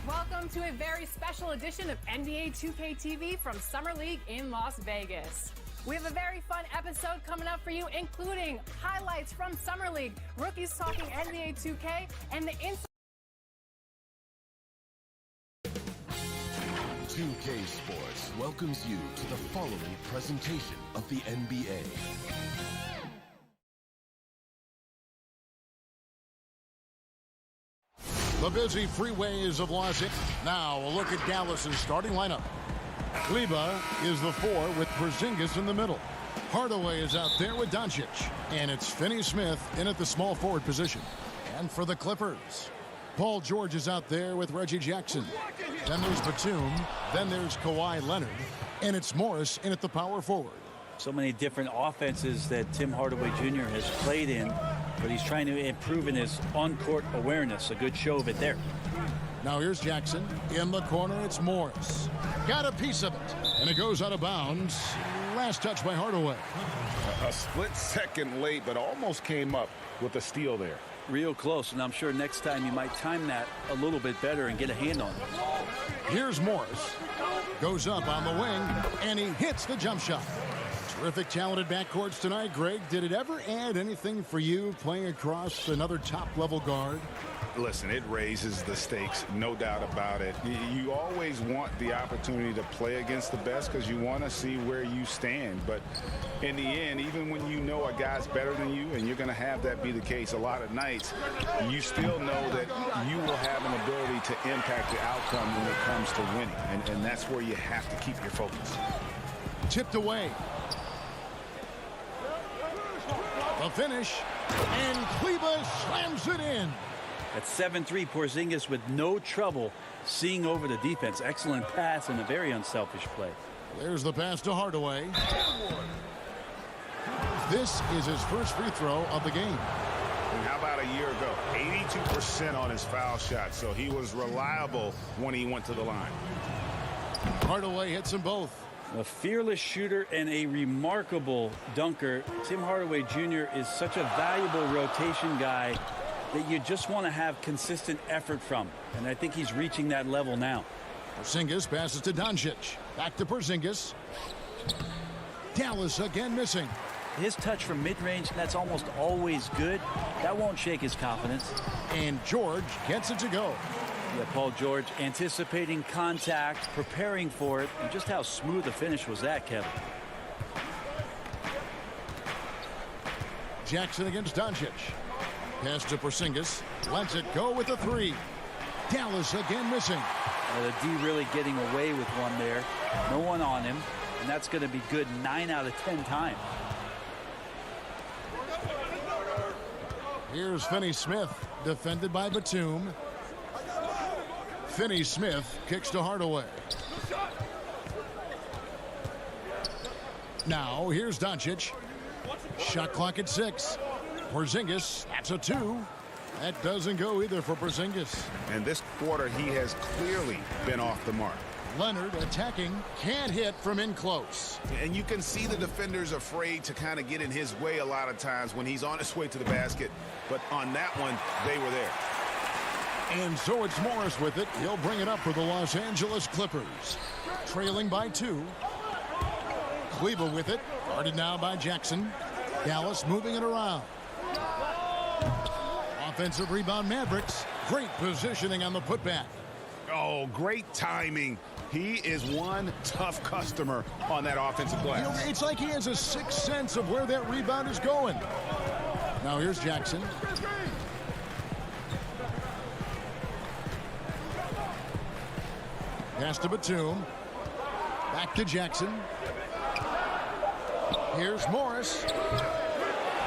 Welcome to a very special edition of NBA 2K TV from Summer League in Las Vegas. We have a very fun episode coming up for you, including highlights from Summer League, rookies talking NBA 2K, and the inside. 2K Sports welcomes you to the following presentation of the NBA. The busy freeways of Los Angeles. Now a look at Dallas's starting lineup. Kleba is the 4 with Porzingis in the middle. Hardaway is out there with Doncic. And it's Finney-Smith in at the small forward position. And for the Clippers, Paul George is out there with Reggie Jackson. Then there's Batum. Then there's Kawhi Leonard. And it's Morris in at the power forward. So many different offenses that Tim Hardaway Jr. has played in, but he's trying to improve in his on-court awareness. A good show of it there. Now here's Jackson. In the corner, it's Morris. Got a piece of it. And it goes out of bounds. Last touch by Hardaway. A split second late, but almost came up with a steal there. Real close, and I'm sure next time you might time that a little bit better and get a hand on it. Here's Morris. Goes up on the wing, and he hits the jump shot. Terrific, talented backcourts tonight. Greg, did it ever add anything for you playing across another top-level guard? Listen, it raises the stakes, no doubt about it. You always want the opportunity to play against the best because you want to see where you stand. But in the end, even when you know a guy's better than you, and you're going to have that be the case a lot of nights, you still know that you will have an ability to impact the outcome when it comes to winning. And that's where you have to keep your focus. Tipped away. The finish, and Kleba slams it in. At 7-3, Porzingis with no trouble seeing over the defense. Excellent pass and a very unselfish play. There's the pass to Hardaway. This is his first free throw of the game. And how about a year ago? 82% on his foul shot, so he was reliable when he went to the line. Hardaway hits them both. A fearless shooter and a remarkable dunker. Tim Hardaway Jr. is such a valuable rotation guy that you just want to have consistent effort from. And I think he's reaching that level now. Porzingis passes to Doncic. Back to Porzingis. Dallas again missing. His touch from mid-range, that's almost always good. That won't shake his confidence. And George gets it to go. Yeah, Paul George anticipating contact, preparing for it, and just how smooth the finish was that, Kevin. Jackson against Doncic. Pass to Porzingis. Lets it go with the three. Dallas again missing. The D really getting away with one there. No one on him. And that's going to be good 9 out of 10 times. Here's Finney-Smith, defended by Batum. Finney-Smith kicks to Hardaway. Now here's Doncic. Shot clock at 6. Porzingis, that's a 2. That doesn't go either for Porzingis. And this quarter, he has clearly been off the mark. Leonard attacking, can't hit from in close. And you can see the defenders afraid to kind of get in his way a lot of times when he's on his way to the basket. But on that one, they were there. And so it's Morris with it. He'll bring it up for the Los Angeles Clippers. Trailing by 2. Kleber with it. Guarded now by Jackson. Dallas moving it around. Offensive rebound Mavericks. Great positioning on the putback. Oh, great timing. He is one tough customer on that offensive glass. It's like he has a sixth sense of where that rebound is going. Now here's Jackson. Pass to Batum. Back to Jackson. Here's Morris.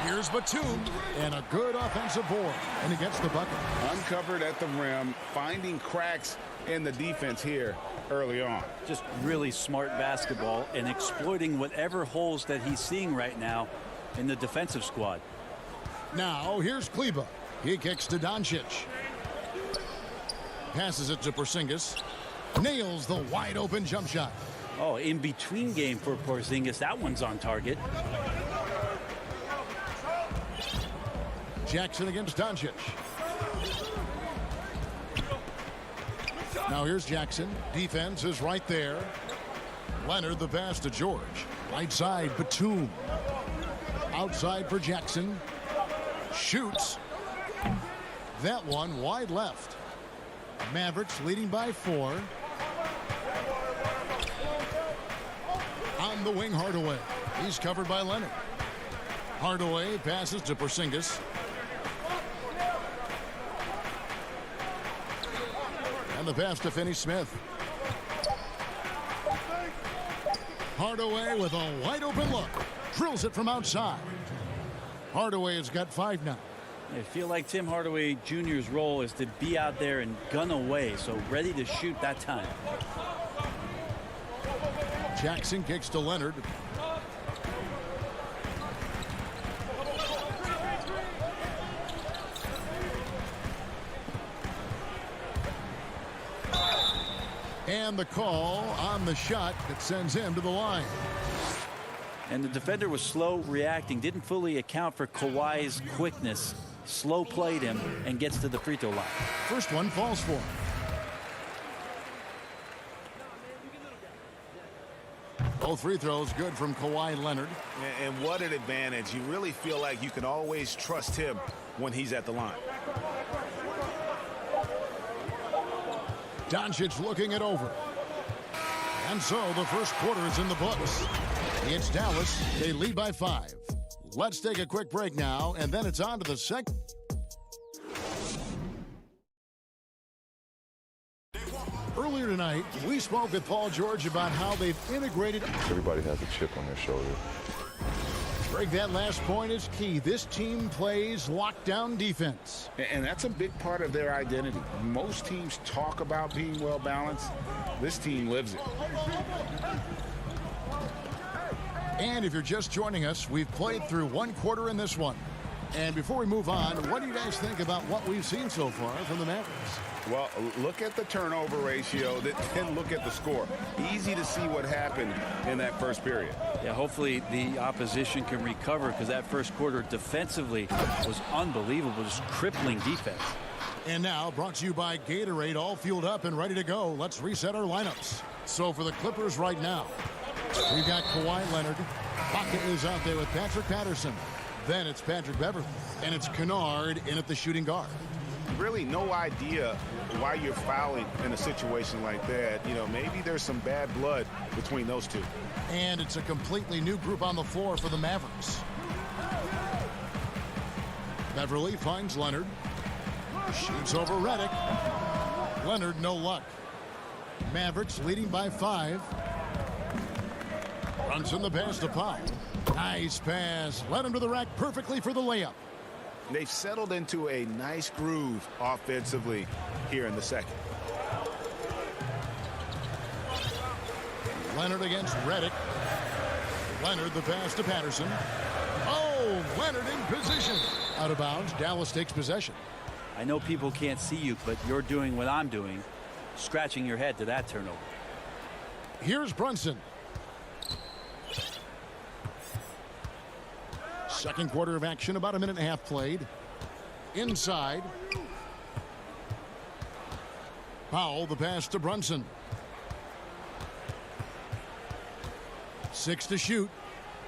Here's Batum. And a good offensive board. And he gets the bucket. Uncovered at the rim, finding cracks in the defense here early on. Just really smart basketball and exploiting whatever holes that he's seeing right now in the defensive squad. Now here's Kleber. He kicks to Doncic. Passes it to Porzingis. Nails the wide open jump shot. Oh, in between game for Porzingis. That one's on target. Jackson against Doncic. Now here's Jackson. Defense is right there. Leonard the pass to George. Right side, Batum. Outside for Jackson. Shoots. That one wide left. Mavericks leading by 4. On the wing, Hardaway. He's covered by Leonard. Hardaway passes to Porzingis. And the pass to Finney-Smith. Hardaway with a wide open look. Drills it from outside. Hardaway has got 5 now. I feel like Tim Hardaway Jr.'s role is to be out there and gun away, so ready to shoot that time. Jackson kicks to Leonard. And the call on the shot that sends him to the line. And the defender was slow reacting, didn't fully account for Kawhi's quickness. Slow played him and gets to the free throw line. First one falls for him. Both free throws good from Kawhi Leonard. And what an advantage. You really feel like you can always trust him when he's at the line. Doncic looking it over. And so the first quarter is in the books. It's Dallas. They lead by 5. Let's take a quick break now, and then it's on to the second. Earlier tonight, we spoke with Paul George about how they've integrated. Everybody has a chip on their shoulder. Greg, that last point is key. This team plays lockdown defense. And that's a big part of their identity. Most teams talk about being well balanced. This team lives it. And if you're just joining us, we've played through 1 quarter in this one. And before we move on, what do you guys think about what we've seen so far from the Mavericks? Well, look at the turnover ratio, then look at the score. Easy to see what happened in that first period. Yeah, hopefully the opposition can recover, because that first quarter defensively was unbelievable, just crippling defense. And now, brought to you by Gatorade, all fueled up and ready to go. Let's reset our lineups. So for the Clippers right now, we've got Kawhi Leonard. Pocket is out there with Patrick Patterson. Then it's Patrick Beverley. And it's Kennard in at the shooting guard. Really no idea why you're fouling in a situation like that. You know, maybe there's some bad blood between those two. And it's a completely new group on the floor for the Mavericks. Beverly finds Leonard. Shoots over Redick. Leonard, no luck. Mavericks leading by 5. Brunson the pass to Powell. Nice pass. Led him to the rack perfectly for the layup. They've settled into a nice groove offensively here in the second. Leonard against Redick. Leonard the pass to Patterson. Oh, Leonard in position. Out of bounds. Dallas takes possession. I know people can't see you, but you're doing what I'm doing, scratching your head to that turnover. Here's Brunson. Second quarter of action, about a minute and a half played. Inside. Powell, the pass to Brunson. 6 to shoot.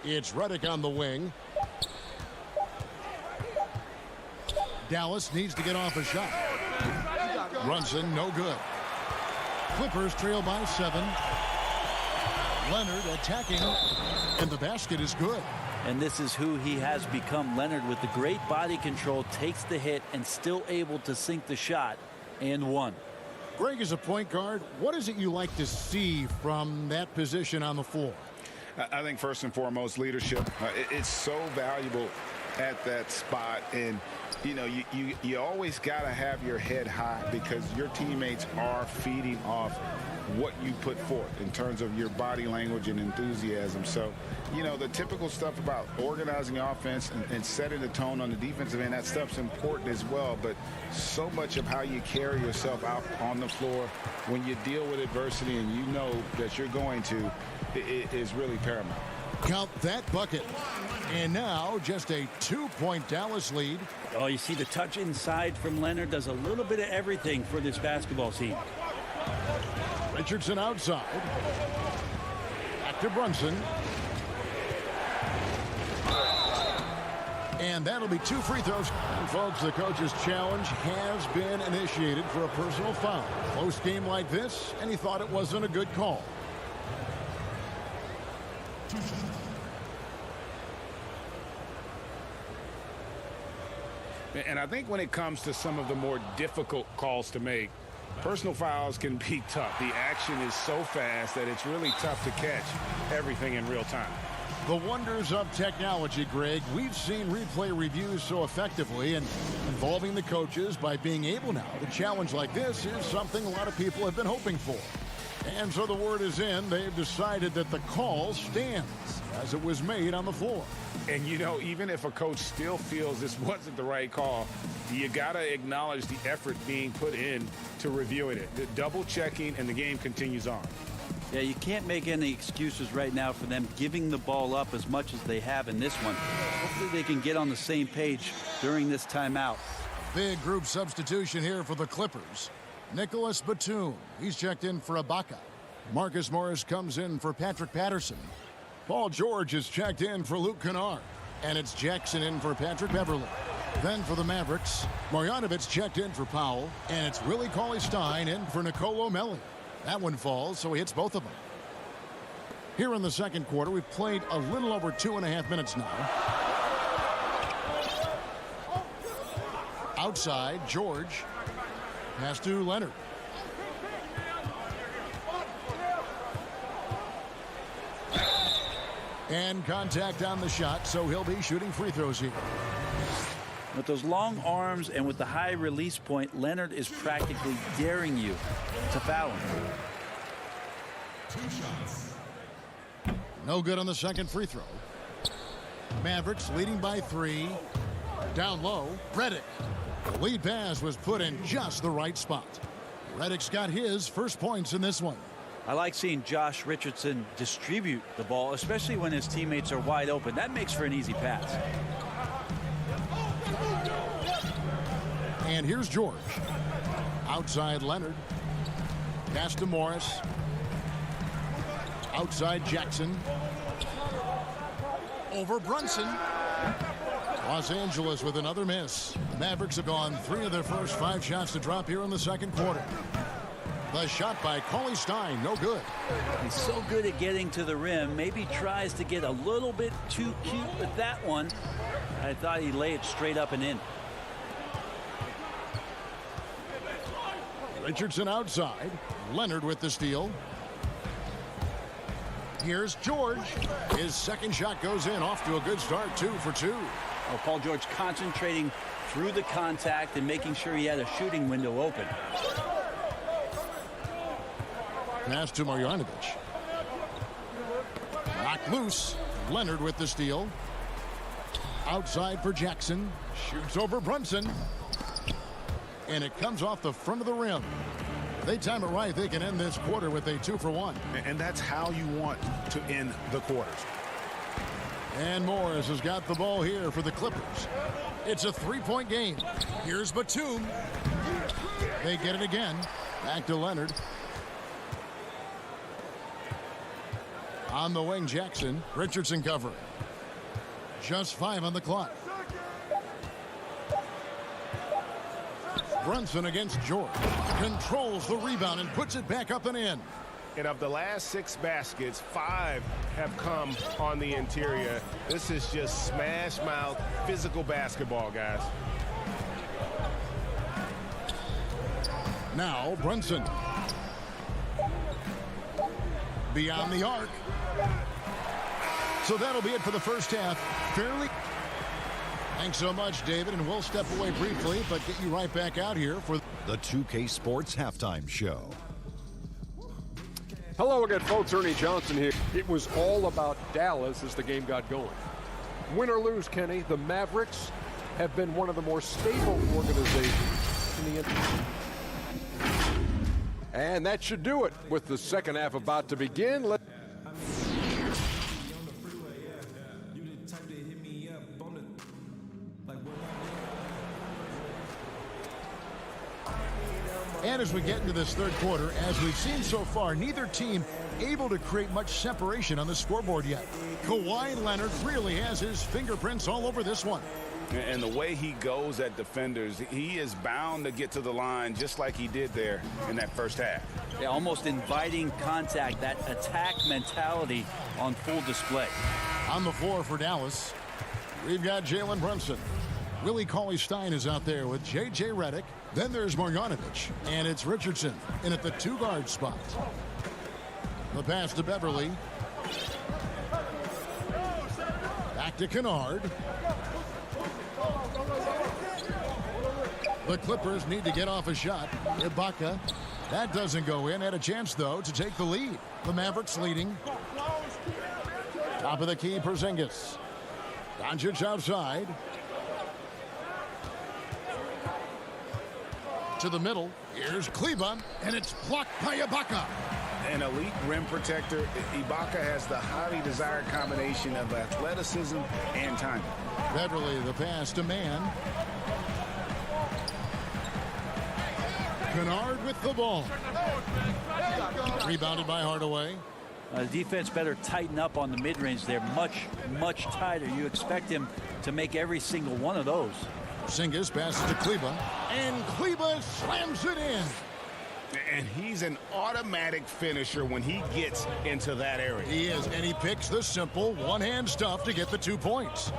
It's Redick on the wing. Dallas needs to get off a shot. Brunson, no good. Clippers trail by 7. Leonard attacking, and the basket is good. And this is who he has become. Leonard, with the great body control, takes the hit and still able to sink the shot, and one. Greg, as a point guard, what is it you like to see from that position on the floor? I think first and foremost, leadership. It's so valuable at that spot, and you know, you always got to have your head high because your teammates are feeding off what you put forth in terms of your body language and enthusiasm. So, you know, the typical stuff about organizing offense and setting the tone on the defensive end, that stuff's important as well. But so much of how you carry yourself out on the floor when you deal with adversity and you know that you're going to, it is really paramount. Count that bucket. And now just a 2-point Dallas lead. Oh, you see the touch inside from Leonard does a little bit of everything for this basketball team. Richardson outside. Back to Brunson. And that'll be 2 free throws. And folks, the coach's challenge has been initiated for a personal foul. Close game like this, and he thought it wasn't a good call. And I think when it comes to some of the more difficult calls to make, personal fouls can be tough. The action is so fast that it's really tough to catch everything in real time. The wonders of technology, Greg. We've seen replay reviews so effectively, and involving the coaches by being able now to challenge like this is something a lot of people have been hoping for. And so the word is in. They've decided that the call stands as it was made on the floor. And, you know, even if a coach still feels this wasn't the right call, you got to acknowledge the effort being put in to reviewing it. The double checking, and the game continues on. Yeah, you can't make any excuses right now for them giving the ball up as much as they have in this one. Hopefully they can get on the same page during this timeout. Big group substitution here for the Clippers. Nicholas Batum, he's checked in for Ibaka. Marcus Morris comes in for Patrick Patterson. Paul George is checked in for Luke Kennard. And it's Jackson in for Patrick Beverly. Then for the Mavericks, Marjanovic checked in for Powell. And it's Willie Cauley-Stein in for Nicolo Melli. That one falls, so he hits both of them. Here in the second quarter, we've played a little over 2.5 minutes now. Outside, George. Pass to Leonard. And contact on the shot, so he'll be shooting free throws here. With those long arms and with the high release point, Leonard is practically daring you to foul him. 2 shots. No good on the second free throw. Mavericks leading by 3. Down low, Redick. The lead pass was put in just the right spot. Redick's got his first points in this one. I like seeing Josh Richardson distribute the ball, especially when his teammates are wide open. That makes for an easy pass. And here's George. Outside Leonard. Pass to Morris. Outside Jackson. Over Brunson. Los Angeles with another miss. The Mavericks have gone 3 of their first 5 shots to drop here in the second quarter. The shot by Cauley-Stein, no good. He's so good at getting to the rim. Maybe tries to get a little bit too cute with that one. I thought he'd lay it straight up and in. Richardson outside. Leonard with the steal. Here's George. His second shot goes in. Off to a good start. 2 for 2. Well, Paul George concentrating through the contact and making sure he had a shooting window open. Pass to Marjanovic. Knocked loose. Leonard with the steal. Outside for Jackson. Shoots over Brunson. And it comes off the front of the rim. If they time it right, they can end this quarter with a 2 for 1. And that's how you want to end the quarters. And Morris has got the ball here for the Clippers. It's a 3-point game. Here's Batum. They get it again. Back to Leonard. On the wing, Jackson. Richardson covering. Just 5 on the clock. Brunson against George. Controls the rebound and puts it back up and in. And of the last 6 baskets, 5 have come on the interior. This is just smash mouth physical basketball, guys. Now Brunson. Beyond the arc. So that'll be it for the first half. Fairly. Thanks so much, David, and we'll step away briefly, but get you right back out here for the 2K Sports Halftime Show. Hello again, folks. Ernie Johnson here. It was all about Dallas as the game got going. Win or lose, Kenny, the Mavericks have been one of the more stable organizations in the NBA. And that should do it with the second half about to begin. And as we get into this third quarter, as we've seen so far, neither team able to create much separation on the scoreboard yet. Kawhi Leonard really has his fingerprints all over this one. And the way he goes at defenders, he is bound to get to the line just like he did there in that first half. Yeah, almost inviting contact, that attack mentality on full display. On the floor for Dallas, we've got Jalen Brunson. Willie Cauley-Stein is out there with J.J. Redick. Then there's Marjanovic, and it's Richardson in at the 2-guard spot. The pass to Beverly. Back to Kennard. The Clippers need to get off a shot. Ibaka. That doesn't go in. Had a chance, though, to take the lead. The Mavericks leading. Top of the key, Porzingis. Doncic outside. To the middle. Here's Kleba, and it's blocked by Ibaka. An elite rim protector, Ibaka has the highly desired combination of athleticism and timing. Beverly, the pass to Mann. Kennard with the ball. Rebounded by Hardaway. Defense better tighten up on the mid-range there. Much tighter. You expect him to make every single one of those. Porzingis passes to Kleba, and Kleba slams it in. And he's an automatic finisher when he gets into that area. He is, and he picks the simple one-hand stuff to get the 2 points.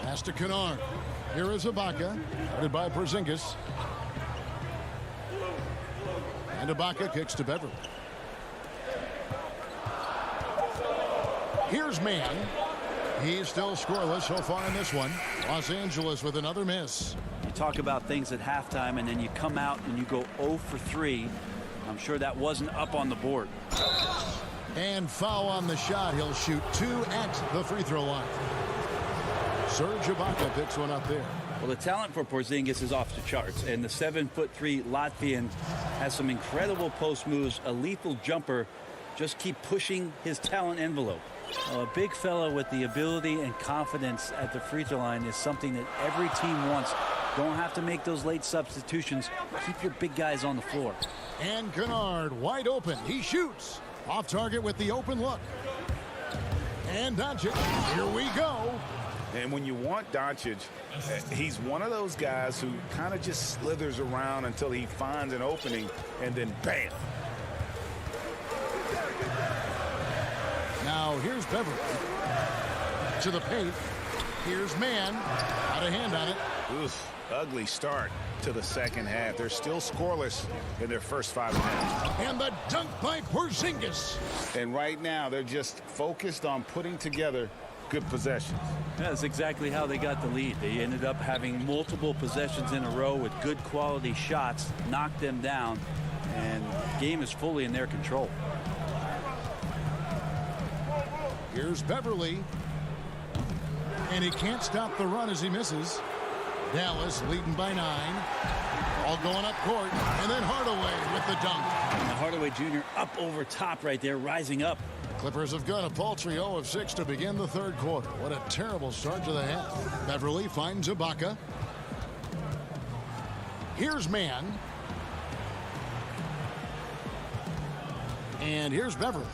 Pass to Kennard. Here is Ibaka, guarded by Porzingis. And Ibaka kicks to Beverly. Here's Mann. He's still scoreless so far in this one. Los Angeles with another miss. You talk about things at halftime, and then you come out and you go 0 for 3. I'm sure that wasn't up on the board. And foul on the shot. He'll shoot 2 at the free throw line. Serge Ibaka picks one up there. Well, the talent for Porzingis is off the charts, and the 7'3" Latvian has some incredible post moves, a lethal jumper. Just keep pushing his talent envelope. A big fella with the ability and confidence at the free throw line is something that every team wants. Don't have to make those late substitutions. Keep your big guys on the floor. And Kennard wide open. He shoots. Off target with the open look. And Doncic. Here we go. And when you want Doncic, he's one of those guys who kind of just slithers around until he finds an opening, and then bam. Now here's Beverly to the paint. Here's Mann. Got a hand on it. Oof, ugly start to the second half. They're still scoreless in their first 5 minutes. And the dunk by Porzingis. And right now, they're just focused on putting together good possessions. That's exactly how they got the lead. They ended up having multiple possessions in a row with good quality shots, knocked them down, and the game is fully in their control. Here's Beverly. And he can't stop the run as he misses. Dallas leading by 9. All going up court. And then Hardaway with the dunk. And Hardaway Jr. up over top right there, rising up. Clippers have got a paltry 0 of 6 to begin the third quarter. What a terrible start to the half. Beverly finds Ibaka. Here's Mann. And here's Beverly.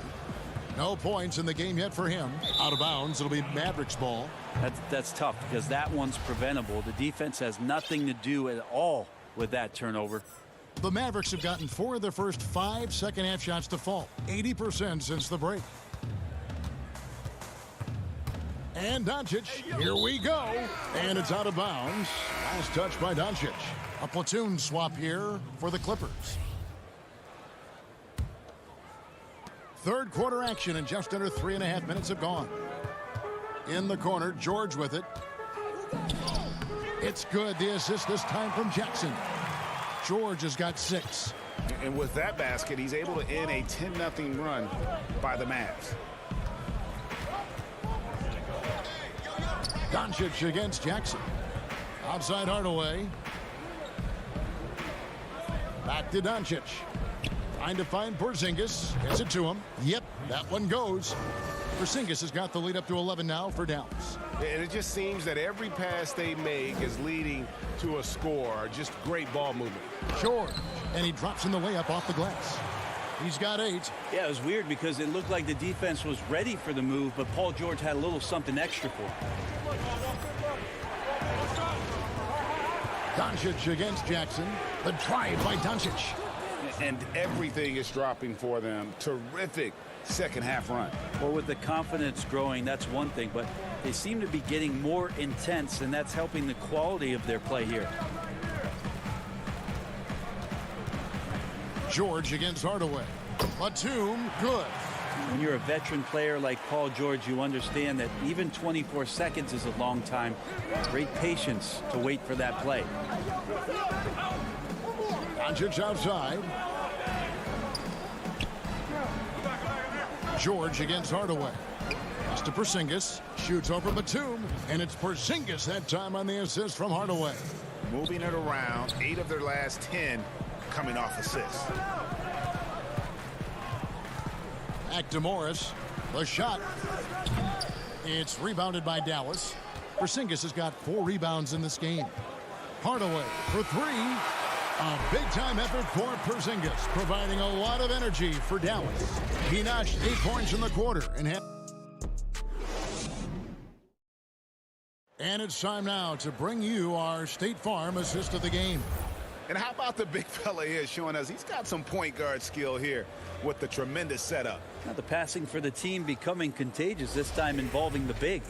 No points in the game yet for him. Out of bounds. It'll be Mavericks ball. That's tough because that one's preventable. The defense has nothing to do at all with that turnover. The Mavericks have gotten 4 of their first 5 second-half shots to fall. 80% since the break. And Doncic, here we go. And it's out of bounds. Last touch by Doncic. A platoon swap here for the Clippers. Third quarter action and just under 3.5 minutes have gone. In the corner, George with it. It's good. The assist this time from Jackson. George has got 6. And with that basket, he's able to end a 10-0 run by the Mavs. Doncic against Jackson. Outside Hardaway. Back to Doncic. Trying to find Porzingis. Gets it to him. Yep, that one goes. Porzingis has got the lead up to 11 now for Dallas. And it just seems that every pass they make is leading to a score. Just great ball movement. George. And he drops in the layup off the glass. He's got 8. Yeah, it was weird because it looked like the defense was ready for the move, but Paul George had a little something extra for him. Doncic against Jackson. The drive by Doncic. And everything is dropping for them. Terrific second half run. Well, with the confidence growing, that's one thing, but they seem to be getting more intense, and that's helping the quality of their play here. George against Hardaway. Batum, good. When you're a veteran player like Paul George, you understand that even 24 seconds is a long time. Great patience to wait for that play. Doncic outside. George against Hardaway. Pass to Porzingis. Shoots over Batum. And it's Porzingis that time on the assist from Hardaway. Moving it around. 8 of their last 10 coming off assists. Back to Morris. The shot. It's rebounded by Dallas. Porzingis has got 4 rebounds in this game. Hardaway for 3. A big-time effort for Porzingis, providing a lot of energy for Dallas. He notched 8 points in the quarter. And it's time now to bring you our State Farm assist of the game. And how about the big fella here showing us he's got some point guard skill here with the tremendous setup. Now the passing for the team becoming contagious, this time involving the big.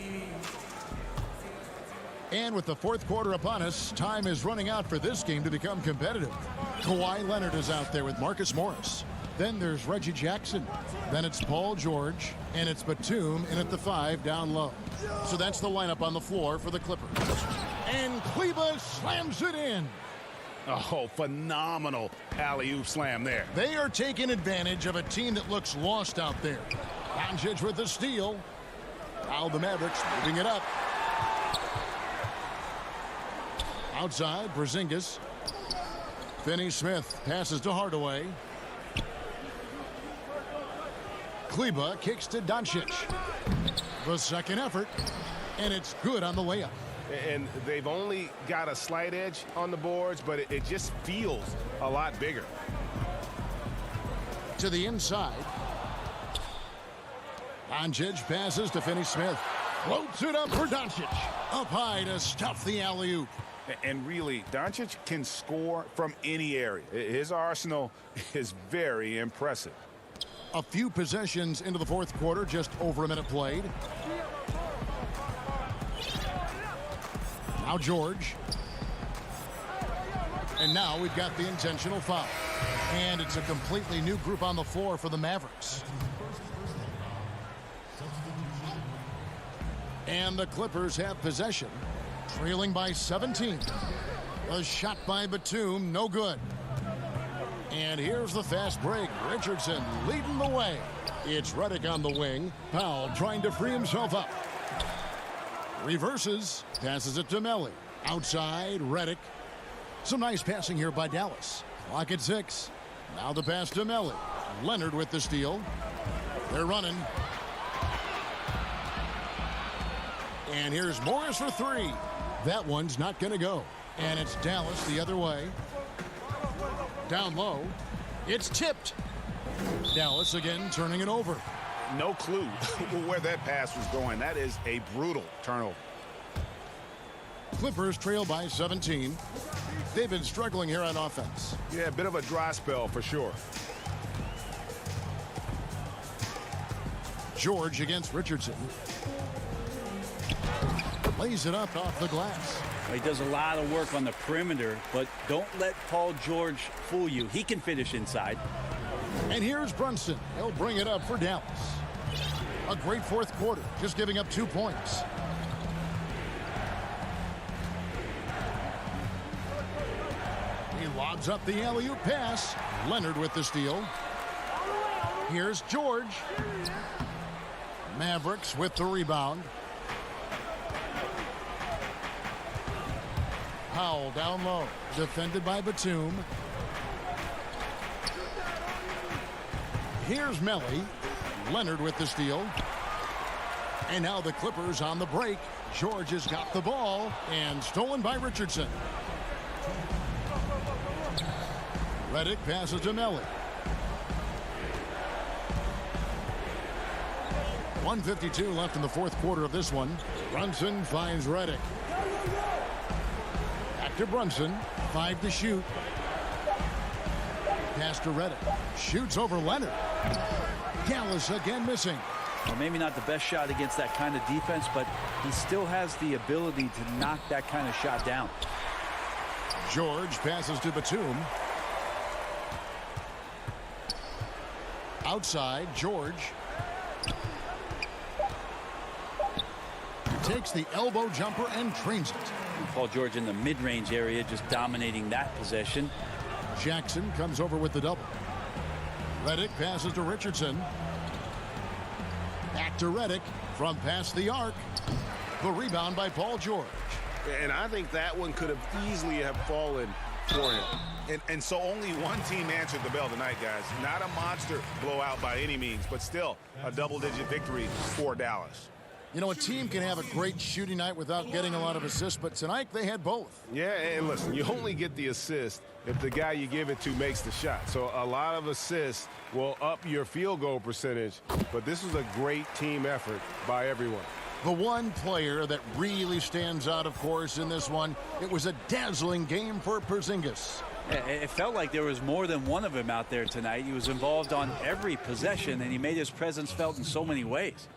And with the fourth quarter upon us, time is running out for this game to become competitive. Kawhi Leonard is out there with Marcus Morris. Then there's Reggie Jackson. Then it's Paul George. And it's Batum in at the 5 down low. So that's the lineup on the floor for the Clippers. And Kleber slams it in. Oh, phenomenal alley-oop slam there. They are taking advantage of a team that looks lost out there. Doncic with the steal. Now the Mavericks moving it up. Outside, Porzingis. Finney-Smith passes to Hardaway. Kleber kicks to Doncic. The second effort, and it's good on the layup. And they've only got a slight edge on the boards, but it just feels a lot bigger. To the inside. Doncic passes to Finney-Smith. Floats it up for Doncic. Up high to stuff the alley-oop. And really, Doncic can score from any area. His arsenal is very impressive. A few possessions into the fourth quarter, just over a minute played. Now George. And now we've got the intentional foul. And it's a completely new group on the floor for the Mavericks. And the Clippers have possession, trailing by 17. A shot by Batum, no good. And here's the fast break. Richardson leading the way. It's Redick on the wing. Powell trying to free himself up. Reverses, passes it to Melli. Outside, Redick. Some nice passing here by Dallas. Clock at 6. Now the pass to Melli. Leonard with the steal. They're running. And here's Morris for 3. That one's not going to go. And it's Dallas the other way. Down low. It's tipped. Dallas again turning it over. No clue where that pass was going. That is a brutal turnover. Clippers trail by 17. They've been struggling here on offense. Yeah, a bit of a dry spell for sure. George against Richardson. Lays it up off the glass. He does a lot of work on the perimeter, but don't let Paul George fool you. He can finish inside. And here's Brunson. He'll bring it up for Dallas. A great fourth quarter, just giving up 2 points. He lobs up the alley-oop pass. Leonard with the steal. Here's George. Mavericks with the rebound. Powell down low, defended by Batum. Here's Melli. Leonard with the steal. And now the Clippers on the break. George has got the ball and stolen by Richardson. Redick passes to Melli. 1:52 left in the fourth quarter of this one. Brunson finds Redick. To Brunson, 5 to shoot. Pass to Redick. Shoots over Leonard. Dallas again missing. Well, maybe not the best shot against that kind of defense, but he still has the ability to knock that kind of shot down. George passes to Batum. Outside, George. Takes the elbow jumper and trains it. Paul George in the mid-range area, just dominating that possession. Jackson comes over with the double. Redick passes to Richardson. Back to Redick from past the arc. The rebound by Paul George. And I think that one could have easily have fallen for him. And so only one team answered the bell tonight, guys. Not a monster blowout by any means, but still a double-digit victory for Dallas. You know, a team can have a great shooting night without getting a lot of assists, but tonight they had both. Yeah, and listen, you only get the assist if the guy you give it to makes the shot. So a lot of assists will up your field goal percentage, but this was a great team effort by everyone. The one player that really stands out, of course, in this one, it was a dazzling game for Porzingis. It felt like there was more than one of him out there tonight. He was involved on every possession, and he made his presence felt in so many ways.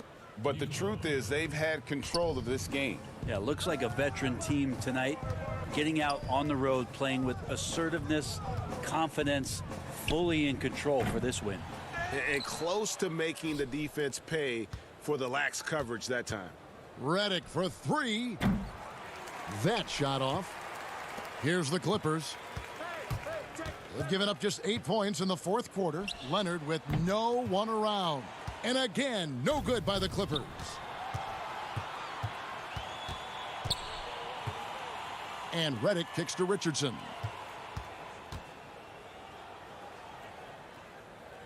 But the truth is they've had control of this game. Yeah, looks like a veteran team tonight, getting out on the road, playing with assertiveness, confidence, fully in control for this win. And close to making the defense pay for the lax coverage that time. Redick for 3. That shot off. Here's the Clippers. They've given up just 8 points in the fourth quarter. Leonard with no one around. And again, no good by the Clippers. And Redick kicks to Richardson.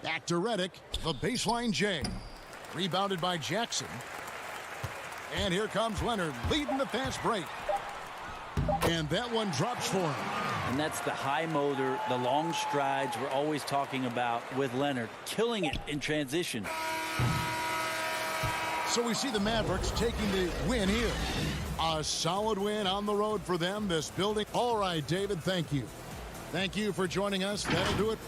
Back to Redick, the baseline J. Rebounded by Jackson. And here comes Leonard, leading the fast break. And that one drops for him. And that's the high motor, the long strides we're always talking about with Leonard, killing it in transition. So we see the Mavericks taking the win here. A solid win on the road for them, this building. All right, David, thank you. Thank you for joining us. That'll do it.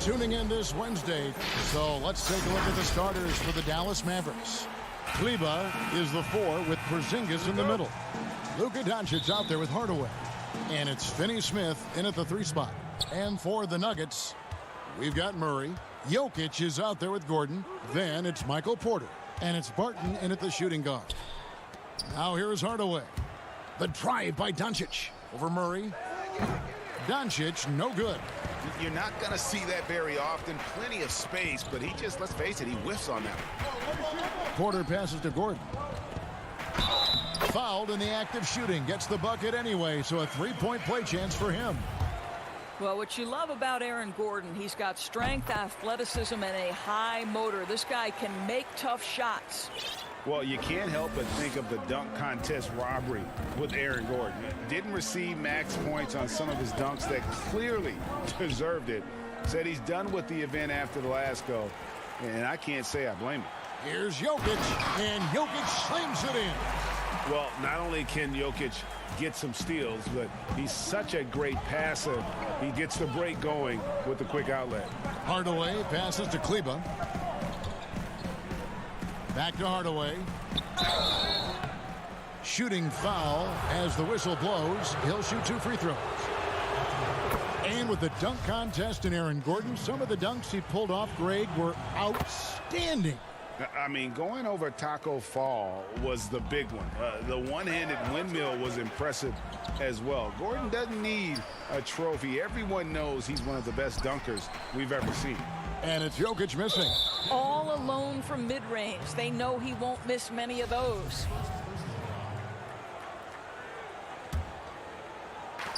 tuning in this Wednesday. So let's take a look at the starters for the Dallas Mavericks. Kleber is the 4 with Porzingis in the middle. Luka Doncic out there with Hardaway. And it's Finney Smith in at the 3 spot. And for the Nuggets, we've got Murray. Jokic is out there with Gordon. Then it's Michael Porter. And it's Barton in at the shooting guard. Now here's Hardaway. The drive by Doncic over Murray. Doncic, no good. You're not going to see that very often. Plenty of space, but he just, let's face it, he whiffs on that. Porter passes to Gordon. Fouled in the act of shooting. Gets the bucket anyway, so a 3-point play chance for him. Well, what you love about Aaron Gordon, he's got strength, athleticism, and a high motor. This guy can make tough shots. Well, you can't help but think of the dunk contest robbery with Aaron Gordon. Didn't receive max points on some of his dunks that clearly deserved it. Said he's done with the event after the last go, and I can't say I blame him. Here's Jokic, and Jokic slams it in. Well, not only can Jokic get some steals, but he's such a great passer. He gets the break going with the quick outlet. Hardaway passes to Kleber. Back to Hardaway. Shooting foul as the whistle blows. He'll shoot 2 free throws. And with the dunk contest in Aaron Gordon, some of the dunks he pulled off, Greg, were outstanding. I mean, going over Taco Fall was the big one. The one-handed windmill was impressive as well. Gordon doesn't need a trophy. Everyone knows he's one of the best dunkers we've ever seen. And it's Jokic missing. All alone from mid-range. They know he won't miss many of those.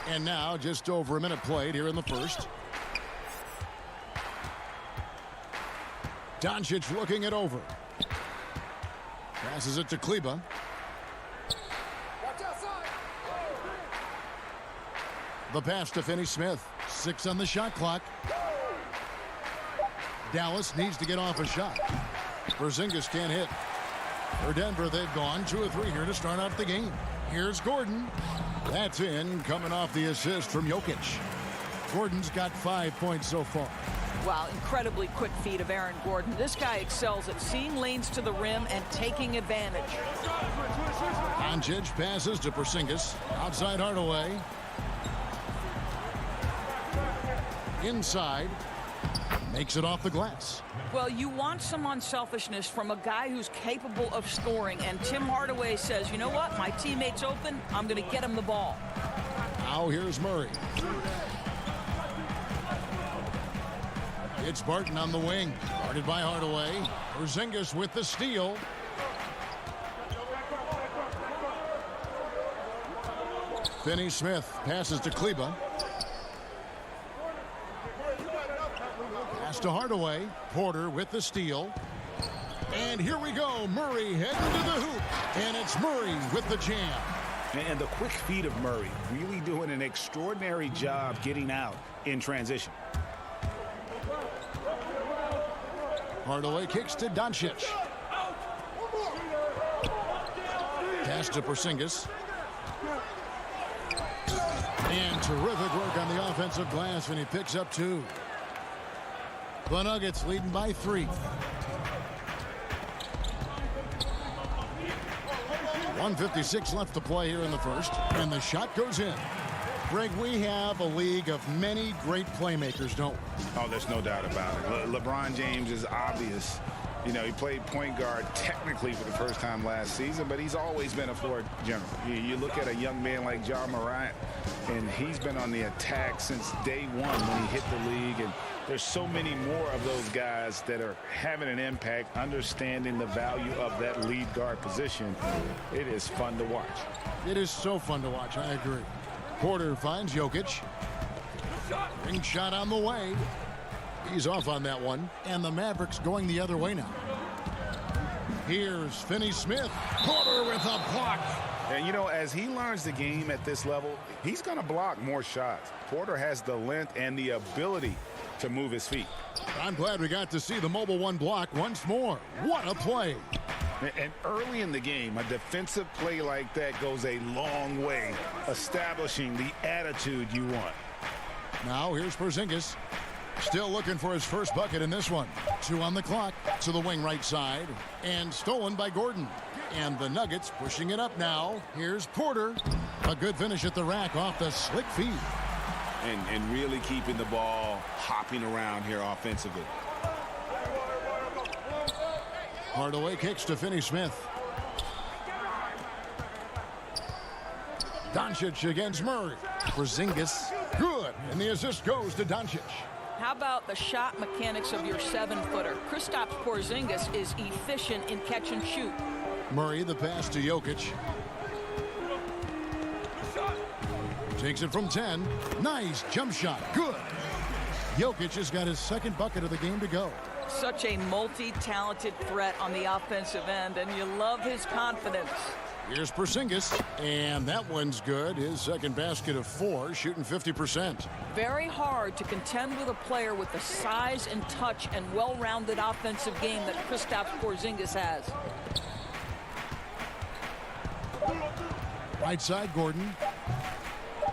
And now just over a minute played here in the first. Doncic looking it over. Passes it to Kleber. The pass to Finney Smith. 6 on the shot clock. Dallas needs to get off a shot. Porzingis can't hit. For Denver, they've gone 2 of 3 here to start out the game. Here's Gordon. That's in, coming off the assist from Jokic. Gordon's got 5 points so far. Wow, incredibly quick feet of Aaron Gordon. This guy excels at seeing lanes to the rim and taking advantage. Doncic passes to Porzingis. Outside Hardaway. Inside. Makes it off the glass. Well, you want some unselfishness from a guy who's capable of scoring. And Tim Hardaway says, you know what? My teammate's open. I'm going to get him the ball. Now here's Murray. It's Barton on the wing. Guarded by Hardaway. Porzingis with the steal. Finney Smith passes to Kleber. Pass to Hardaway. Porter with the steal. And here we go. Murray heading to the hoop. And it's Murray with the jam. And the quick feet of Murray really doing an extraordinary job getting out in transition. Hardaway kicks to Doncic. Pass to Porzingis. And terrific work on the offensive glass, and he picks up 2. The Nuggets leading by 3. 1:56 left to play here in the first, and the shot goes in. Greg, we have a league of many great playmakers, don't we? Oh, there's no doubt about it. LeBron James is obvious. You know, he played point guard technically for the first time last season, but he's always been a floor general. You look at a young man like Ja Morant, and he's been on the attack since day one when he hit the league. And there's so many more of those guys that are having an impact, understanding the value of that lead guard position. It is fun to watch. It is so fun to watch. I agree. Porter finds Jokic. Ring shot on the way. He's off on that one. And the Mavericks going the other way now. Here's Finney Smith. Porter with a block. And, you know, as he learns the game at this level, he's going to block more shots. Porter has the length and the ability to move his feet. I'm glad we got to see the mobile 1 block once more. What a play. And early in the game, a defensive play like that goes a long way, establishing the attitude you want. Now here's Porzingis. Still looking for his first bucket in this one. 2 on the clock to the wing right side. And stolen by Gordon. And the Nuggets pushing it up now. Here's Porter. A good finish at the rack off the slick feed. And really keeping the ball hopping around here offensively. Hardaway kicks to Finney-Smith. Doncic against Murray. Porzingis, good. And the assist goes to Doncic. How about the shot mechanics of your 7-footer? Kristaps Porzingis is efficient in catch and shoot. Murray, the pass to Jokic. Takes it from 10. Nice jump shot. Good. Jokic has got his second bucket of the game to go. Such a multi-talented threat on the offensive end, and you love his confidence. Here's Porzingis, and that one's good. His second basket of 4, shooting 50%. Very hard to contend with a player with the size and touch and well-rounded offensive game that Kristaps Porzingis has. Right side, Gordon.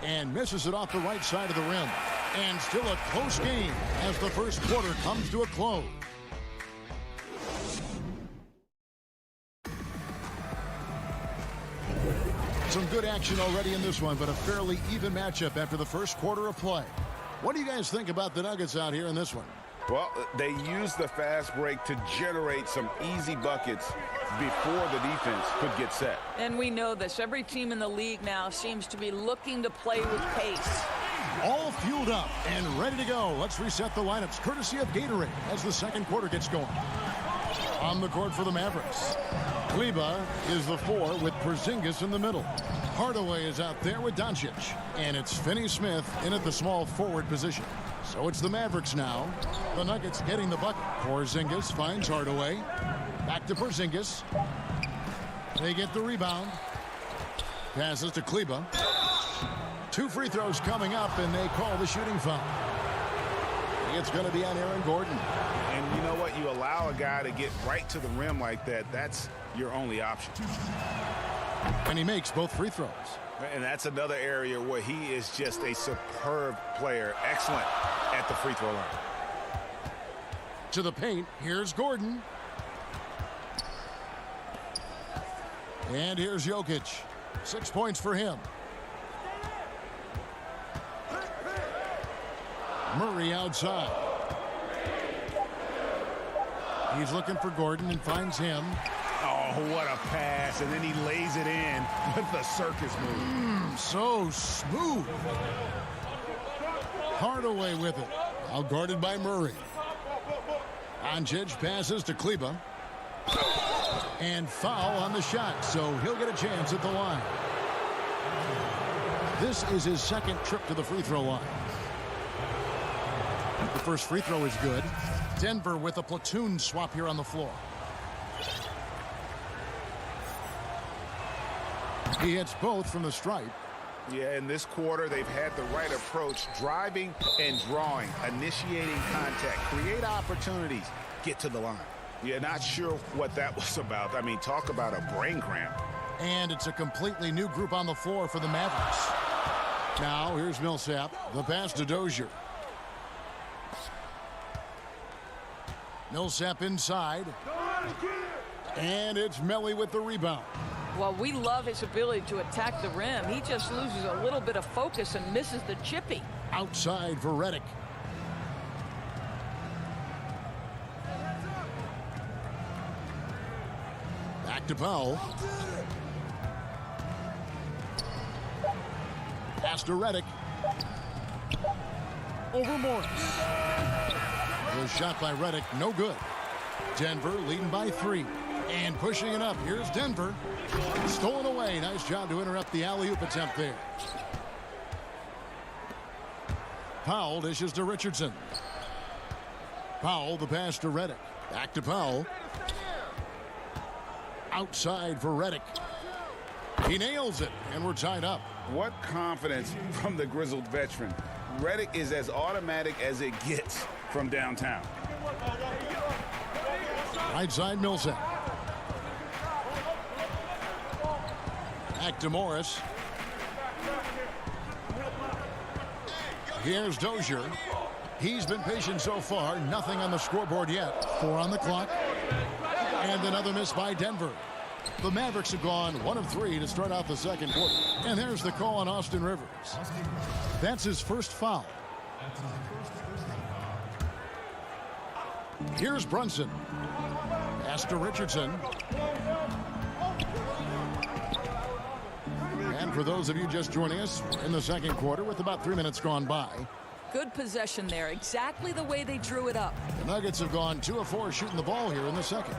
And misses it off the right side of the rim. And still a close game as the first quarter comes to a close. Some good action already in this one, but a fairly even matchup after the first quarter of play. What do you guys think about the Nuggets out here in this one? Well, they used the fast break to generate some easy buckets before the defense could get set. And we know this. Every team in the league now seems to be looking to play with pace. All fueled up and ready to go. Let's reset the lineups courtesy of Gatorade as the second quarter gets going. On the court for the Mavericks, Kleber is the 4 with Porzingis in the middle. Hardaway is out there with Doncic. And it's Finney-Smith in at the small forward position. So it's the Mavericks now. The Nuggets getting the bucket. Porzingis finds Hardaway. Back to Porzingis. They get the rebound. Passes to Kleber. 2 free throws coming up, and they call the shooting foul. It's going to be on Aaron Gordon. And you know what? You allow a guy to get right to the rim like that, that's your only option. And he makes both free throws. And that's another area where he is just a superb player. Excellent at the free throw line. To the paint, here's Gordon. And here's Jokic. 6 points for him. Murray outside. He's looking for Gordon and finds him. Oh, what a pass. And then he lays it in with the circus move. So smooth. Hardaway with it. Now guarded by Murray. Doncic passes to Kleber. And foul on the shot, so he'll get a chance at the line. This is his second trip to the free throw line. The first free throw is good. Denver with a platoon swap here on the floor. He hits both from the stripe. Yeah, in this quarter, they've had the right approach, driving and drawing, initiating contact, create opportunities, get to the line. Yeah, not sure what that was about. I mean, talk about a brain cramp. And it's a completely new group on the floor for the Mavericks. Now, here's Millsap. The pass to Dozier. Millsap inside. And it's Melly with the rebound. Well, we love his ability to attack the rim. He just loses a little bit of focus and misses the chippy. Outside for Redick. Back to Powell. Pass to Redick. Over Morris. The shot by Redick, no good. Denver leading by 3. And pushing it up. Here's Denver. Stolen away. Nice job to interrupt the alley-oop attempt there. Powell dishes to Richardson. Powell, the pass to Redick. Back to Powell. Outside for Redick. He nails it, and we're tied up. What confidence from the grizzled veteran. Redick is as automatic as it gets from downtown. Right side, Millsap. Back to Morris. Here's Dozier. He's been patient so far. Nothing on the scoreboard yet. 4 on the clock. And another miss by Denver. The Mavericks have gone 1 of 3 to start out the second quarter. And there's the call on Austin Rivers. That's his first foul. Here's Brunson. Pass to Richardson. And for those of you just joining us, we're in the second quarter with about 3 minutes gone by. Good possession there, exactly the way they drew it up. The Nuggets have gone 2 of 4 shooting the ball here in the second.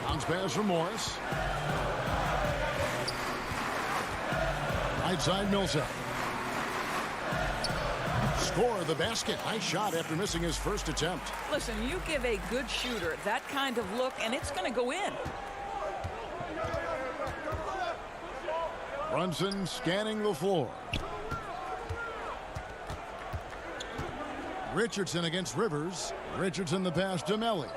Bounce pass from Morris. Right side Millsap. Score the basket. Nice shot after missing his first attempt. Listen, you give a good shooter that kind of look, and it's going to go in. Brunson scanning the floor. Richardson against Rivers. Richardson the pass to Melly.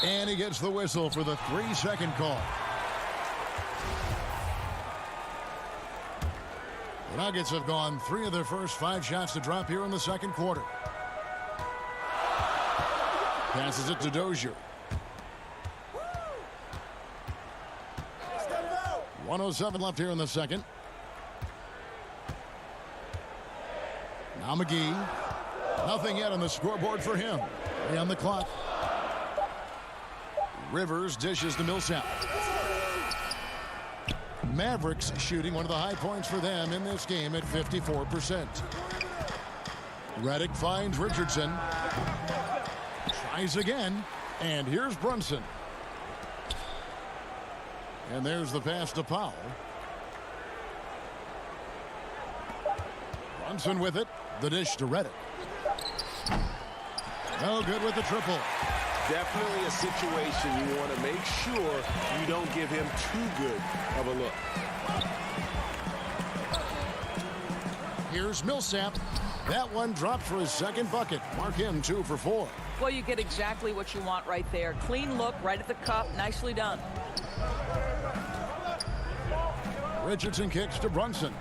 And he gets the whistle for the 3-second call. The Nuggets have gone 3 of their first 5 shots to drop here in the second quarter. Passes it to Dozier. 1:07 left here in the second. Now McGee. Nothing yet on the scoreboard for him. 3 on the clock. Rivers dishes to Millsap. Mavericks shooting one of the high points for them in this game at 54%. Redick finds Richardson. Tries again. And here's Brunson. And there's the pass to Powell. Brunson with it. The dish to Redick. No good with the triple. Definitely a situation you want to make sure you don't give him too good of a look. Here's Millsap. That one dropped for his second bucket. Mark him 2 for 4. Well, you get exactly what you want right there. Clean look, right at the cup. Nicely done. Richardson kicks to Brunson.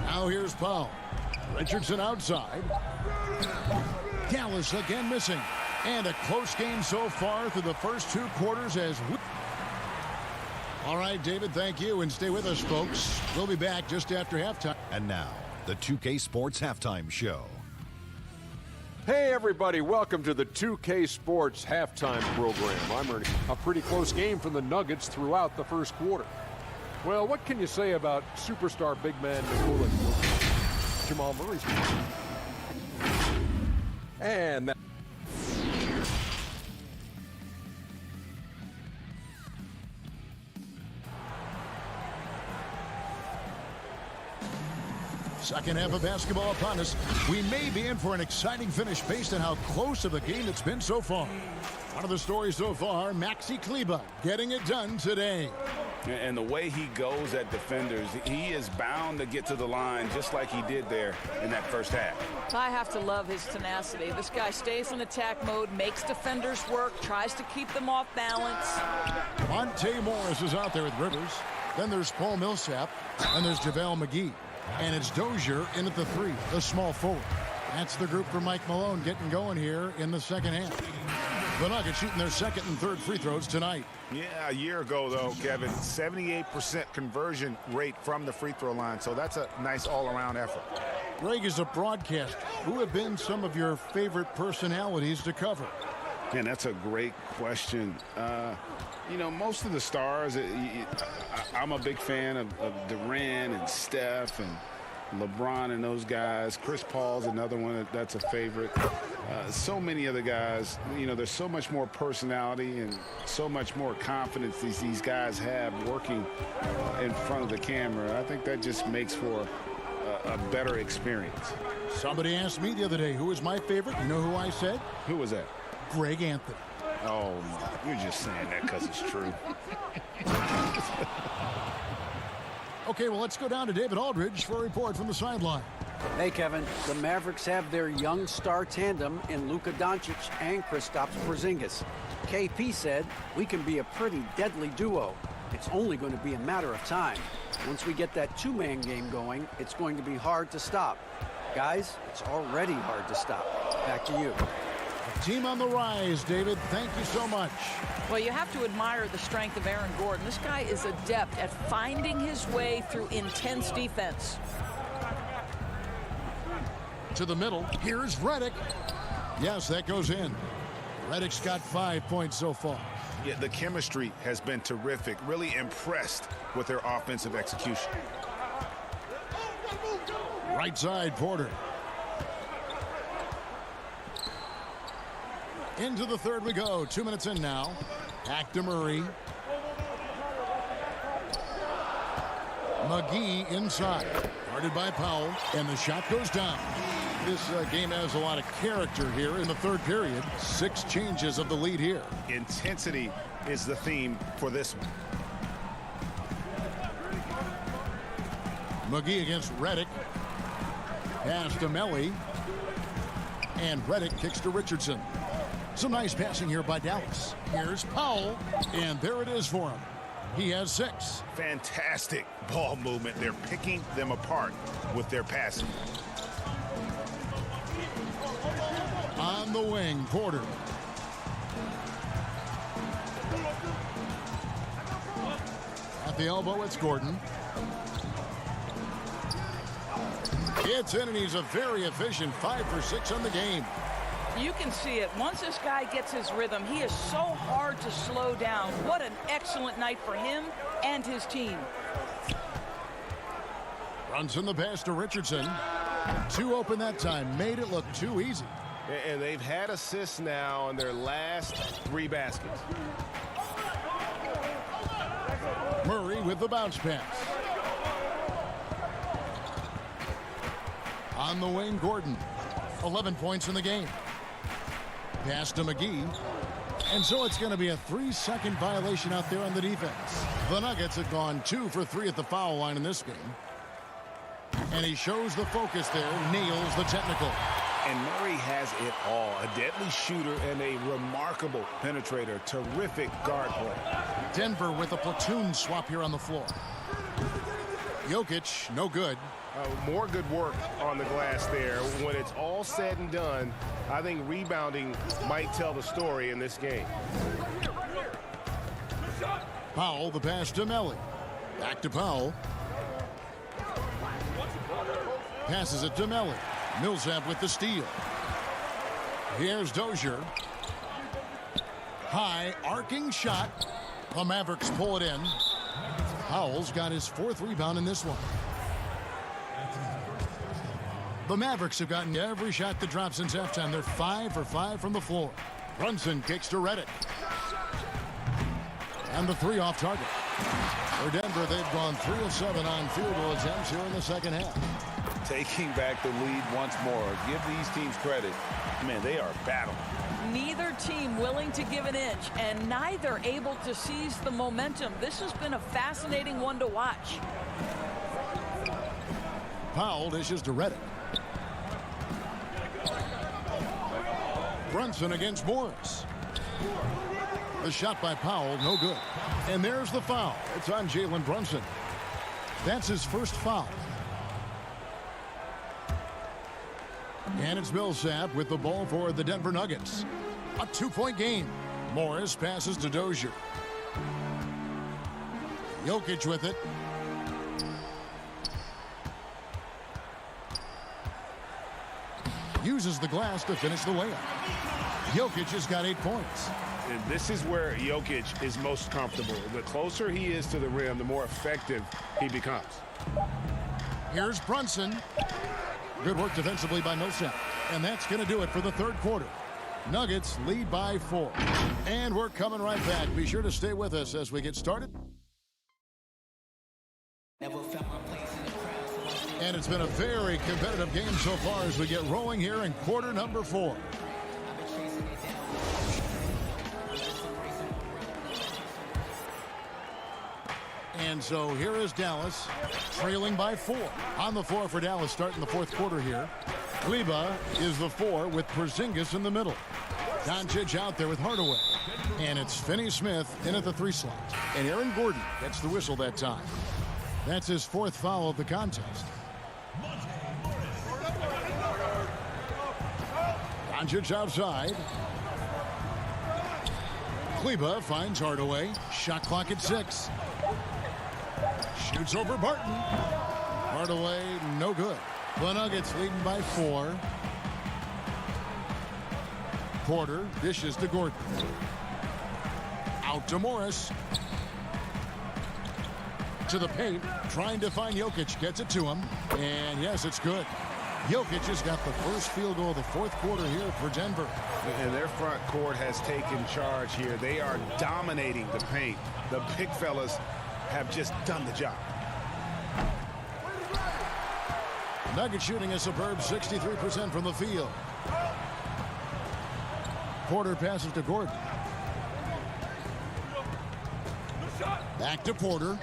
Now here's Powell. Richardson outside. Dallas again missing. And a close game so far through the first 2 quarters as we... All right, David, thank you. And stay with us, folks. We'll be back just after halftime. And now, the 2K Sports Halftime Show. Hey, everybody. Welcome to the 2K Sports Halftime Program. I'm Ernie. A pretty close game from the Nuggets throughout the first quarter. Well, what can you say about superstar big man Nikola Jamal Murray's? And that... Second half of basketball upon us. We may be in for an exciting finish based on how close of a game it's been so far. One of the stories so far, Maxi Kleber getting it done today. And the way he goes at defenders, he is bound to get to the line just like he did there in that first half. I have to love his tenacity. This guy stays in attack mode, makes defenders work, tries to keep them off balance. Monte Morris is out there with Rivers. Then there's Paul Millsap. And there's JaVale McGee. And it's Dozier in at the 3, the small forward. That's the group for Mike Malone getting going here in the second half. The Nuggets shooting their second and third free throws tonight. Yeah, a year ago, though, Kevin, 78% conversion rate from the free throw line. So that's a nice all-around effort. Greg is a broadcaster. Who have been some of your favorite personalities to cover? Man, that's a great question. You know, most of the stars, I'm a big fan of Durant and Steph and LeBron and those guys. Chris Paul's another one that's a favorite. So many other guys, you know, there's so much more personality and so much more confidence these guys have working in front of the camera. I think that just makes for a better experience. Somebody asked me the other day, who is my favorite? You know who I said? Who was that? Greg Anthony. Oh, you're just saying that because it's true. Okay, well, let's go down to David Aldridge for a report from the sideline. Hey, Kevin. The Mavericks have their young star tandem in Luka Doncic and Kristaps Porzingis. KP said, we can be a pretty deadly duo. It's only going to be a matter of time. Once we get that two-man game going, it's going to be hard to stop. Guys, it's already hard to stop. Back to you. Team on the rise, David. Thank you so much. Well, you have to admire the strength of Aaron Gordon. This guy is adept at finding his way through intense defense. To the middle. Here's Reddick. Yes, that goes in. Reddick's got 5 points so far. Yeah, the chemistry has been terrific. Really impressed with their offensive execution. Right side, Porter. Into the third we go. 2 minutes in now. Back to Murray. McGee inside. Guarded by Powell. And the shot goes down. This game has a lot of character here in the third period. 6 changes of the lead here. Intensity is the theme for this one. McGee against Reddick. Pass to Melly. And Reddick kicks to Richardson. Some nice passing here by Dallas. Here's Powell. And there it is for him. He has 6. Fantastic ball movement. They're picking them apart with their passing. On the wing, Porter. At the elbow, it's Gordon. It's in, and he's a very efficient 5 for 6 on the game. You can see it. Once this guy gets his rhythm, he is so hard to slow down. What an excellent night for him and his team. Runs in the pass to Richardson. 2 open that time. Made it look too easy. And they've had assists now on their last 3 baskets. Murray with the bounce pass. On the wing, Gordon. 11 points in the game. Pass to McGee. And so it's going to be a 3-second violation out there on the defense. The Nuggets have gone 2 for 3 at the foul line in this game. And he shows the focus there, nails the technical. And Murray has it all. A deadly shooter and a remarkable penetrator. Terrific guard play. Denver with a platoon swap here on the floor. Jokic, no good. More good work on the glass there. When it's all said and done, I think rebounding might tell the story in this game. Powell, the pass to Melly. Back to Powell. Passes it to Melly. Millsap with the steal. Here's Dozier. High arcing shot. The Mavericks pull it in. Powell's got his 4th rebound in this one. The Mavericks have gotten every shot that dropped since halftime. They're 5 for 5 from the floor. Brunson kicks to Reddick. And the 3 off target. For Denver, they've gone 3 of 7 on field goal attempts here in the second half. Taking back the lead once more. Give these teams credit. Man, they are battling. Neither team willing to give an inch, and neither able to seize the momentum. This has been a fascinating one to watch. Powell dishes to Reddick. Brunson against Morris. The shot by Powell, no good. And there's the foul. It's on Jalen Brunson. That's his first foul. And it's Millsap with the ball for the Denver Nuggets. A 2-point game. Morris passes to Dozier. Jokic with it. Uses the glass to finish the layup. Jokic has got 8 points. And this is where Jokic is most comfortable. The closer he is to the rim, the more effective he becomes. Here's Brunson. Good work defensively by Millsap. And that's going to do it for the third quarter. Nuggets lead by 4. And we're coming right back. Be sure to stay with us as we get started. And it's been a very competitive game so far as we get rolling here in quarter number 4. And so here is Dallas trailing by 4. On the floor for Dallas starting the fourth quarter here. Kleber is the 4 with Porzingis in the middle. Doncic out there with Hardaway. And it's Finney Smith in at the 3 slot. And Aaron Gordon gets the whistle that time. That's his 4th foul of the contest. Doncic outside. Kleba finds Hardaway. Shot clock at 6. Shoots over Barton. Hardaway, no good. The Nuggets leading by 4. Porter dishes to Gordon. Out to Morris. To the paint, trying to find Jokic. Gets it to him. And yes, it's good. Jokic has got the first field goal of the 4th quarter here for Denver. And their front court has taken charge here. They are dominating the paint. The big fellas have just done the job. Nuggets shooting a superb 63% from the field. Porter passes to Gordon. Back to Porter.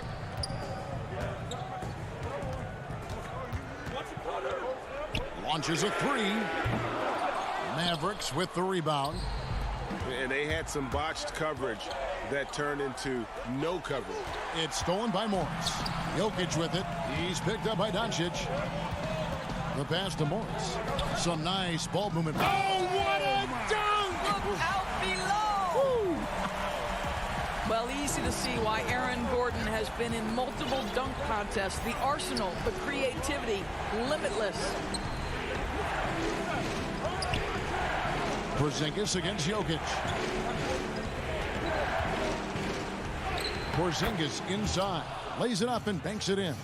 Launches a 3. Mavericks with the rebound. And they had some botched coverage that turned into no coverage. It's stolen by Morris. Jokic with it. He's picked up by Doncic. The pass to Morris. Some nice ball movement. Oh, what a dunk! Look out below! Woo. Well, easy to see why Aaron Gordon has been in multiple dunk contests. The arsenal, the creativity, limitless. Porzingis against Jokic. Porzingis inside. Lays it up and banks it in.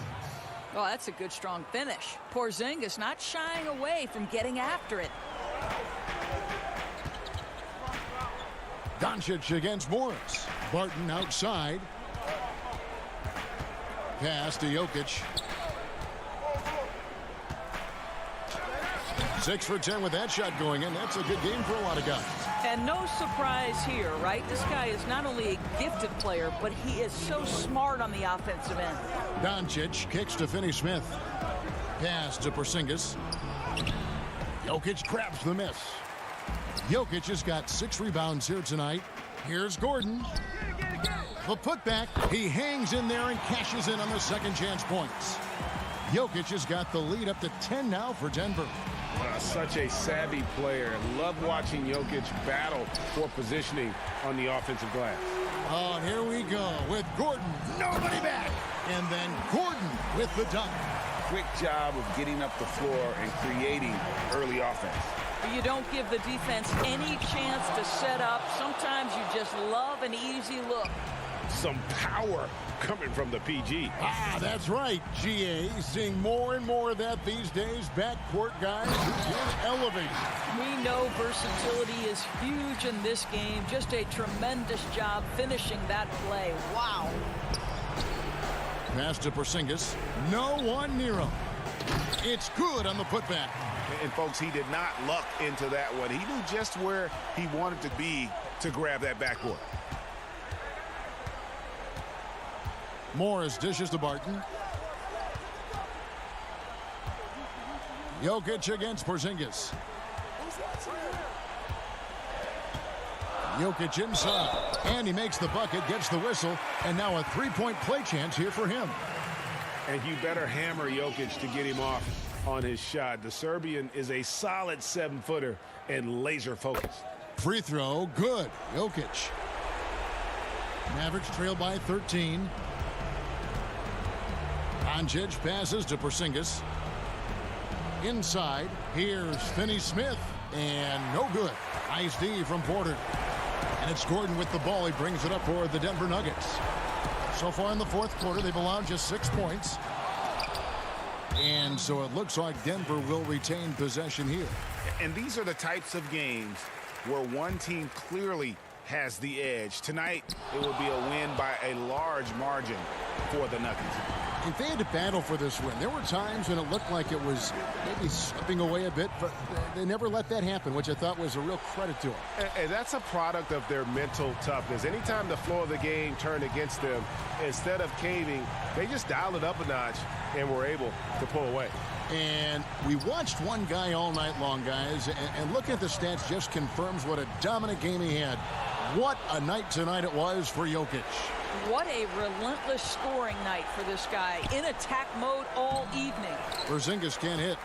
Oh, that's a good, strong finish. Porzingis not shying away from getting after it. Doncic against Morris. Barton outside. Pass to Jokic. 6 for 10 with that shot going in. That's a good game for a lot of guys. And no surprise here, right? This guy is not only a gifted player, but he is so smart on the offensive end. Doncic kicks to Finney-Smith. Pass to Porzingis. Jokic grabs the miss. Jokic has got 6 rebounds here tonight. Here's Gordon. The putback. He hangs in there and cashes in on the second chance points. Jokic has got the lead up to 10 now for Denver. Such a savvy player. Love watching Jokic battle for positioning on the offensive glass. Oh, and here we go with Gordon. Nobody back. And then Gordon with the dunk. Quick job of getting up the floor and creating early offense. You don't give the defense any chance to set up. Sometimes you just love an easy look. Some power coming from the PG. Ah, that's right, GA. Seeing more and more of that these days. Backcourt guys who can elevate. We know versatility is huge in this game. Just a tremendous job finishing that play. Wow. Pass to Porzingis. No one near him. It's good on the putback. And folks, he did not luck into that one. He knew just where he wanted to be to grab that backboard. Morris dishes to Barton. Jokic against Porzingis. Jokic inside. And he makes the bucket, gets the whistle, and now a three-point play chance here for him. And you better hammer Jokic to get him off on his shot. The Serbian is a solid 7-footer and laser focused. Free throw, good. Jokic. Mavericks trail by 13. Doncic passes to Porzingis. Inside, here's Finney-Smith, and no good. Nice D from Porter. And it's Gordon with the ball. He brings it up for the Denver Nuggets. So far in the fourth quarter, they've allowed just 6 points. And so it looks like Denver will retain possession here. And these are the types of games where one team clearly has the edge. Tonight, it will be a win by a large margin for the Nuggets. If they had to battle for this win, there were times when it looked like it was maybe slipping away a bit, but they never let that happen, which I thought was a real credit to them. And that's a product of their mental toughness. Anytime the flow of the game turned against them, instead of caving, they just dialed it up a notch and were able to pull away. And we watched one guy all night long, guys, and looking at the stats just confirms what a dominant game he had. What a night tonight it was for Jokic. What a relentless scoring night for this guy. In attack mode all evening. Porzingis can't hit.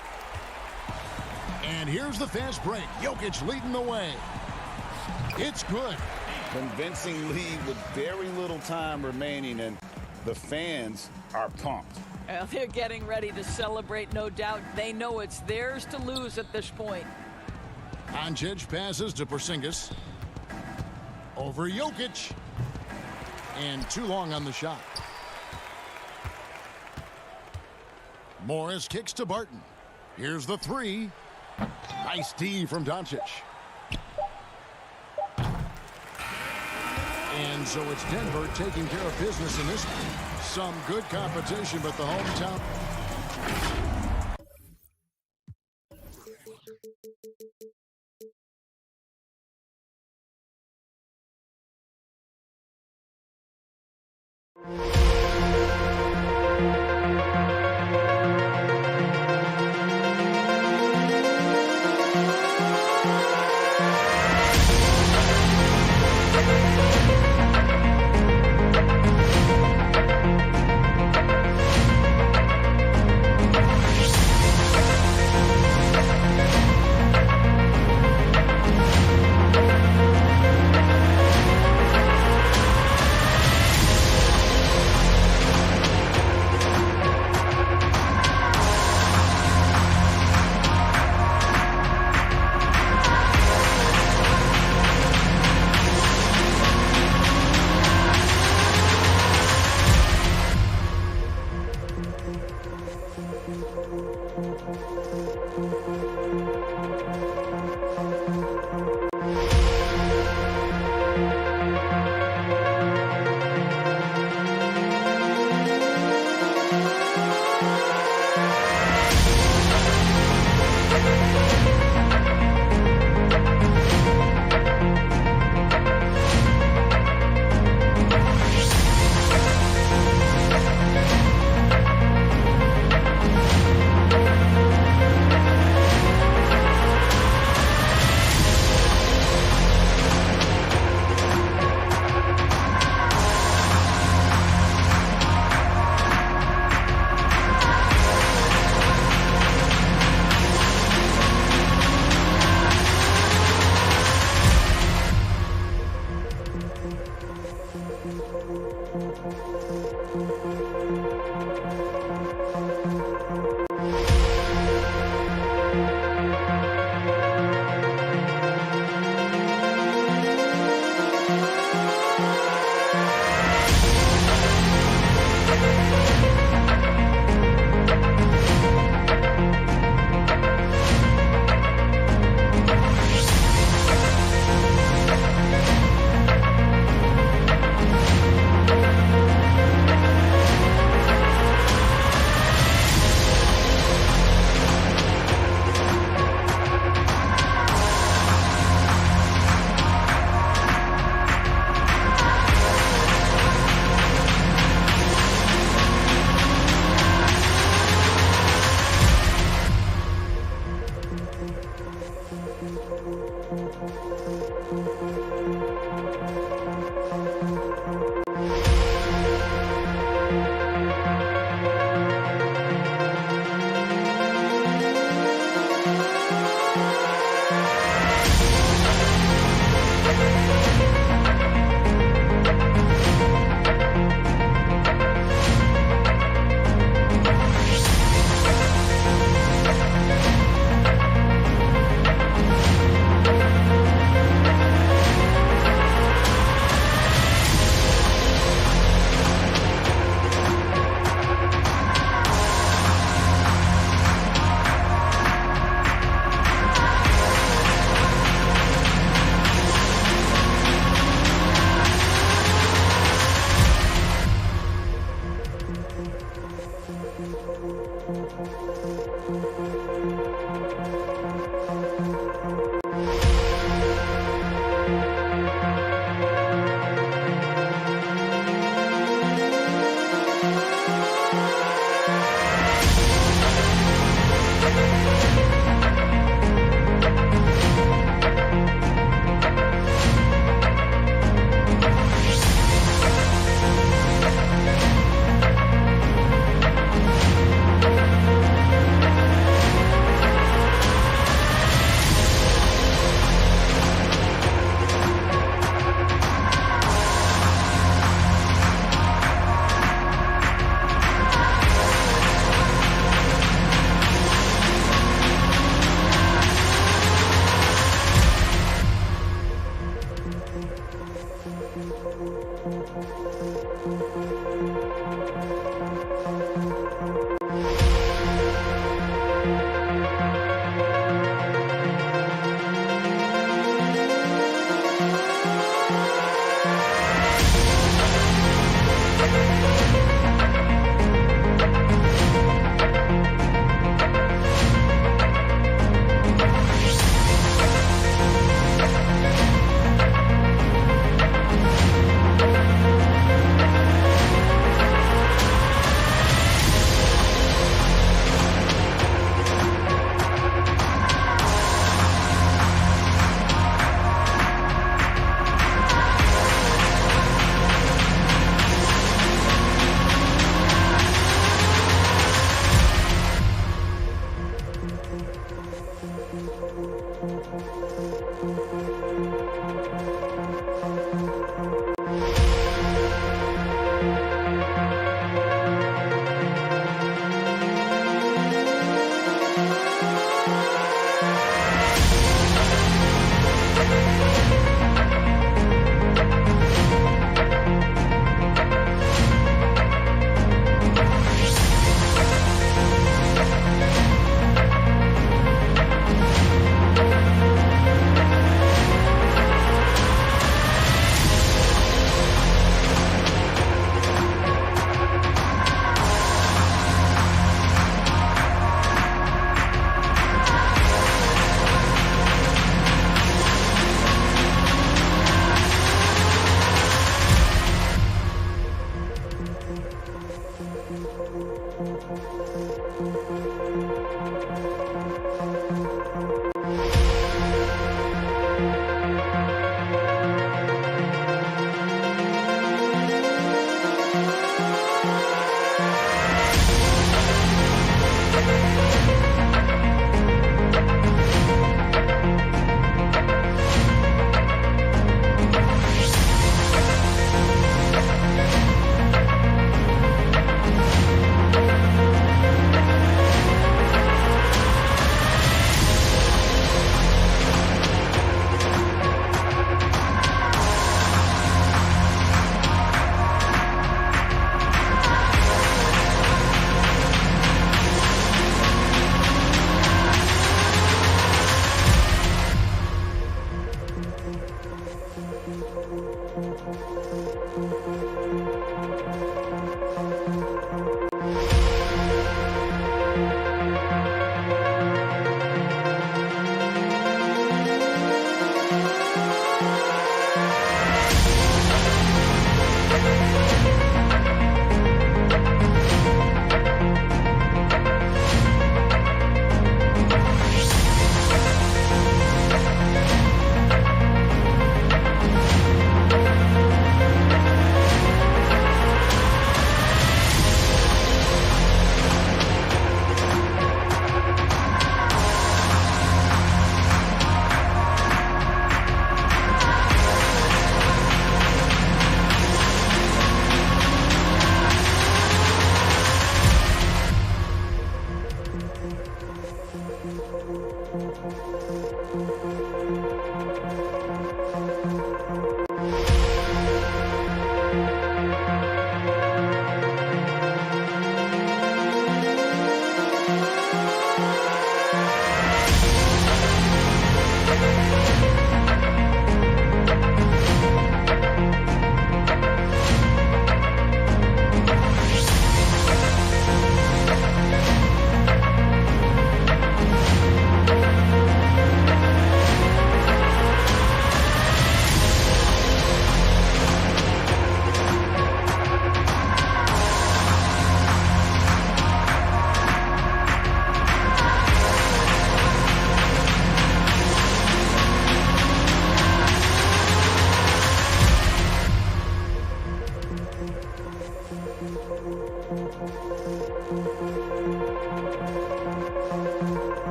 And here's the fast break. Jokic leading the way. It's good. Convincing lead with very little time remaining, and the fans are pumped. Well, they're getting ready to celebrate, no doubt. They know it's theirs to lose at this point. Doncic passes to Porzingis. Over Jokic. And too long on the shot. Morris kicks to Barton. Here's the three. Nice D from Doncic. And so it's Denver taking care of business in this one. Some good competition, but the hometown.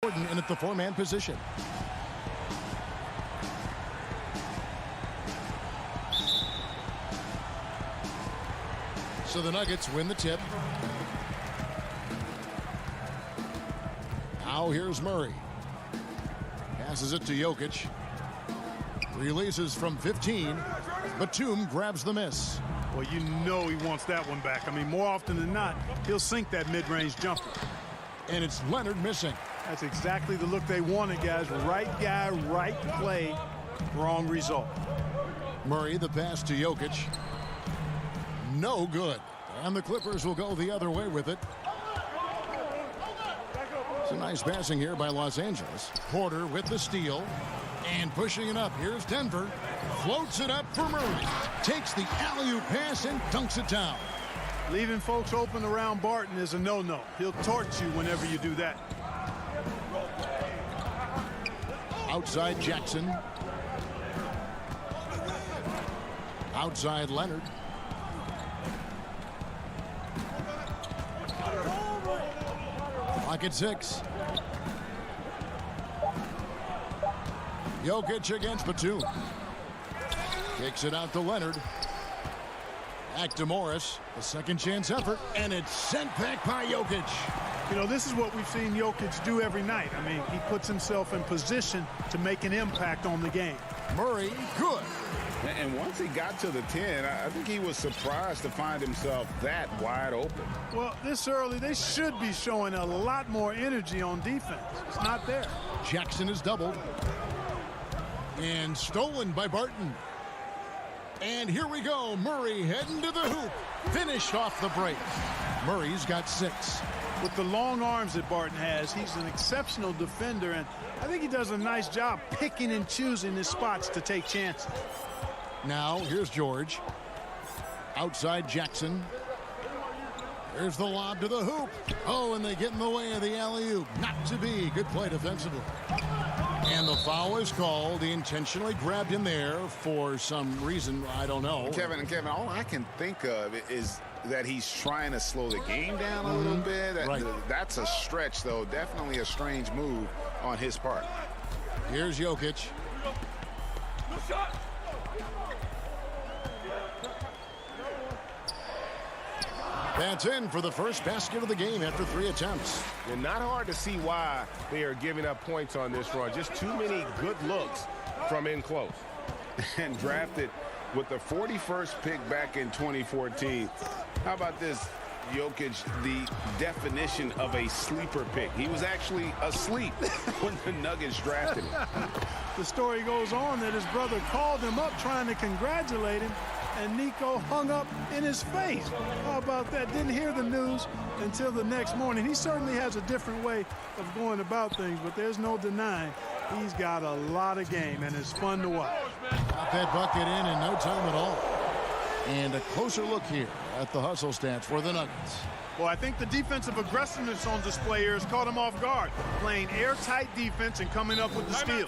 Gordon in at the four-man position. So the Nuggets win the tip. Now here's Murray. Passes it to Jokic. Releases from 15. Batum grabs the miss. Well, you know he wants that one back. I mean, more often than not, he'll sink that mid-range jumper. And it's Leonard missing. That's exactly the look they wanted, guys. Right guy, right play, wrong result. Murray, the pass to Jokic. No good. And the Clippers will go the other way with it. It's a nice passing here by Los Angeles. Porter with the steal. And pushing it up. Here's Denver. Floats it up for Murray. Takes the alley-oop pass and dunks it down. Leaving folks open around Barton is a no-no. He'll torch you whenever you do that. Outside Jackson. Outside Leonard. Clock at 6. Jokic against Batum. Kicks it out to Leonard. Back to Morris. A second chance effort. And it's sent back by Jokic. You know, this is what we've seen Jokic do every night. I mean, he puts himself in position to make an impact on the game. Murray, good. And once he got to the 10, I think he was surprised to find himself that wide open. Well, this early, they should be showing a lot more energy on defense. It's not there. Jackson is doubled. And stolen by Barton. And here we go. Murray heading to the hoop. Finished off the break. Murray's got 6. With the long arms that Barton has, he's an exceptional defender, and I think he does a nice job picking and choosing his spots to take chances. Now, here's George. Outside Jackson. There's the lob to the hoop. Oh, and they get in the way of the alley-oop. Not to be. Good play defensively. And the foul is called. He intentionally grabbed him there for some reason. I don't know. Kevin, all I can think of is that he's trying to slow the game down a little bit. Right. That's a stretch, though. Definitely a strange move on his part. Here's Jokic. That's in for the first basket of the game after 3 attempts. And not hard to see why they are giving up points on this run. Just too many good looks from in close. And drafted with the 41st pick back in 2014. How about this? Jokic, the definition of a sleeper pick. He was actually asleep when the Nuggets drafted him. The story goes on that his brother called him up trying to congratulate him, and Nico hung up in his face. How about that? Didn't hear the news until the next morning. He certainly has a different way of going about things, but there's no denying he's got a lot of game, and it's fun to watch. Got that bucket in no time at all. And a closer look here at the hustle stats for the Nuggets. Well, I think the defensive aggressiveness on display here has caught him off guard. Playing airtight defense and coming up with the steal.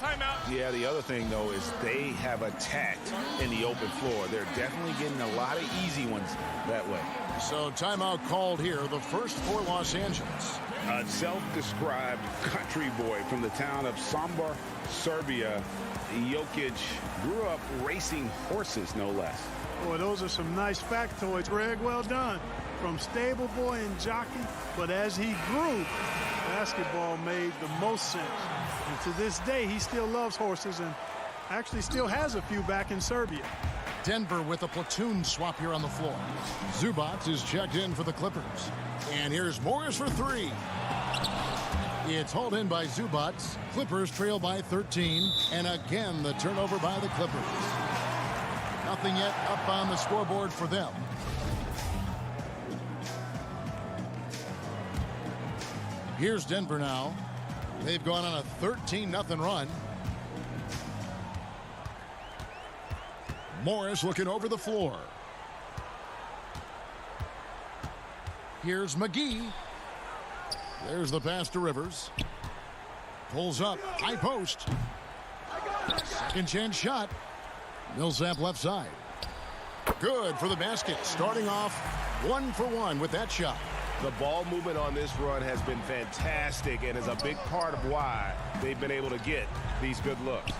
Yeah, the other thing, though, is they have attacked in the open floor. They're definitely getting a lot of easy ones that way. So timeout called here, the first for Los Angeles. A self-described country boy from the town of Sombor, Serbia. Jokic grew up racing horses, no less. Boy, those are some nice factoids, Greg. Well done. From stable boy and jockey, but as he grew, basketball made the most sense. And to this day, he still loves horses and actually still has a few back in Serbia. Denver with a platoon swap here on the floor. Zubac is checked in for the Clippers. And here's Morris for 3. It's hauled in by Zubac. Clippers trail by 13. And again, the turnover by the Clippers. Nothing yet up on the scoreboard for them. Here's Denver now. They've gone on a 13-0 run. Morris looking over the floor. Here's McGee. There's the pass to Rivers. Pulls up, high post. Second chance shot. Millsap left side. Good for the basket. Starting off 1 for 1 with that shot. The ball movement on this run has been fantastic and is a big part of why they've been able to get these good looks.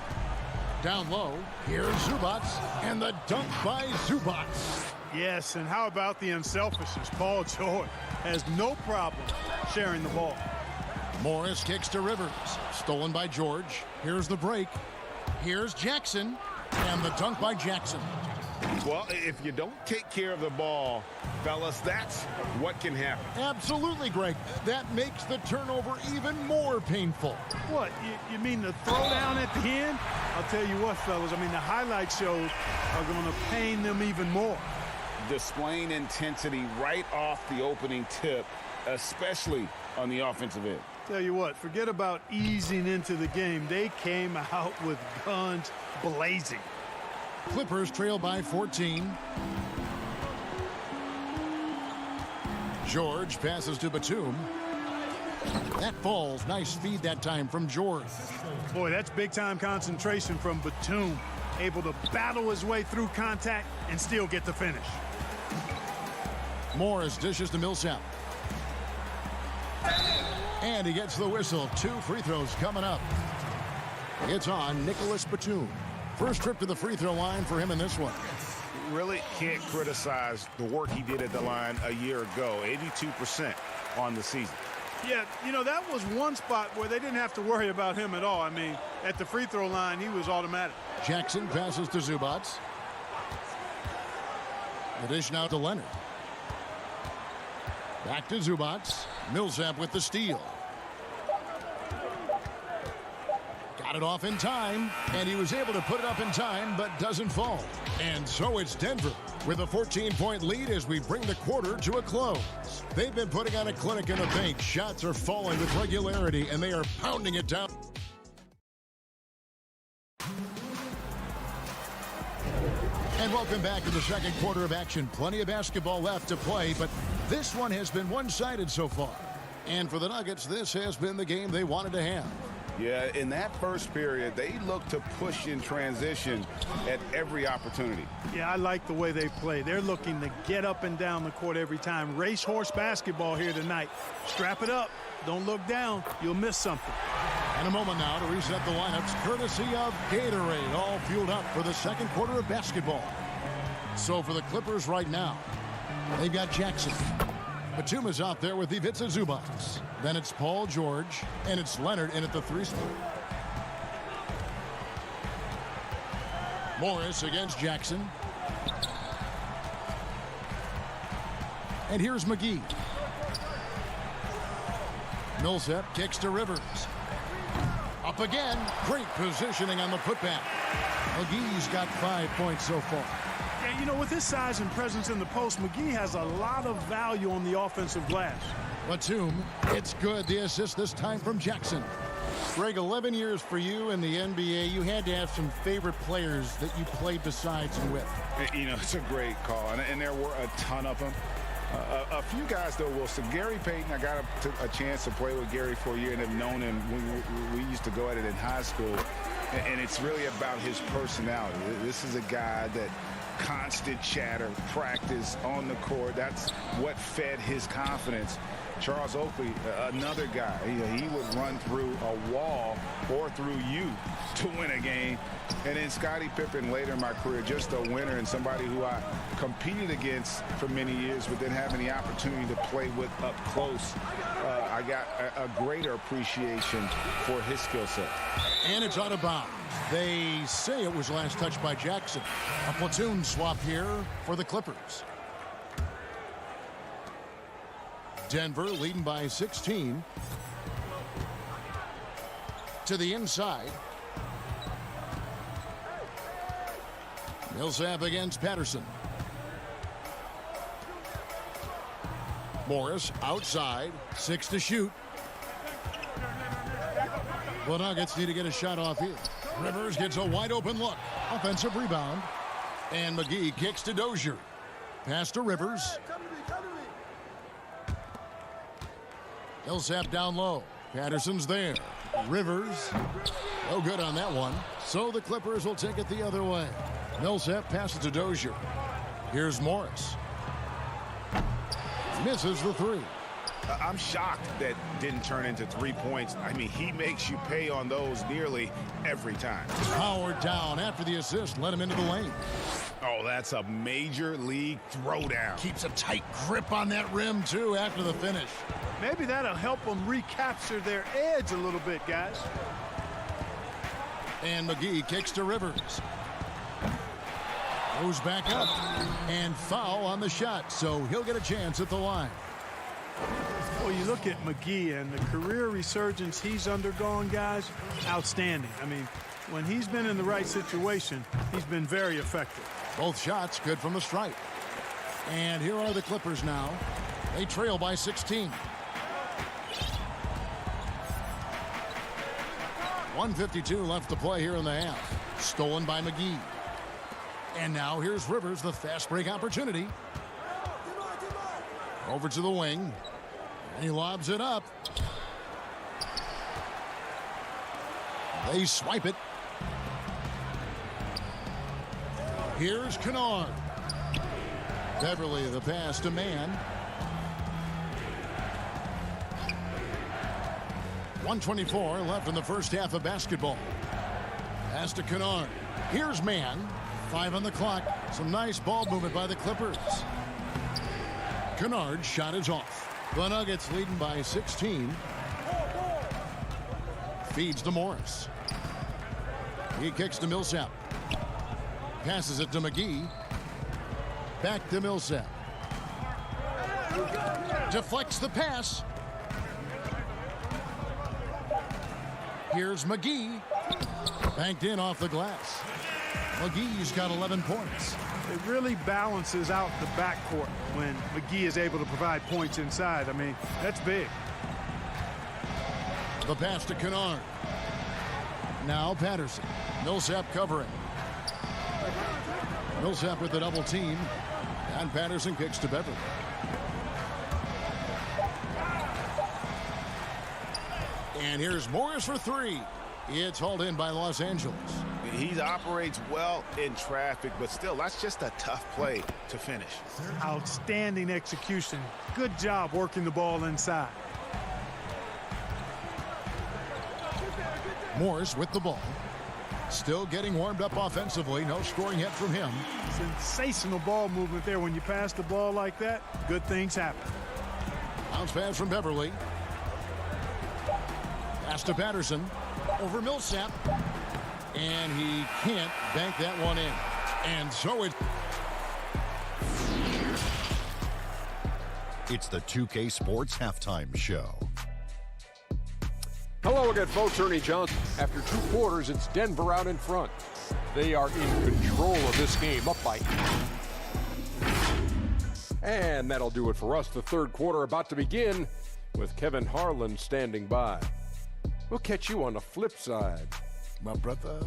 Down low, here's Zubats, and the dunk by Zubats. Yes, and how about the unselfishness? Paul George has no problem sharing the ball. Morris kicks to Rivers. Stolen by George. Here's the break. Here's Jackson, and the dunk by Jackson. Well, if you don't take care of the ball, fellas, that's what can happen. Absolutely, Greg. That makes the turnover even more painful. What, you mean the throwdown at the end? I'll tell you what, fellas, I mean, the highlight shows are going to pain them even more. Displaying intensity right off the opening tip, especially on the offensive end. Tell you what, forget about easing into the game. They came out with guns blazing. Clippers trail by 14. George passes to Batum. That falls. Nice feed that time from George. Boy, that's big-time concentration from Batum. Able to battle his way through contact and still get the finish. Morris dishes to Millsap. And he gets the whistle. 2 free throws coming up. It's on Nicholas Batum. First trip to the free throw line for him in this one. Really can't criticize the work he did at the line a year ago. 82% on the season. Yeah, you know, that was one spot where they didn't have to worry about him at all. I mean, at the free throw line, he was automatic. Jackson passes to Zubats. The dish now to Leonard. Back to Zubats. Millsap with the steal. Got it off in time, and he was able to put it up in time, but doesn't fall. And so it's Denver with a 14-point lead as we bring the quarter to a close. They've been putting on a clinic in the paint. Shots are falling with regularity, and they are pounding it down. And welcome back to the second quarter of action. Plenty of basketball left to play, but this one has been one-sided so far. And for the Nuggets, this has been the game they wanted to have. Yeah, in that first period, they looked to push in transition at every opportunity. Yeah, I like the way they play. They're looking to get up and down the court every time. Racehorse basketball here tonight. Strap it up. Don't look down. You'll miss something. And a moment now to reset the lineups, courtesy of Gatorade, all fueled up for the second quarter of basketball. So for the Clippers right now, they've got Jackson. Batum is out there with Ivica Zubats. Then it's Paul George, and it's Leonard in at the 3 spot. Morris against Jackson. And here's McGee. Millsap kicks to Rivers. Up again. Great positioning on the putback. McGee's got 5 points so far. Yeah, you know, with his size and presence in the post, McGee has a lot of value on the offensive glass. Batum, it's good. The assist this time from Jackson. Greg, 11 years for you in the NBA. You had to have some favorite players that you played besides and with. You know, it's a great call, and there were a ton of them. A few guys, though, Wilson. Gary Payton, I got a chance to play with Gary for a year and have known him. We used to go at it in high school, and it's really about his personality. This is a guy that constant chatter, practice on the court. That's what fed his confidence. Charles Oakley, another guy, he would run through a wall or through you to win a game. And then Scottie Pippen later in my career, just a winner and somebody who I competed against for many years, but then having the opportunity to play with up close, I got a greater appreciation for his skill set. And it's out of bounds. They say it was last touched by Jackson. A platoon swap here for the Clippers. Denver leading by 16. To the inside. Millsap against Patterson. Morris outside. 6 to shoot. The Nuggets need to get a shot off here. Rivers gets a wide open look. Offensive rebound. And McGee kicks to Dozier. Pass to Rivers. Millsap down low. Patterson's there. Rivers. No good on that one. So the Clippers will take it the other way. Millsap passes to Dozier. Here's Morris. Misses the three. I'm shocked that didn't turn into 3 points. I mean, he makes you pay on those nearly every time. Howard down after the assist. Let him into the lane. Oh, that's a major league throwdown. Keeps a tight grip on that rim, too, after the finish. Maybe that'll help them recapture their edge a little bit, guys. And McGee kicks to Rivers. Goes back up. And foul on the shot, so he'll get a chance at the line. Well, you look at McGee and the career resurgence he's undergone, guys, outstanding. I mean, when he's been in the right situation, he's been very effective. Both shots good from the stripe. And here are the Clippers now. They trail by 16. 1:52 left to play here in the half. Stolen by McGee. And now here's Rivers, the fast break opportunity. Over to the wing. And he lobs it up. They swipe it. Here's Kennard. Beverly the pass to Mann. 1:24 left in the first half of basketball. Pass to Kennard. Here's Mann. 5 on the clock. Some nice ball movement by the Clippers. Kennard's shot is off. The Nuggets leading by 16. Feeds to Morris. He kicks to Millsap. Passes it to McGee. Back to Millsap. Deflects the pass. Here's McGee. Banked in off the glass. McGee's got 11 points. It really balances out the backcourt when McGee is able to provide points inside. I mean, that's big. The pass to Kennard. Now Patterson. Millsap covering. Millsap with the double team. And Patterson kicks to Beverly. And here's Morris for three. It's hauled in by Los Angeles. He operates well in traffic, but still, that's just a tough play to finish. Outstanding execution. Good job working the ball inside. Morris with the ball. Still getting warmed up offensively. No scoring yet from him. Sensational ball movement there. When you pass the ball like that, good things happen. Bounce pass from Beverly. Pass to Patterson. Over Millsap. And he can't bank that one in. And so it's the 2K Sports Halftime Show. Hello again, folks. Ernie Johnson. After 2 quarters, it's Denver out in front. They are in control of this game, up by 8. And that'll do it for us. The third quarter about to begin with Kevin Harlan standing by. We'll catch you on the flip side, my brother.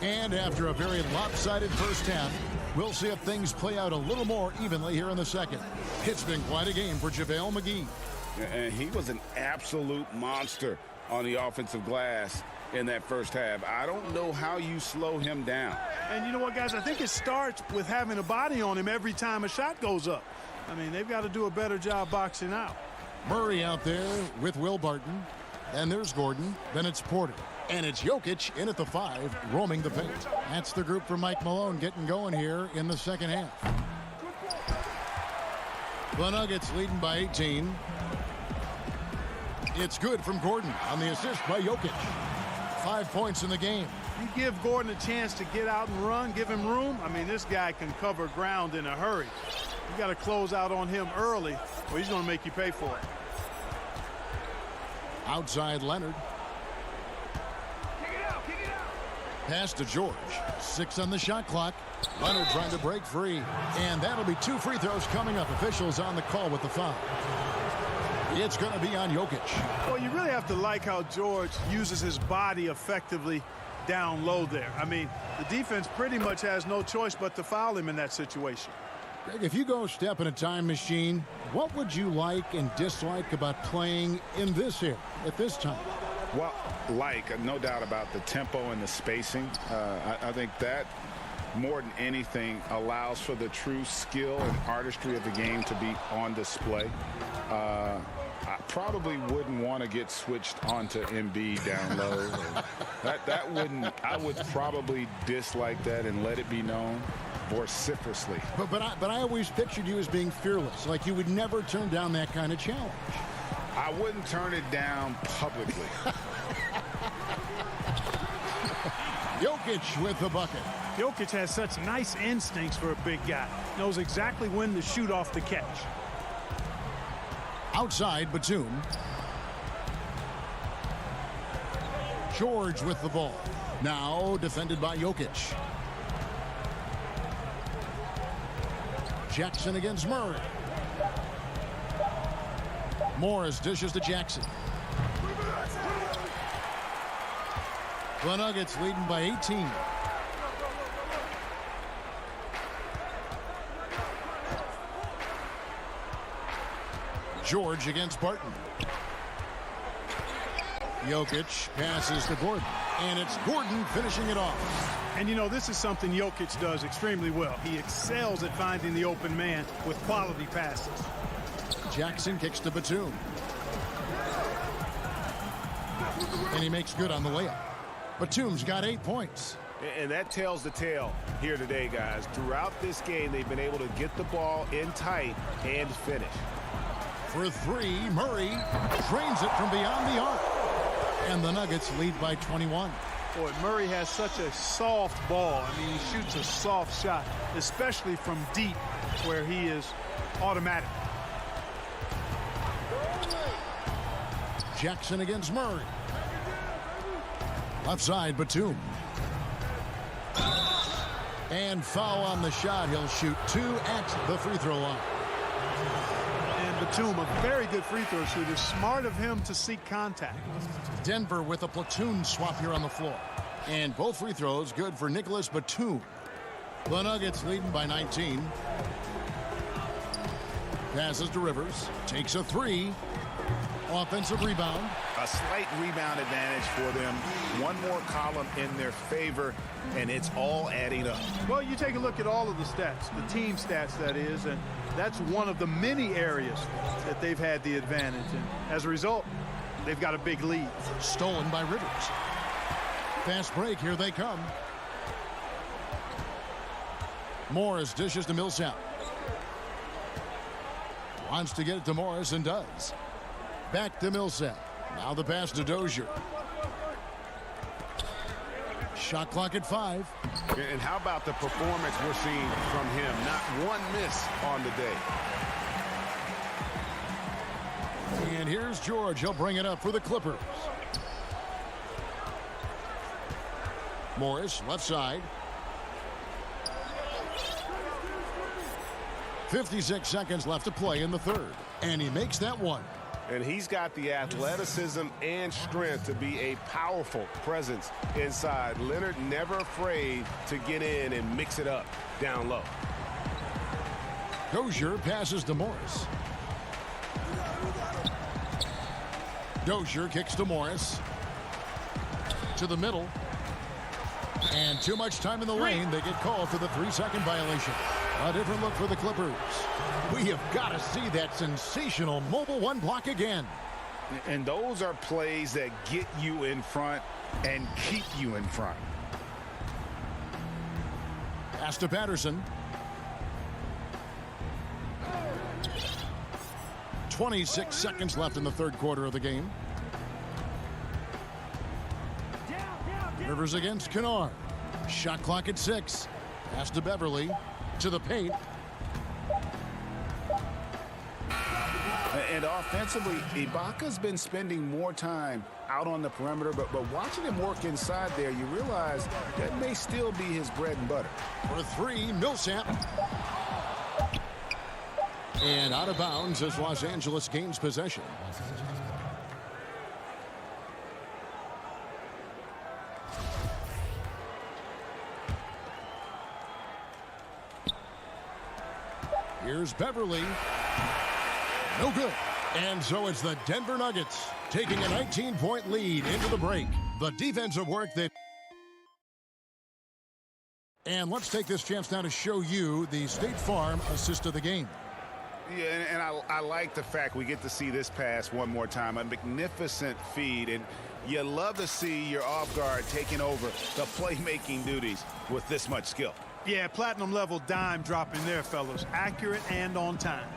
And after a very lopsided first half, we'll see if things play out a little more evenly here in the second. It's been quite a game for JaVale McGee. And he was an absolute monster on the offensive glass in that first half. I don't know how you slow him down. And you know what, guys? I think it starts with having a body on him every time a shot goes up. I mean, they've got to do a better job boxing out. Murray out there with Will Barton. And there's Gordon. Then it's Porter. And it's Jokic in at the 5, roaming the paint. That's the group for Mike Malone getting going here in the second half. The Nuggets leading by 18. It's good from Gordon on the assist by Jokic. 5 points in the game. You give Gordon a chance to get out and run, give him room. I mean, this guy can cover ground in a hurry. You got to close out on him early, or he's going to make you pay for it. Outside Leonard. Pass to George. 6 on the shot clock. Leonard trying to break free. And that'll be 2 free throws coming up. Officials on the call with the foul. It's going to be on Jokic. Well, you really have to like how George uses his body effectively down low there. I mean, the defense pretty much has no choice but to foul him in that situation. Greg, if you go step in a time machine, what would you like and dislike about playing in this era at this time? Well, no doubt about the tempo and the spacing. I think that more than anything allows for the true skill and artistry of the game to be on display. I probably wouldn't want to get switched onto MB down low. I would probably dislike that and let it be known vociferously. But I always pictured you as being fearless, like you would never turn down that kind of challenge. I wouldn't turn it down publicly. Jokic with the bucket. Jokic has such nice instincts for a big guy. Knows exactly when to shoot off the catch. Outside, Batum. George with the ball. Now defended by Jokic. Jackson against Murray. Morris dishes to Jackson. The Nuggets leading by 18. George against Barton. Jokic passes to Gordon, and it's Gordon finishing it off. And you know, this is something Jokic does extremely well. He excels at finding the open man with quality passes. Jackson kicks to Batum. And he makes good on the layup. Batum's got 8 points. And that tells the tale here today, guys. Throughout this game, they've been able to get the ball in tight and finish. For 3, Murray drains it from beyond the arc. And the Nuggets lead by 21. Boy, Murray has such a soft ball. I mean, he shoots a soft shot, especially from deep where he is automatic. Jackson against Murray. Left side, Batum. And foul on the shot. He'll shoot 2 at the free throw line. And Batum, a very good free throw shooter. Smart of him to seek contact. Denver with a platoon swap here on the floor. And both free throws good for Nicholas Batum. The Nuggets leading by 19. Passes to Rivers. Takes a 3. Offensive rebound. A slight rebound advantage for them. One more column in their favor, and it's all adding up. Well, you take a look at all of the stats, the team stats, that is, and that's one of the many areas that they've had the advantage. And as a result, they've got a big lead. Stolen by Rivers. Fast break. Here they come. Morris dishes to Millsap. Wants to get it to Morris and does. Back to Millsap. Now the pass to Dozier. Shot clock at 5. And how about the performance we're seeing from him? Not one miss on the day. And here's George. He'll bring it up for the Clippers. Morris, left side. 56 seconds left to play in the third. And he makes that one. And he's got the athleticism and strength to be a powerful presence inside. Leonard never afraid to get in and mix it up down low. Dozier passes to Morris. Dozier kicks to Morris. To the middle. And too much time in the lane. They get called for the 3-second violation. A different look for the Clippers. We have got to see that sensational mobile 1 block again. And those are plays that get you in front and keep you in front. Pass to Patterson. 26 seconds left in the third quarter of the game. Rivers against Kennard. Shot clock at 6. Pass to Beverly. To the paint. And offensively, Ibaka's been spending more time out on the perimeter, but watching him work inside there, you realize that may still be his bread and butter. For 3, Millsap. And out of bounds as Los Angeles gains possession. Here's Beverly. No good. And so it's the Denver Nuggets taking a 19-point lead into the break. The defensive work that... And let's take this chance now to show you the State Farm assist of the game. Yeah, and I like the fact we get to see this pass one more time. A magnificent feed, and you love to see your off guard taking over the playmaking duties with this much skill. Yeah, platinum level dime dropping there, fellas. Accurate and on time.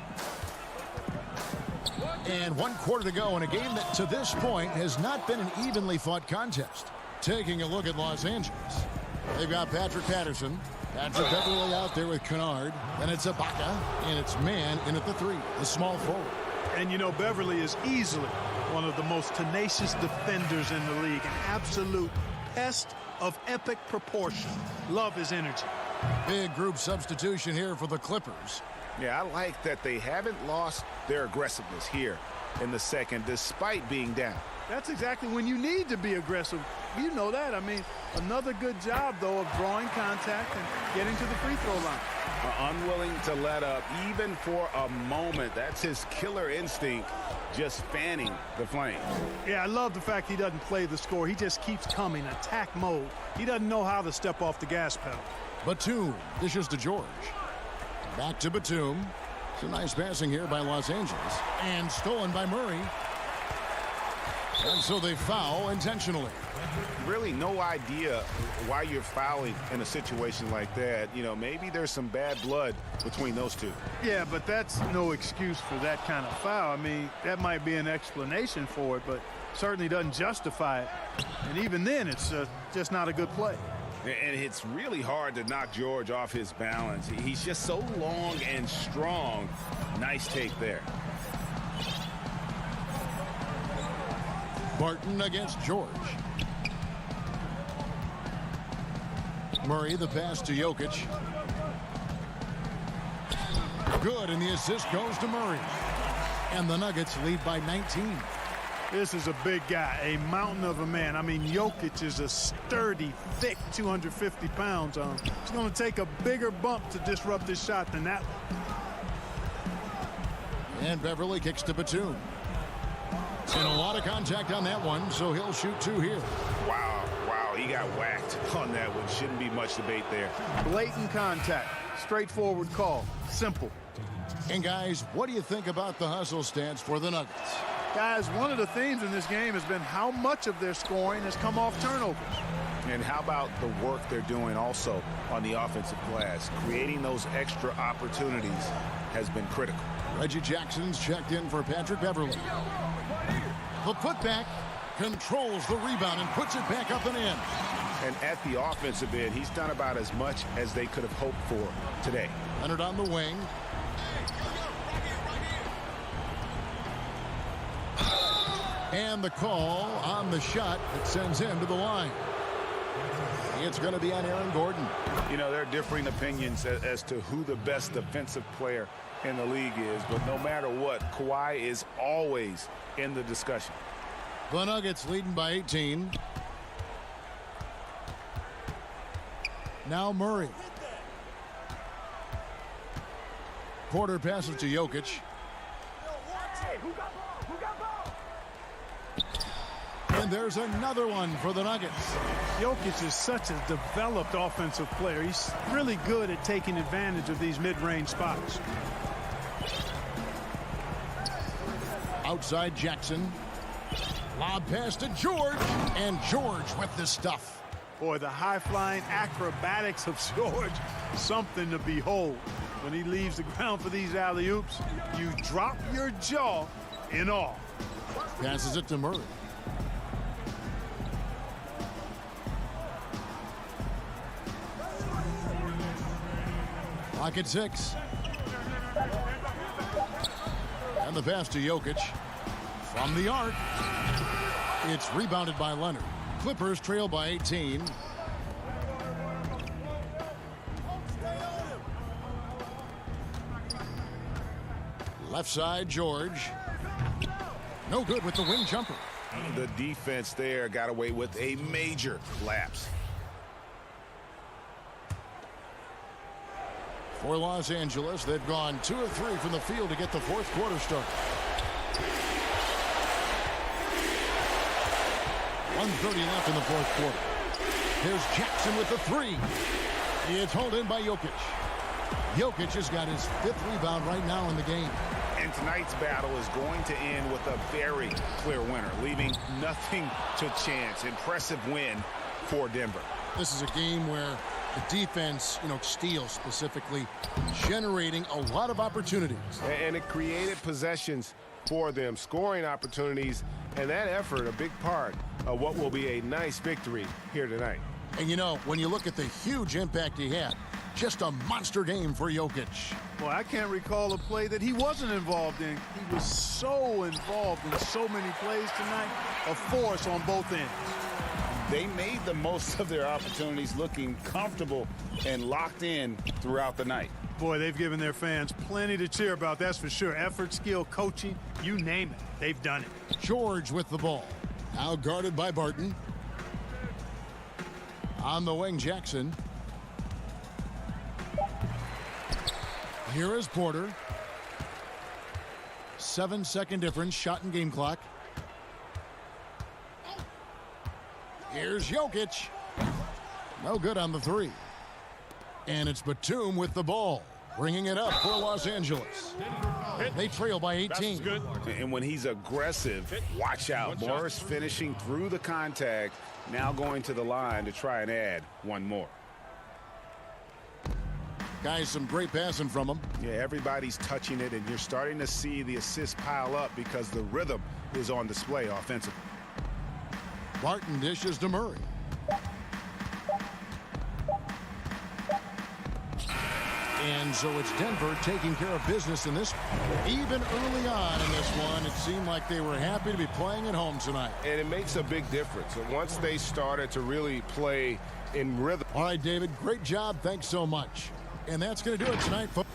And 1 quarter to go in a game that to this point has not been an evenly fought contest. Taking a look at Los Angeles. They've got Patrick Patterson. Patrick Beverly out there with Kennard. Then it's Ibaka, and it's man in at the 3, the small forward. And you know, Beverly is easily one of the most tenacious defenders in the league. An absolute pest of epic proportion. Love his energy. Big group substitution here for the Clippers. Yeah, I like that they haven't lost their aggressiveness here in the second, despite being down. That's exactly when you need to be aggressive. You know that. I mean, another good job, though, of drawing contact and getting to the free throw line. Unwilling to let up, even for a moment. That's his killer instinct, just fanning the flame. Yeah, I love the fact he doesn't play the score. He just keeps coming, attack mode. He doesn't know how to step off the gas pedal. Batum dishes to George. Back to Batum. Some nice passing here by Los Angeles. And stolen by Murray. And so they foul intentionally. Really no idea why you're fouling in a situation like that. You know, maybe there's some bad blood between those two. Yeah, but that's no excuse for that kind of foul. I mean, that might be an explanation for it, but certainly doesn't justify it. And even then, it's just not a good play. And it's really hard to knock George off his balance. He's just so long and strong. Nice take there. Barton against George. Murray, the pass to Jokic. Good, and the assist goes to Murray. And the Nuggets lead by 19. This is a big guy, a mountain of a man. I mean, Jokic is a sturdy, thick 250 pounds. It's going to take a bigger bump to disrupt his shot than that one. And Beverly kicks to Batum. And a lot of contact on that one, so he'll shoot 2 here. Wow, he got whacked on that one. Shouldn't be much debate there. Blatant contact, straightforward call, simple. And guys, what do you think about the hustle stance for the Nuggets? Guys, one of the themes in this game has been how much of their scoring has come off turnovers. And how about the work they're doing also on the offensive glass? Creating those extra opportunities has been critical. Reggie Jackson's checked in for Patrick Beverly. The putback controls the rebound and puts it back up and in. And at the offensive end, he's done about as much as they could have hoped for today. Leonard on the wing. And the call on the shot that sends him to the line. It's going to be on Aaron Gordon. You know, there are differing opinions as to who the best defensive player in the league is, but no matter what, Kawhi is always in the discussion. The Nuggets leading by 18. Now Murray. Porter passes to Jokic. And there's another one for the Nuggets. Jokic is such a developed offensive player. He's really good at taking advantage of these mid-range spots. Outside Jackson. Lob pass to George. And George with the stuff. Boy, the high-flying acrobatics of George, something to behold. When he leaves the ground for these alley-oops, you drop your jaw in awe. Passes it to Murray. Clock at 6. And the pass to Jokic. From the arc. It's rebounded by Leonard. Clippers trail by 18. Left side, George. No good with the wing jumper. The defense there got away with a major lapse. For Los Angeles, they've gone 2 of 3 from the field to get the fourth quarter started. 1:30 left in the fourth quarter. Here's Jackson with the 3. It's hauled in by Jokic. Jokic has got his 5th rebound right now in the game. And tonight's battle is going to end with a very clear winner, leaving nothing to chance. Impressive win for Denver. This is a game where the defense, steals specifically, generating a lot of opportunities. And it created possessions for them, scoring opportunities, and that effort, a big part of what will be a nice victory here tonight. And when you look at the huge impact he had, just a monster game for Jokic. Boy, I can't recall a play that he wasn't involved in. He was so involved in so many plays tonight, a force on both ends. They made the most of their opportunities, looking comfortable and locked in throughout the night. Boy, they've given their fans plenty to cheer about, that's for sure. Effort, skill, coaching, you name it, they've done it. George with the ball. Now guarded by Barton. On the wing, Jackson. Here is Porter. 7-second difference, shot and game clock. Here's Jokic. No good on the 3. And it's Batum with the ball, bringing it up for Los Angeles. They trail by 18. Good. And when he's aggressive, watch out. Morris finishing through the contact, now going to the line to try and add one more. Guys, some great passing from him. Yeah, everybody's touching it, and you're starting to see the assists pile up because the rhythm is on display offensively. Barton dishes to Murray. And so it's Denver taking care of business in this. Even early on in this one, it seemed like they were happy to be playing at home tonight. And it makes a big difference. And once they started to really play in rhythm. All right, David, great job. Thanks so much. And that's going to do it tonight, folks.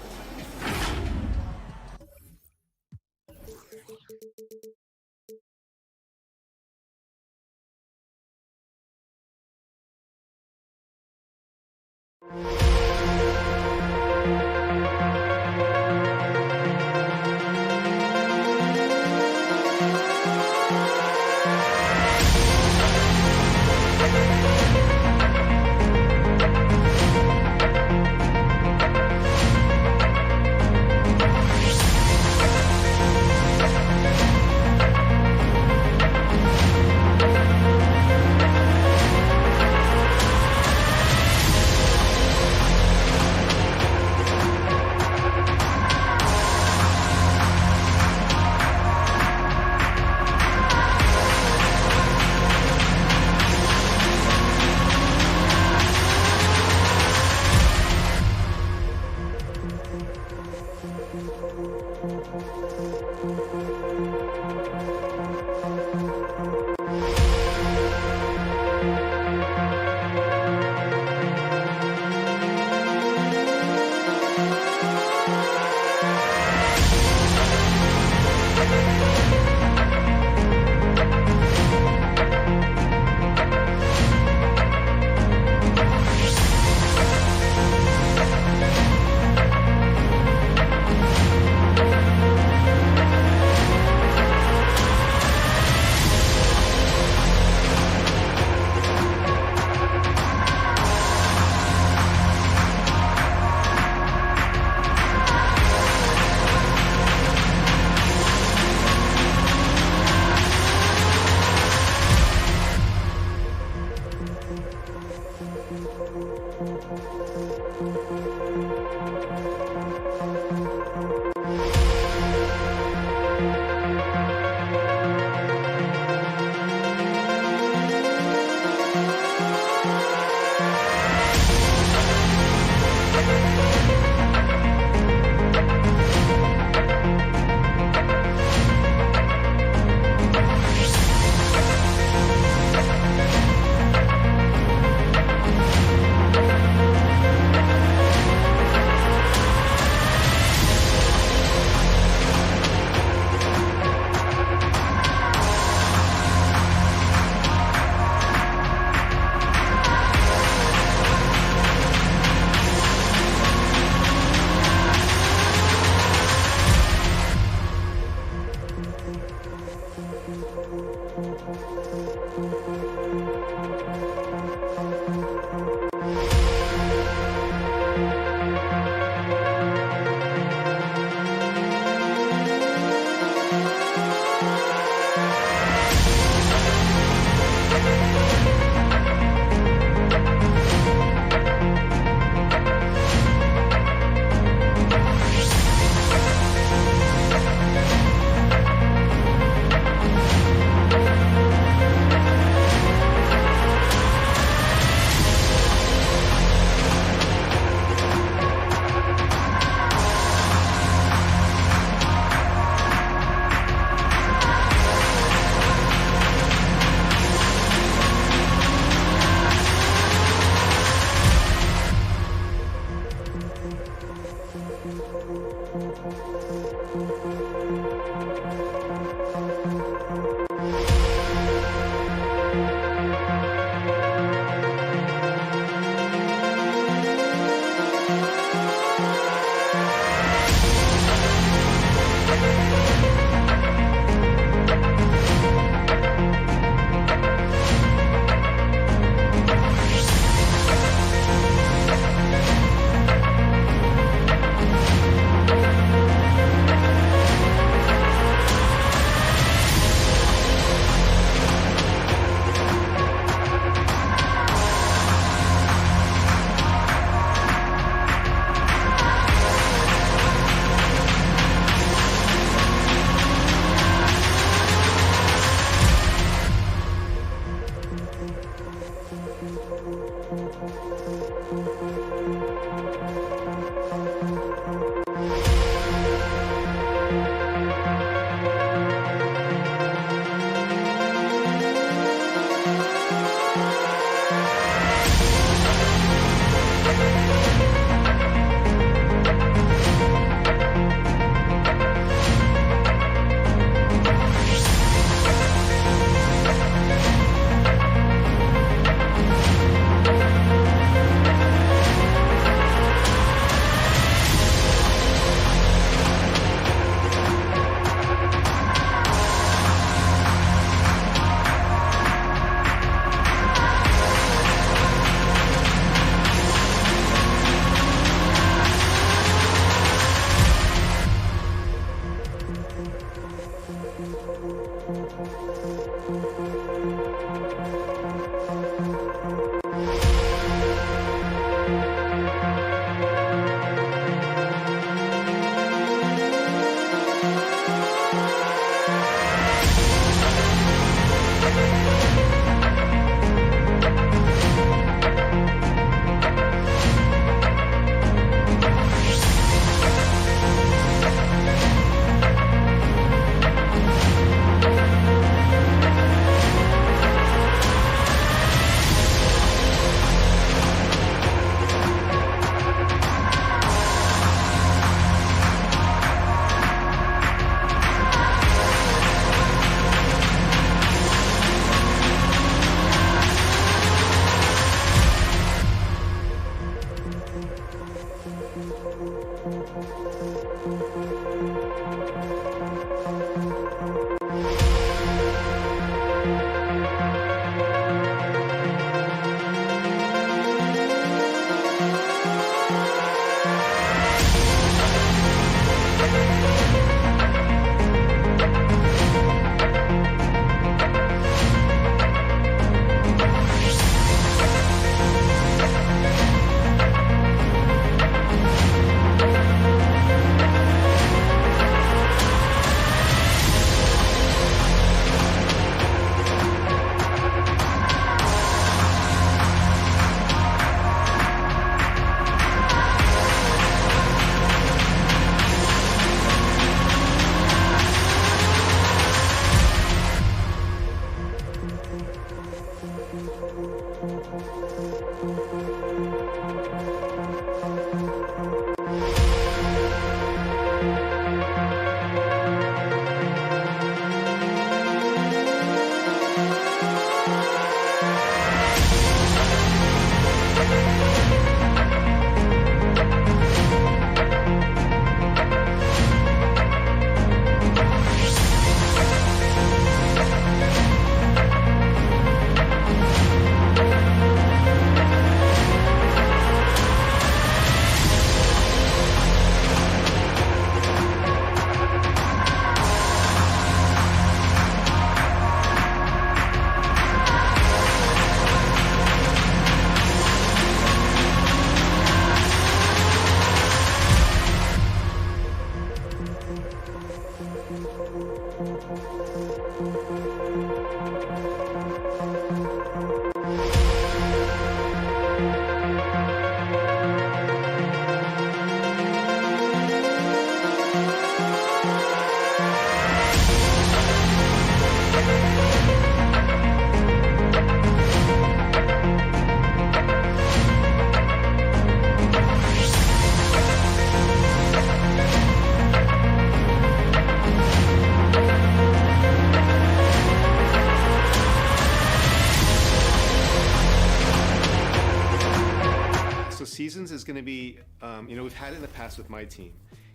seasons is going to be, we've had it in the past with my team.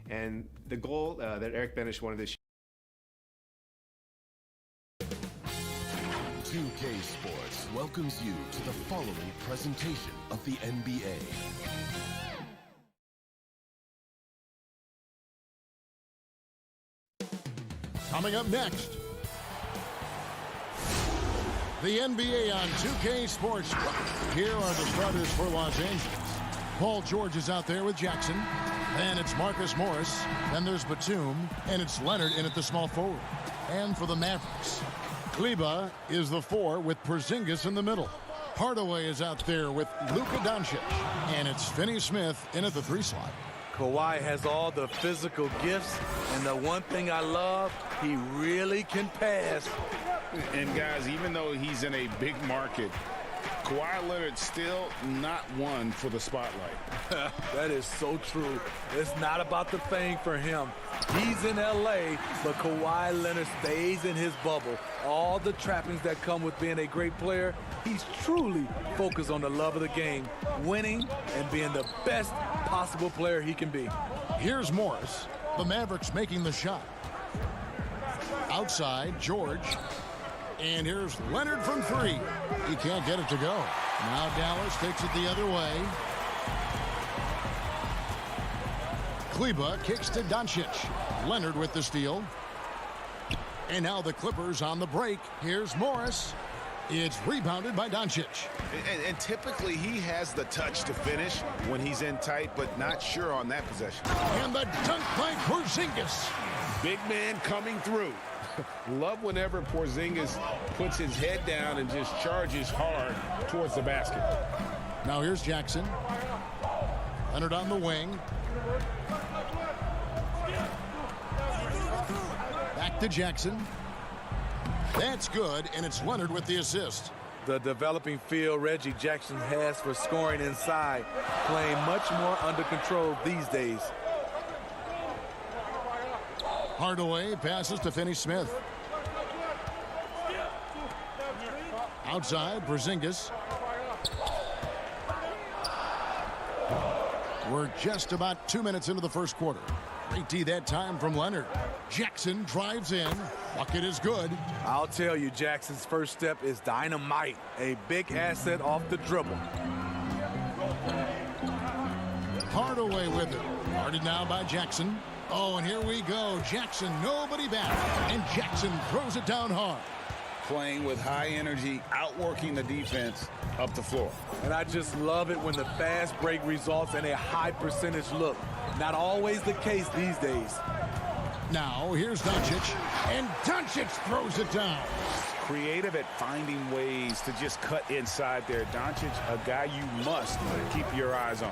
And the goal that Eric Benish wanted this year. 2K Sports welcomes you to the following presentation of the NBA. Coming up next, the NBA on 2K Sports. Here are the starters for Los Angeles. Paul George is out there with Jackson. Then it's Marcus Morris. Then there's Batum. And it's Leonard in at the small forward. And for the Mavericks, Kleba is the 4 with Porzingis in the middle. Hardaway is out there with Luka Doncic. And it's Finney-Smith in at the 3 slot. Kawhi has all the physical gifts, and the one thing I love, he really can pass. And guys, even though he's in a big market, Kawhi Leonard's still not one for the spotlight. That is so true. It's not about the fame for him. He's in L.A., but Kawhi Leonard stays in his bubble. All the trappings that come with being a great player, he's truly focused on the love of the game, winning and being the best possible player he can be. Here's Morris. The Mavericks making the shot. Outside, George. And here's Leonard from 3. He can't get it to go. Now Dallas takes it the other way. Kleba kicks to Doncic. Leonard with the steal. And now the Clippers on the break. Here's Morris. It's rebounded by Doncic. And typically he has the touch to finish when he's in tight, but not sure on that possession. And the dunk by Porzingis. Big man coming through. Love whenever Porzingis puts his head down and just charges hard towards the basket. Now here's Jackson. Leonard on the wing. Back to Jackson. That's good, and it's Leonard with the assist. The developing feel Reggie Jackson has for scoring inside, playing much more under control these days. Hardaway passes to Finney-Smith. Outside, Porzingis. We're just about 2 minutes into the first quarter. Great D that time from Leonard. Jackson drives in. Bucket is good. I'll tell you, Jackson's first step is dynamite. A big asset off the dribble. Hardaway with it. Guarded now by Jackson. Oh, and here we go. Jackson, nobody back. And Jackson throws it down hard. Playing with high energy, outworking the defense up the floor. And I just love it when the fast break results in a high percentage look. Not always the case these days. Now, here's Doncic. And Doncic throws it down. Creative at finding ways to just cut inside there. Doncic, a guy you must keep your eyes on.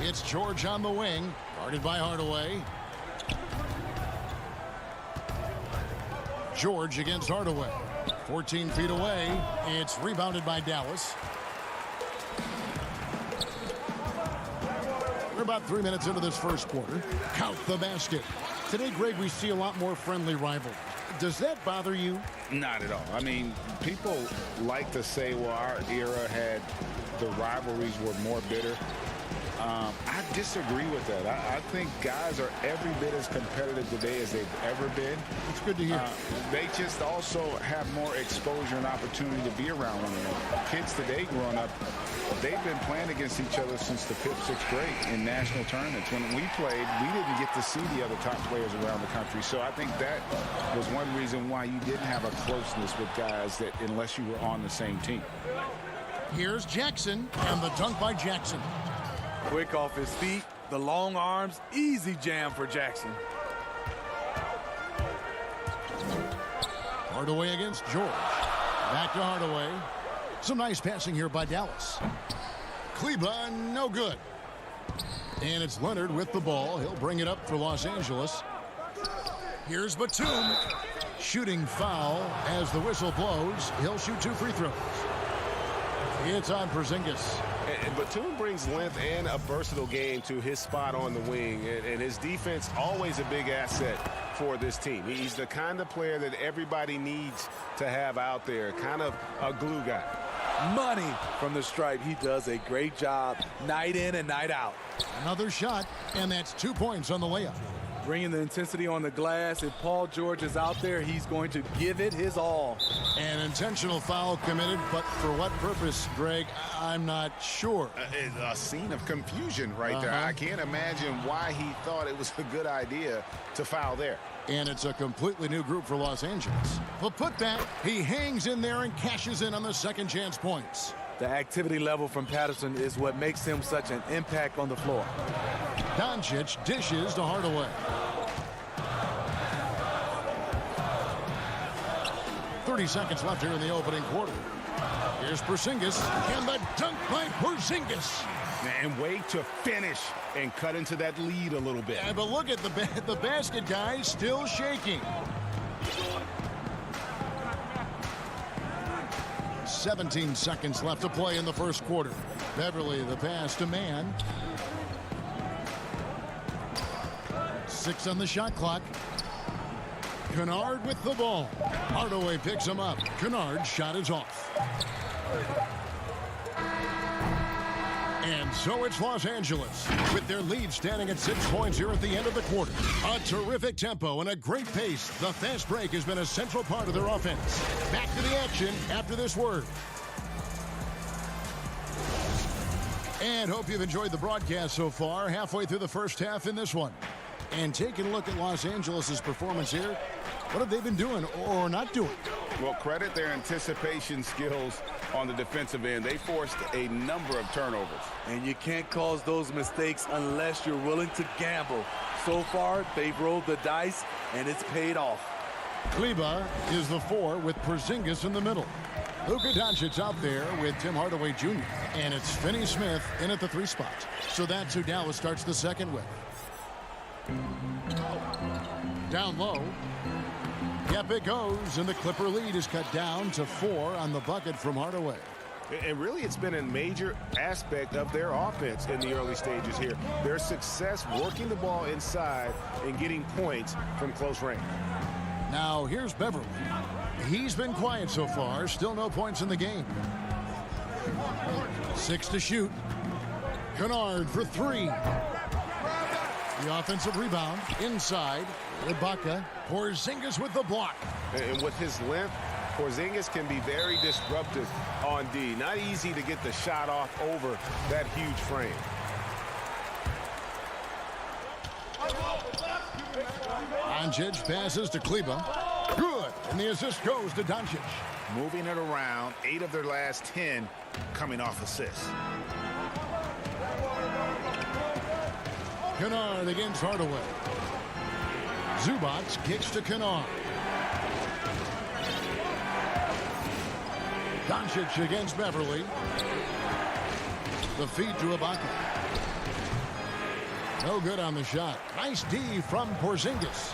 It's George on the wing, guarded by Hardaway. George against Hardaway. 14 feet away. It's rebounded by Dallas. We're about 3 minutes into this first quarter. Count the basket. Today, Greg, we see a lot more friendly rivalry. Does that bother you? Not at all. I mean, people like to say, well, our era had the rivalries were more bitter. I disagree with that. I think guys are every bit as competitive today as they've ever been. It's good to hear. They just also have more exposure and opportunity to be around one another. Kids today growing up, they've been playing against each other since the 5th, 6th grade in national tournaments. When we played, we didn't get to see the other top players around the country. So I think that was one reason why you didn't have a closeness with guys that unless you were on the same team. Here's Jackson, and the dunk by Jackson. Quick off his feet, the long arms, easy jam for Jackson. Hardaway against George. Back to Hardaway. Some nice passing here by Dallas. Kleba, no good. And it's Leonard with the ball. He'll bring it up for Los Angeles. Here's Batum. Shooting foul as the whistle blows. He'll shoot 2 free throws. It's on Porzingis. And Batum brings length and a versatile game to his spot on the wing. And his defense always a big asset for this team. He's the kind of player that everybody needs to have out there, kind of a glue guy. money from the stripe. He does a great job night in and night out. Another shot, and that's 2 points on the layup. Bringing the intensity on the glass. If Paul George is out there, he's going to give it his all. An intentional foul committed, but for what purpose, Greg? I'm not sure. A scene of confusion right there. I can't imagine why he thought it was a good idea to foul there. And it's a completely new group for Los Angeles. But put that, he hangs in there and cashes in on the second chance points. The activity level from Patterson is what makes him such an impact on the floor. Doncic dishes to Hardaway. 30 seconds left here in the opening quarter. Here's Porzingis, and the dunk by Porzingis. And way to finish and cut into that lead a little bit. Yeah, but look at the basket, guys, still shaking. 17 seconds left to play in the first quarter. Beverly, the pass to Mann. 6 on the shot clock. Kennard with the ball. Hardaway picks him up. Kennard's shot is off. And so it's Los Angeles, with their lead standing at 6 points here at the end of the quarter. A terrific tempo and a great pace. The fast break has been a central part of their offense. Back to the action after this word. And hope you've enjoyed the broadcast so far. Halfway through the first half in this one. And taking a look at Los Angeles' performance here, what have they been doing or not doing? Well, credit their anticipation skills on the defensive end. They forced a number of turnovers. And you can't cause those mistakes unless you're willing to gamble. So far, they've rolled the dice, and it's paid off. Kleber is the 4 with Porzingis in the middle. Luka Doncic out there with Tim Hardaway Jr. And it's Finney Smith in at the 3 spot. So that's who Dallas starts the second with. Down low. Yep, it goes, and the Clipper lead is cut down to 4 on the bucket from Hardaway. And really, it's been a major aspect of their offense in the early stages here. Their success working the ball inside and getting points from close range. Now, here's Beverly. He's been quiet so far. Still no points in the game. 6 to shoot. Kennard for 3. The offensive rebound inside. Ibaka. Porzingis with the block. And with his length, Porzingis can be very disruptive on D. Not easy to get the shot off over that huge frame. Doncic passes to Kleber. Good. And the assist goes to Doncic. Moving it around, 8 of their last 10 coming off assists. Kennard against Hardaway. Zubac kicks to Kennard. Doncic against Beverly. The feed to Ibaka. No good on the shot. Nice D from Porzingis.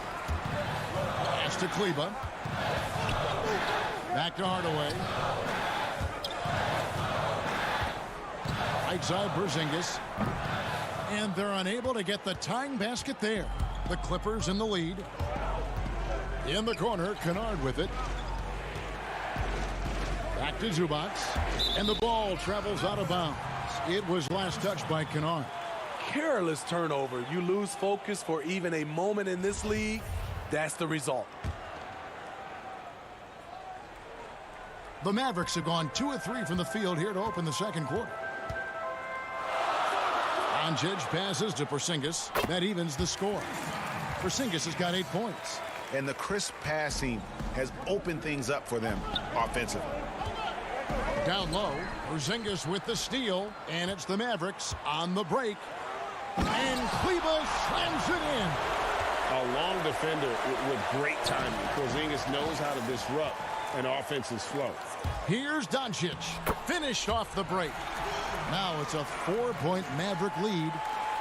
Pass to Kleber. Back to Hardaway. Right side Porzingis. And they're unable to get the tying basket there. The Clippers in the lead. In the corner, Kennard with it. Back to Zubac. And the ball travels out of bounds. It was last touched by Kennard. Careless turnover. You lose focus for even a moment in this league. That's the result. The Mavericks have gone 2 of 3 from the field here to open the second quarter. Doncic passes to Porzingis. That evens the score. Porzingis has got 8 points. And the crisp passing has opened things up for them offensively. Down low, Porzingis with the steal, and it's the Mavericks on the break. And Kleber slams it in. A long defender with great timing. Porzingis knows how to disrupt an offensive flow. Here's Doncic, finished off the break. Now it's a 4-point Maverick lead.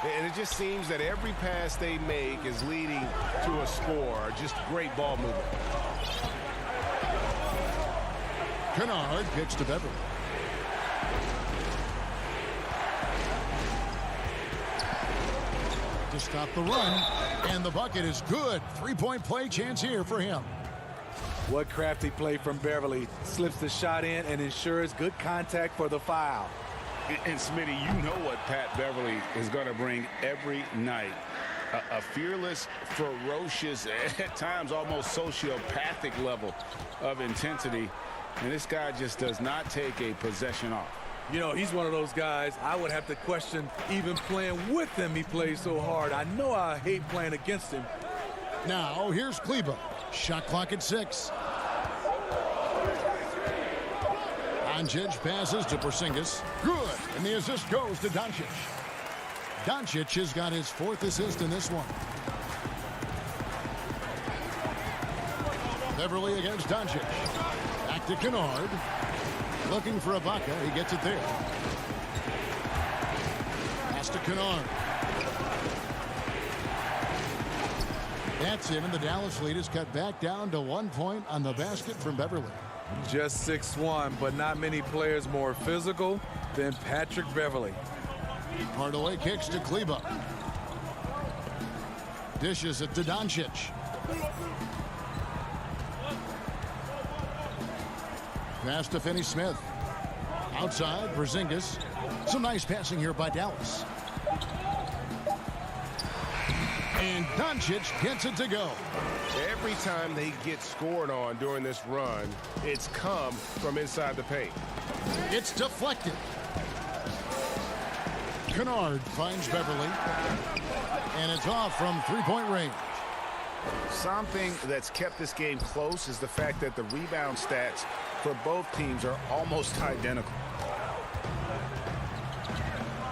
And it just seems that every pass they make is leading to a score. Just great ball movement. Kennard kicks to Beverly. To stop the run, and the bucket is good. 3-point play chance here for him. What crafty play from Beverly. Slips the shot in and ensures good contact for the foul. And Smitty, you know what Pat Beverly is going to bring every night. A fearless, ferocious, at times almost sociopathic level of intensity. And this guy just does not take a possession off. You know, he's one of those guys I would have to question even playing with him. He plays so hard. I know I hate playing against him. Now, here's Kleba. Shot clock at 6. Doncic passes to Porzingis. Good. And the assist goes to Doncic. Doncic has got his 4th assist in this one. Beverly against Doncic. Back to Kennard. Looking for Ibaka. He gets it there. Pass to Kennard. That's him, and the Dallas lead is cut back down to 1 point on the basket from Beverly. Just 6'1", but not many players more physical than Patrick Beverly. Hardaway kicks to Kleba. Dishes it to Doncic. Pass to Finney-Smith. Outside, Porzingis. Some nice passing here by Dallas. And Doncic gets it to go. Every time they get scored on during this run, it's come from inside the paint. It's deflected. Kennard finds Beverly. And it's off from three-point range. Something that's kept this game close is the fact that the rebound stats for both teams are almost identical.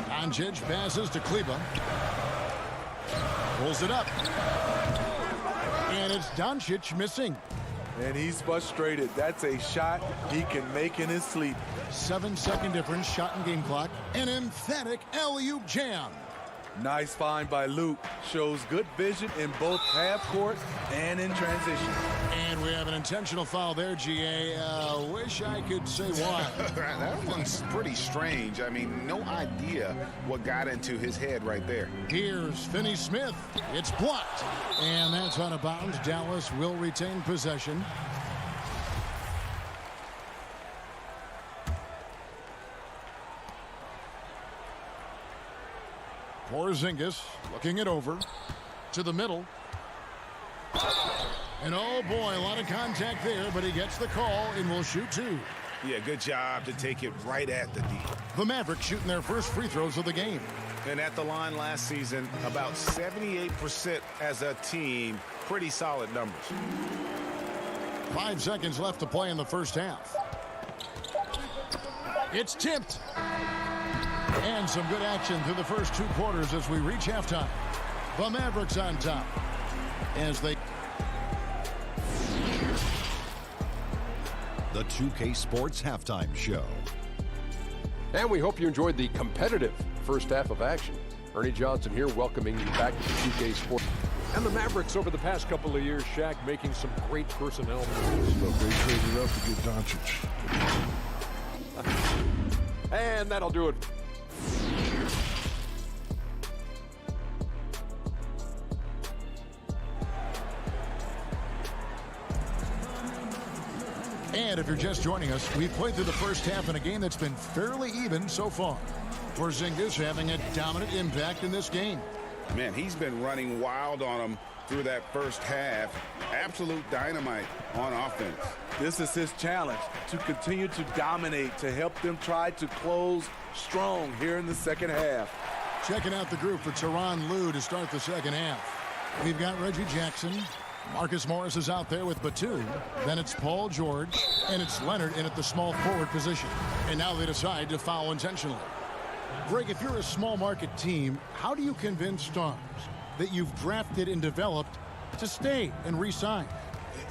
Doncic passes to Kleba. Pulls it up. And it's Doncic missing. And he's frustrated. That's a shot he can make in his sleep. 7-second difference, shot and game clock. An emphatic alley-oop jam. Nice find by Luke. Shows good vision in both half court and in transition. And we have an intentional foul there, GA. Wish I could say why. That one's pretty strange. I mean, no idea what got into his head right there. Here's Finney-Smith. It's blocked. And that's out of bounds. Dallas will retain possession. Porzingis looking it over to the middle. And oh boy, a lot of contact there, but he gets the call and will shoot 2. Yeah, good job to take it right at the D. The Mavericks shooting their first free throws of the game. And at the line last season, about 78% as a team. Pretty solid numbers. 5 seconds left to play in the first half. It's tipped. And some good action through the first 2 quarters as we reach halftime. The Mavericks on top as they... The 2K Sports Halftime Show. And we hope you enjoyed the competitive first half of action. Ernie Johnson here welcoming you back to the 2K Sports. And the Mavericks over the past couple of years, Shaq, making some great personnel moves. They traded up to get Doncic. And that'll do it. And if you're just joining us, we've played through the first half in a game that's been fairly even so far. Porzingis having a dominant impact in this game. Man, he's been running wild on him through that first half. Absolute dynamite on offense. This is his challenge, to continue to dominate, to help them try to close strong here in the second half. Checking out the group for Tyronn Lue to start the second half. We've got Reggie Jackson. Marcus Morris is out there with Batum. Then it's Paul George. And it's Leonard in at the small forward position. And now they decide to foul intentionally. Greg, if you're a small market team, how do you convince stars that you've drafted and developed to stay and re-sign?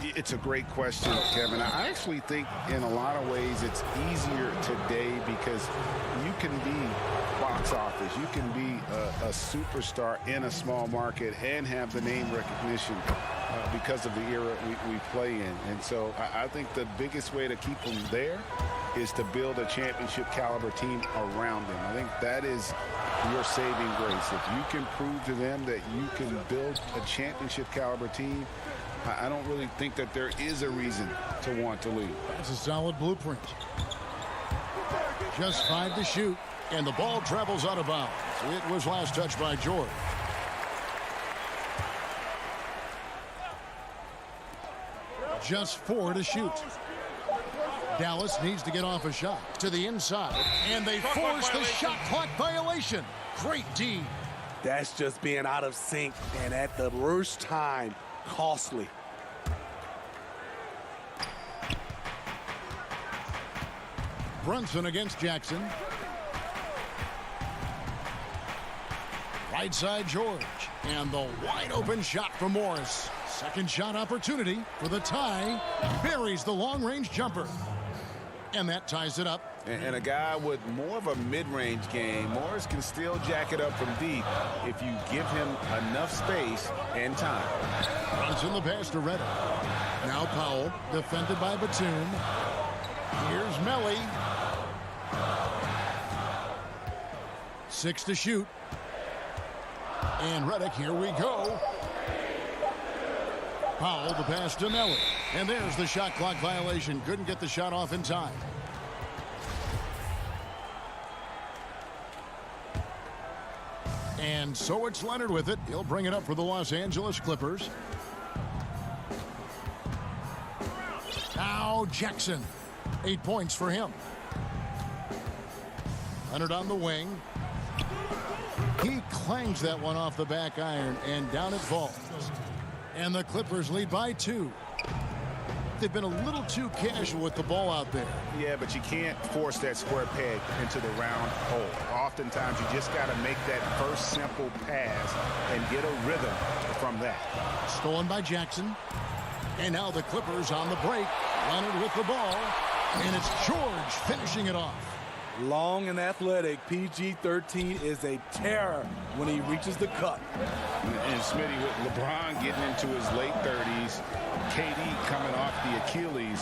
It's a great question, Kevin. I actually think in a lot of ways it's easier today because you can be box office. You can be a superstar in a small market and have the name recognition because of the era we play in. And so I think the biggest way to keep them there is to build a championship caliber team around them. I think that is your saving grace. If you can prove to them that you can build a championship caliber team, I don't really think that there is a reason to want to leave. That's a solid blueprint. Just 5 to shoot, and the ball travels out of bounds. It was last touched by George. Just 4 to shoot. Dallas needs to get off a shot to the inside, and they force the shot clock violation. Great D. That's just being out of sync, and at the worst time, costly. Brunson against Jackson. Right side George, and the wide open shot for Morris. Second shot opportunity for the tie. Buries the long-range jumper. And that ties it up. And a guy with more of a mid-range game, Morris can still jack it up from deep if you give him enough space and time. Brunson the pass to Reddick. Now Powell, defended by Batum. Here's Melly. 6 to shoot. And Reddick, here we go. Powell, the pass to Melly. And there's the shot clock violation. Couldn't get the shot off in time. And so it's Leonard with it. He'll bring it up for the Los Angeles Clippers. Now Jackson. 8 points for him. Leonard on the wing. He clangs that one off the back iron, and down it falls. And the Clippers lead by 2. They've been a little too casual with the ball out there. Yeah, but you can't force that square peg into the round hole. Oftentimes, you just got to make that first simple pass and get a rhythm from that. Stolen by Jackson. And now the Clippers on the break. Leonard with the ball. And it's George finishing it off. Long and athletic, PG-13 is a terror when he reaches the cup. And Smitty, with LeBron getting into his late 30s, KD coming off the Achilles,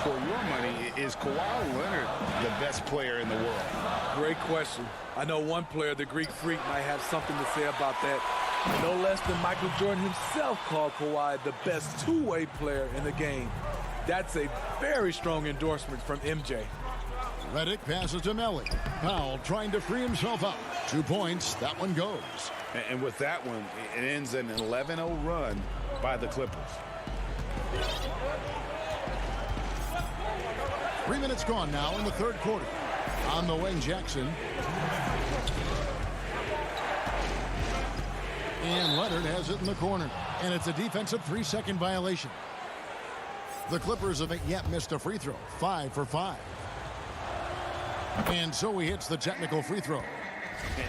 for your money, is Kawhi Leonard the best player in the world? Great question. I know one player, the Greek Freak, might have something to say about that. No less than Michael Jordan himself called Kawhi the best two-way player in the game. That's a very strong endorsement from MJ. Reddick passes to Melly. Powell trying to free himself up. 2 points. That one goes. And with that one, it ends an 11-0 run by the Clippers. 3 minutes gone now in the third quarter. On the wing, Jackson. And Leonard has it in the corner. And it's a defensive 3-second violation. The Clippers haven't yet missed a free throw. 5 for 5. And so he hits the technical free throw.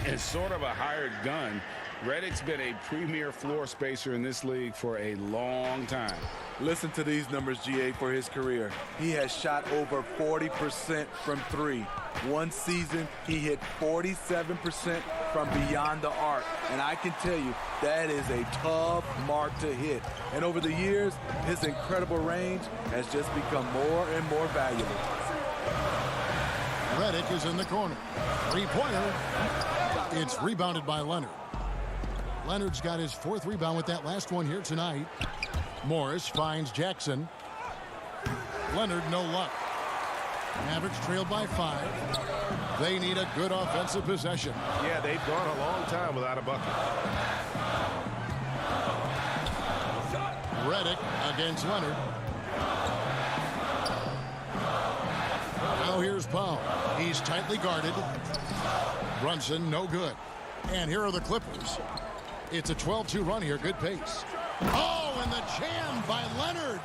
It's sort of a hired gun. Reddick's been a premier floor spacer in this league for a long time. Listen to these numbers, GA, for his career. He has shot over 40% from 3. One season, he hit 47% from beyond the arc. And I can tell you, that is a tough mark to hit. And over the years, his incredible range has just become more and more valuable. Reddick is in the corner. Three-pointer. It's rebounded by Leonard. Leonard's got his 4th rebound with that last one here tonight. Morris finds Jackson. Leonard, no luck. Mavericks trailed by 5. They need a good offensive possession. Yeah, they've gone a long time without a bucket. Reddick against Leonard. Now here's Powell. He's tightly guarded. Brunson, no good. And here are the Clippers. It's a 12-2 run here. Good pace. Oh, and the jam by Leonard.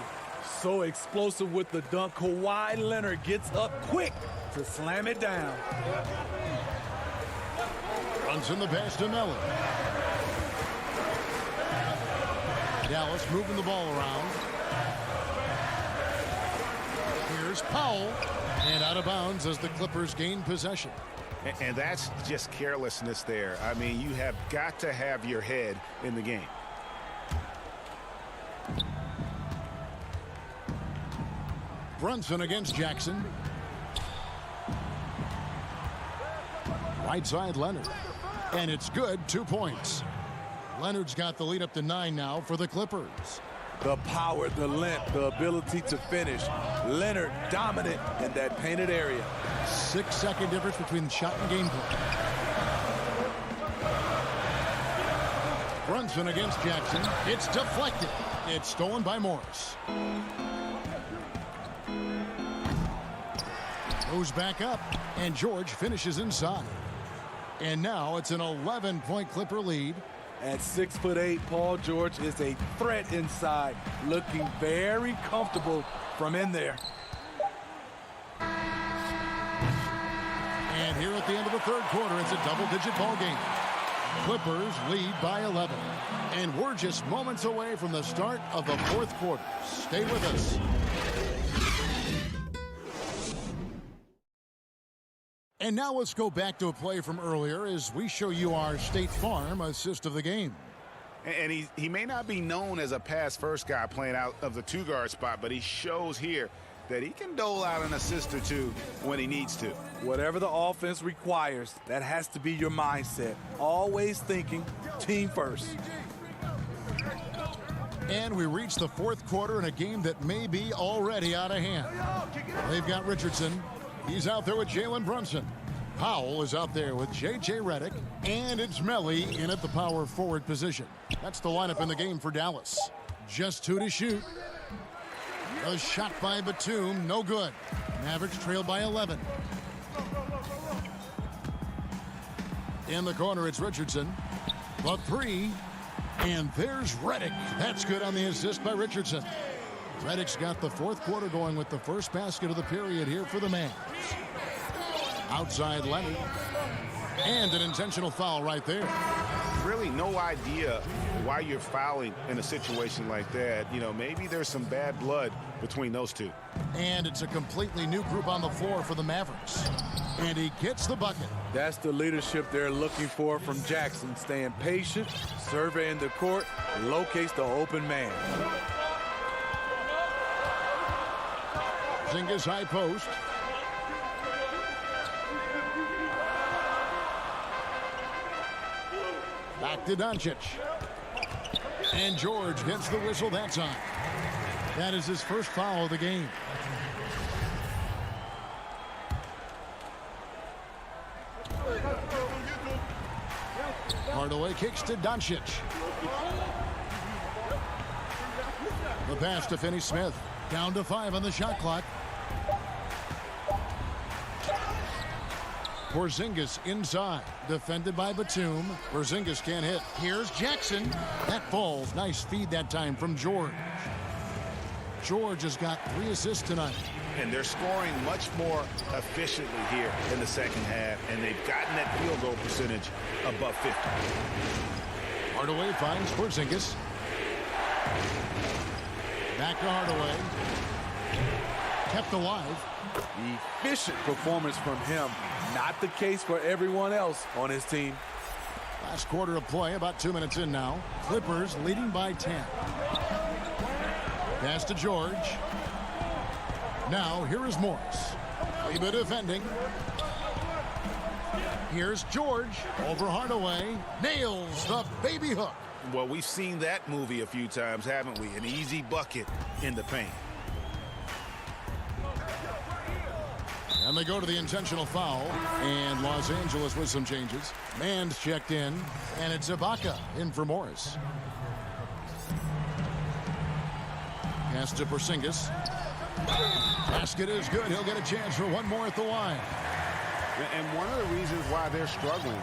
So explosive with the dunk. Kawhi Leonard gets up quick to slam it down. Brunson the pass to Melly. Dallas moving the ball around. Here's Powell. And out of bounds as the Clippers gain possession. And that's just carelessness there. I mean, you have got to have your head in the game. Brunson against Jackson. Right side Leonard. And it's good. 2 points. Leonard's got the lead up to 9 now for the Clippers. The power, the length, the ability to finish. Leonard dominant in that painted area. 6-second difference between shot and gameplay. Brunson against Jackson. It's deflected. It's stolen by Morris. Goes back up, and George finishes inside. And now it's an 11-point Clipper lead. At 6'8", Paul George is a threat inside, looking very comfortable from in there. And here at the end of the third quarter, it's a double-digit ball game. Clippers lead by 11. And we're just moments away from the start of the fourth quarter. Stay with us. And now let's go back to a play from earlier as we show you our State Farm assist of the game. And he may not be known as a pass-first guy playing out of the two-guard spot, but he shows here that he can dole out an assist or two when he needs to. Whatever the offense requires, that has to be your mindset. Always thinking team first. And we reach the fourth quarter in a game that may be already out of hand. They've got Richardson. He's out there with Jalen Brunson. Powell is out there with J.J. Redick. And it's Melly in at the power forward position. That's the lineup in the game for Dallas. Just 2 to shoot. A shot by Batum, no good. Mavericks trail by 11. In the corner, it's Richardson. The 3. And there's Redick. That's good on the assist by Richardson. Redick's got the fourth quarter going with the first basket of the period here for the Mavs. Outside Leonard. And an intentional foul right there. Really no idea why you're fouling in a situation like that. You know, maybe there's some bad blood between those two. And it's a completely new group on the floor for the Mavericks. And he gets the bucket. That's the leadership they're looking for from Jackson. Staying patient, surveying the court, locates the open man. Zingas high post. Back to Doncic. And George gets the whistle that time. That is his first foul of the game. Hardaway kicks to Doncic. The pass to Finney-Smith. Down to 5 on the shot clock. Porzingis inside. Defended by Batum. Porzingis can't hit. Here's Jackson. That falls. Nice feed that time from George. George has got 3 assists tonight. And they're scoring much more efficiently here in the second half. And they've gotten that field goal percentage above 50. Hardaway finds Porzingis. Back to Hardaway. Kept alive. Efficient performance from him. Not the case for everyone else on his team. Last quarter of play, about 2 minutes in now. Clippers leading by 10. Pass to George. Now here is Morris. Kleba defending. Here's George over Hardaway. Nails the baby hook. Well, we've seen that movie a few times, haven't we? An easy bucket in the paint. And they go to the intentional foul. And Los Angeles with some changes. Mand's checked in. And it's Ibaka in for Morris. Pass to Porzingis. Basket is good. He'll get a chance for one more at the line. And one of the reasons why they're struggling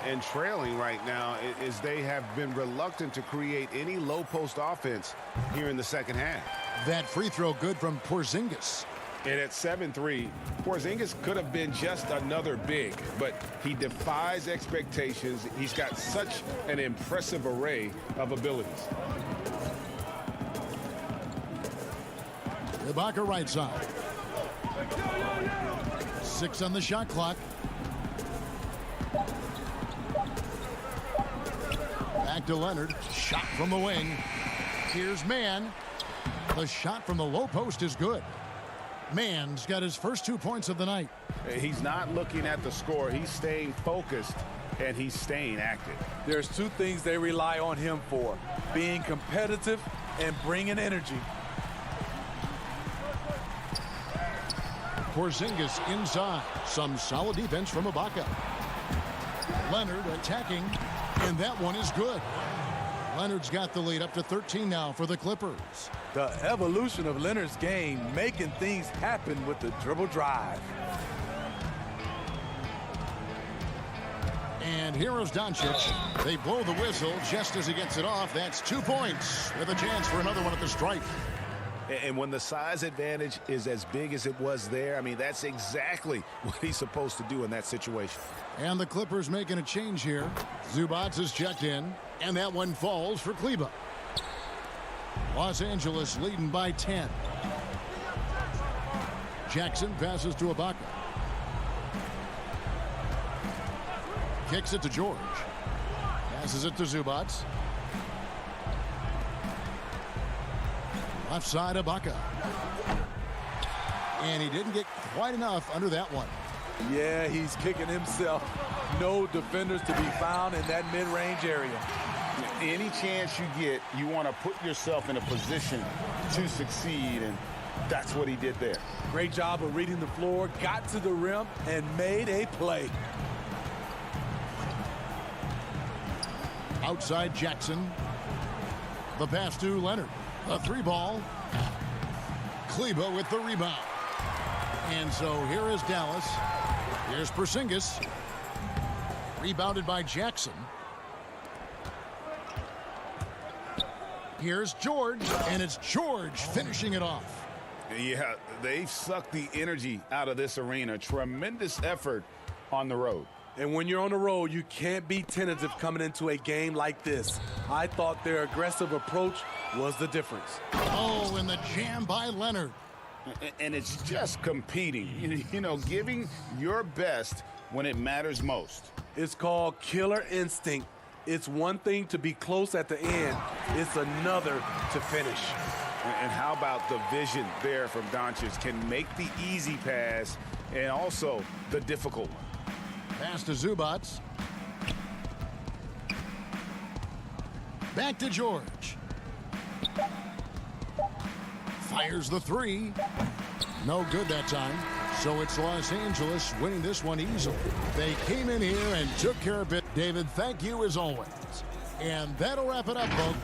and trailing right now is they have been reluctant to create any low post offense here in the second half. That free throw good from Porzingis. And at 7-3, Porzingis could have been just another big, but he defies expectations. He's got such an impressive array of abilities. Ibaka right side. 6 on the shot clock. Back to Leonard. Shot from the wing. Here's Mann. The shot from the low post is good. Mann's got his first 2 points of the night. He's not looking at the score. He's staying focused, and he's staying active. There's 2 things they rely on him for. Being competitive and bringing energy. Porzingis inside. Some solid defense from Ibaka. Leonard attacking, and that one is good. Leonard's got the lead up to 13 now for the Clippers. The evolution of Leonard's game, making things happen with the dribble drive. And here is Doncic. They blow the whistle just as he gets it off. That's 2 points with a chance for another one at the stripe. And when the size advantage is as big as it was there, I mean, that's exactly what he's supposed to do in that situation. And the Clippers making a change here. Zubac is checked in, and that one falls for Kleber. Los Angeles leading by 10. Jackson passes to Ibaka. Kicks it to George. Passes it to Zubac. Left side, Ibaka. And he didn't get quite enough under that one. Yeah, he's kicking himself. No defenders to be found in that mid-range area. Any chance you get, you want to put yourself in a position to succeed, and that's what he did there. Great job of reading the floor, got to the rim, and made a play. Outside Jackson. The pass to Leonard. A three ball. Kleber with the rebound. And so here is Dallas. Here's Porzingis. Rebounded by Jackson. Here's George, and it's George finishing it off. Yeah, they've sucked the energy out of this arena. Tremendous effort on the road. And when you're on the road, you can't be tentative coming into a game like this. I thought their aggressive approach was the difference. Oh, and the jam by Leonard. And it's just competing, you know, giving your best when it matters most. It's called killer instinct. It's one thing to be close at the end. It's another to finish. And how about the vision there from Doncic? Can make the easy pass and also the difficult one. Pass to Zubac. Back to George. Fires the three. No good that time. So it's Los Angeles winning this one easily. They came in here and took care of it. David, thank you as always. And that'll wrap it up, folks.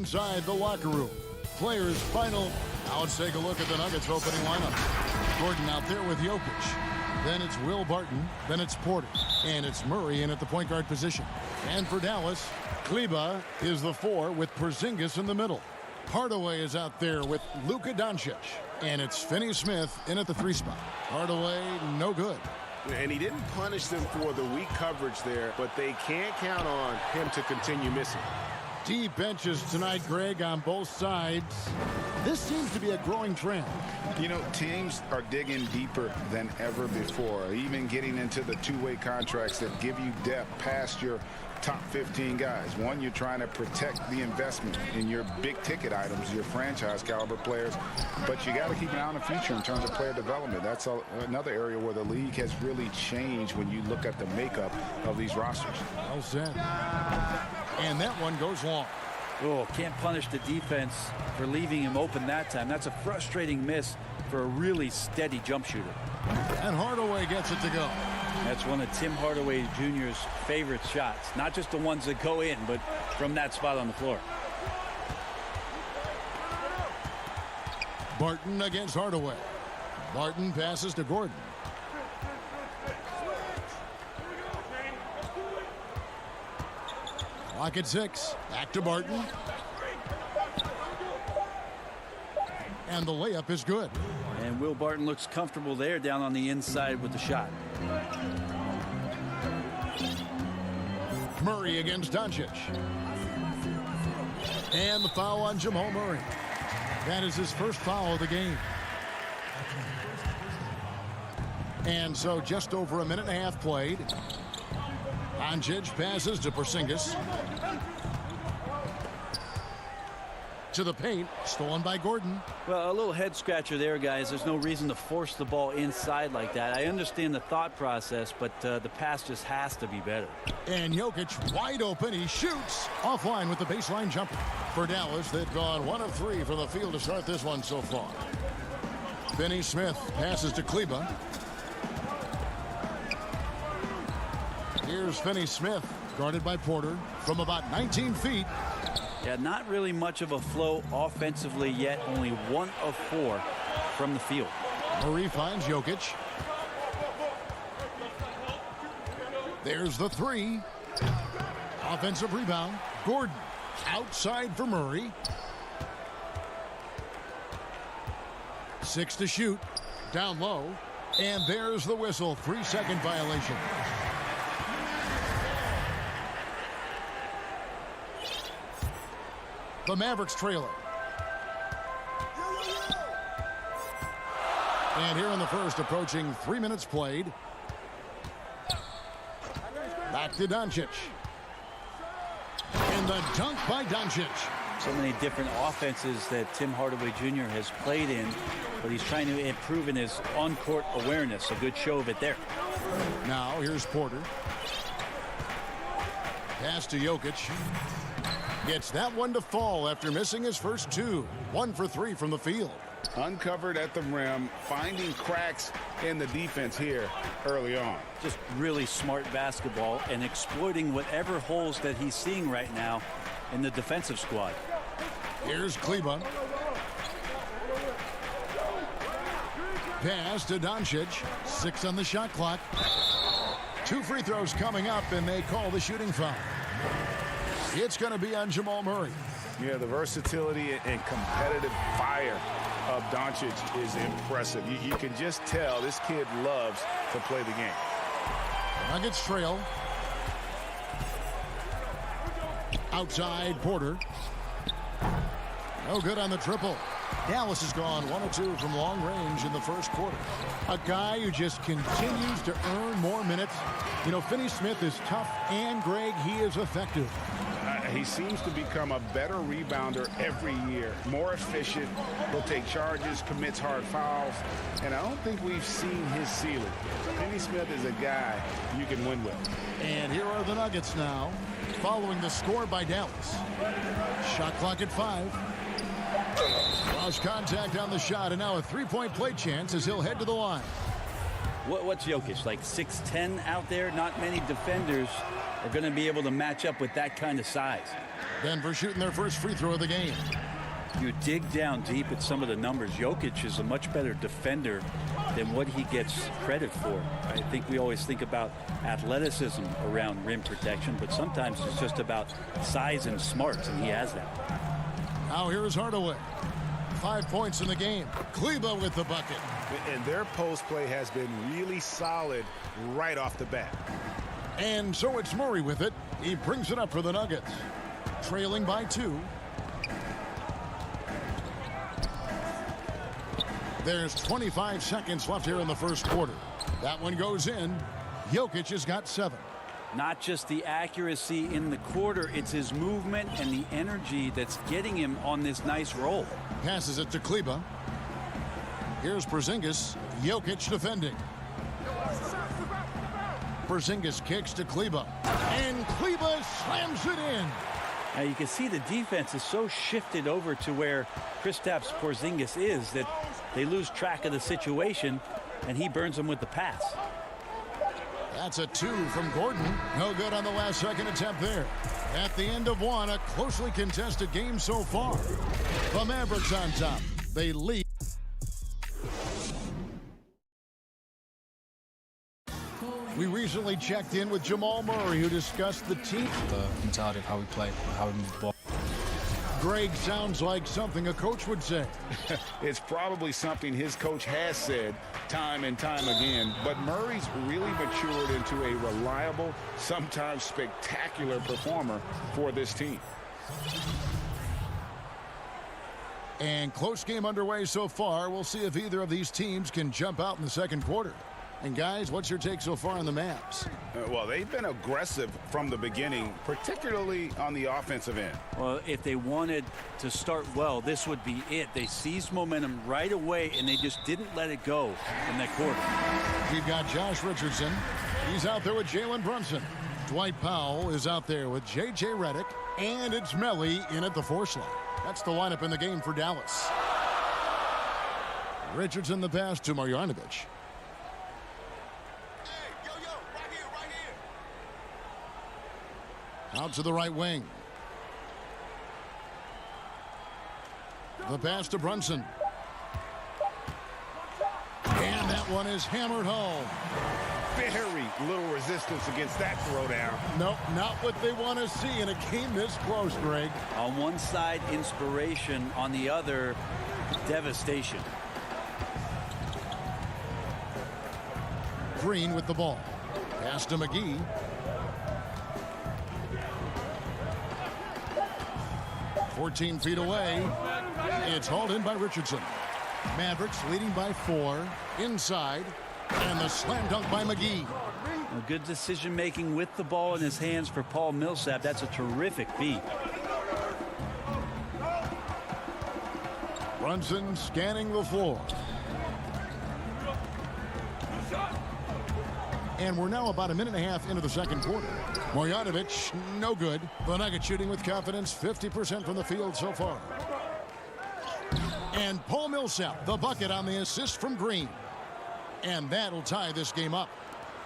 inside the locker room. Players final. Now let's take a look at the Nuggets opening lineup. Gordon out there with Jokic. Then it's Will Barton. Then it's Porter. And it's Murray in at the point guard position. And for Dallas, Kleber is the 4 with Porzingis in the middle. Hardaway is out there with Luka Doncic. And it's Finney-Smith in at the 3 spot. Hardaway, no good. And he didn't punish them for the weak coverage there, but they can't count on him to continue missing. Deep benches tonight, Greg, on both sides. This seems to be a growing trend. You know, teams are digging deeper than ever before, even getting into the two-way contracts that give you depth past your top 15 guys. One, you're trying to protect the investment in your big-ticket items, your franchise-caliber players, but you got to keep an eye on the future in terms of player development. That's another area where the league has really changed when you look at the makeup of these rosters. Well said. And that one goes long. Oh, can't punish the defense for leaving him open that time. That's a frustrating miss for a really steady jump shooter. And Hardaway gets it to go. That's one of Tim Hardaway Jr.'s favorite shots. Not just the ones that go in, but from that spot on the floor. Barton against Hardaway. Barton passes to Gordon. Clock at 6. Back to Barton. And the layup is good. And Will Barton looks comfortable there down on the inside with the shot. Murray against Doncic. And the foul on Jamal Murray. That is his first foul of the game. And so just over a minute and a half played. Doncic passes to Porzingis. To the paint, stolen by Gordon. Well, a little head scratcher there, guys. There's no reason to force the ball inside like that. I understand the thought process, but the pass just has to be better. And Jokic wide open. He shoots offline with the baseline jumper. For Dallas, they've gone 1 of 3 from the field to start this one so far. Finney-Smith passes to Kleber. Here's Finney-Smith, guarded by Porter from about 19 feet. Yeah, not really much of a flow offensively yet. Only 1 of 4 from the field. Murray finds Jokic. There's the 3. Offensive rebound. Gordon outside for Murray. 6 to shoot. Down low. And there's the whistle. 3-second violation. The Mavericks trailer. And here in the first, approaching 3 minutes played. Back to Doncic. And the dunk by Doncic. So many different offenses that Tim Hardaway Jr. has played in, but he's trying to improve in his on-court awareness. A good show of it there. Now here's Porter. Pass to Jokic. Gets that one to fall after missing his first 2. 1 for 3 from the field. Uncovered at the rim, finding cracks in the defense here early on. Just really smart basketball and exploiting whatever holes that he's seeing right now in the defensive squad. Here's Kleber. Pass to Doncic. 6 on the shot clock. 2 free throws coming up, and they call the shooting foul. It's going to be on Jamal Murray. Yeah, the versatility and competitive fire of Doncic is impressive. You can just tell this kid loves to play the game. Nuggets trail. Outside, Porter. No good on the triple. Dallas has gone 1 of 2 from long range in the first quarter. A guy who just continues to earn more minutes. You know, Finney-Smith is tough, and Greg, he is effective. He seems to become a better rebounder every year. More efficient. He'll take charges, commits hard fouls. And I don't think we've seen his ceiling. Finney-Smith is a guy you can win with. And here are the Nuggets now, following the score by Dallas. Shot clock at 5. Lost contact on the shot, and now a 3-point play chance as he'll head to the line. What's Jokic, like 6'10" out there? Not many defenders are going to be able to match up with that kind of size. Denver shooting their first free throw of the game. You dig down deep at some of the numbers. Jokic is a much better defender than what he gets credit for. I think we always think about athleticism around rim protection, but sometimes it's just about size and smarts, and he has that. Now here's Hardaway. 5 points in the game. Kleber with the bucket. And their post play has been really solid right off the bat. And so it's Murray with it. He brings it up for the Nuggets. Trailing by 2. There's 25 seconds left here in the first quarter. That one goes in. Jokic has got 7. Not just the accuracy in the quarter, it's his movement and the energy that's getting him on this nice roll. Passes it to Kleber. Here's Porzingis. Jokic defending. Porzingis kicks to Kleber. And Kleber slams it in. Now you can see the defense is so shifted over to where Kristaps Porzingis is that they lose track of the situation, and he burns them with the pass. That's a 2 from Gordon. No good on the last second attempt there. At the end of one, a closely contested game so far. The Mavericks on top. They lead. We recently checked in with Jamal Murray, who discussed the team. The mentality of how we play, how we move the ball. Greg sounds like something a coach would say. It's probably something his coach has said time and time again, but Murray's really matured into a reliable, sometimes spectacular performer for this team. And close game underway so far. We'll see if either of these teams can jump out in the second quarter. And guys, what's your take so far on the Mavs? Well, they've been aggressive from the beginning, particularly on the offensive end. Well, if they wanted to start well, this would be it. They seized momentum right away, and they just didn't let it go in that quarter. We've got Josh Richardson. He's out there with Jalen Brunson. Dwight Powell is out there with J.J. Redick. And it's Melly in at the 4 slot. That's the lineup in the game for Dallas. Richardson the pass to Marjanovic. Out to the right wing. The pass to Brunson. And that one is hammered home. Very little resistance against that throwdown. Nope, not what they want to see in a game this close, Greg. On one side, inspiration. On the other, devastation. Green with the ball. Pass to McGee. "14 feet away. It's hauled in by Richardson. Mavericks leading by 4. Inside. And the slam dunk by McGee. A good decision making with the ball in his hands for Paul Millsap. That's a terrific beat. Brunson scanning the floor. And we're now about a minute and a half into the second quarter. Marjanovic, no good. The Nuggets shooting with confidence, 50% from the field so far. And Paul Millsap, the bucket on the assist from Green. And that'll tie this game up.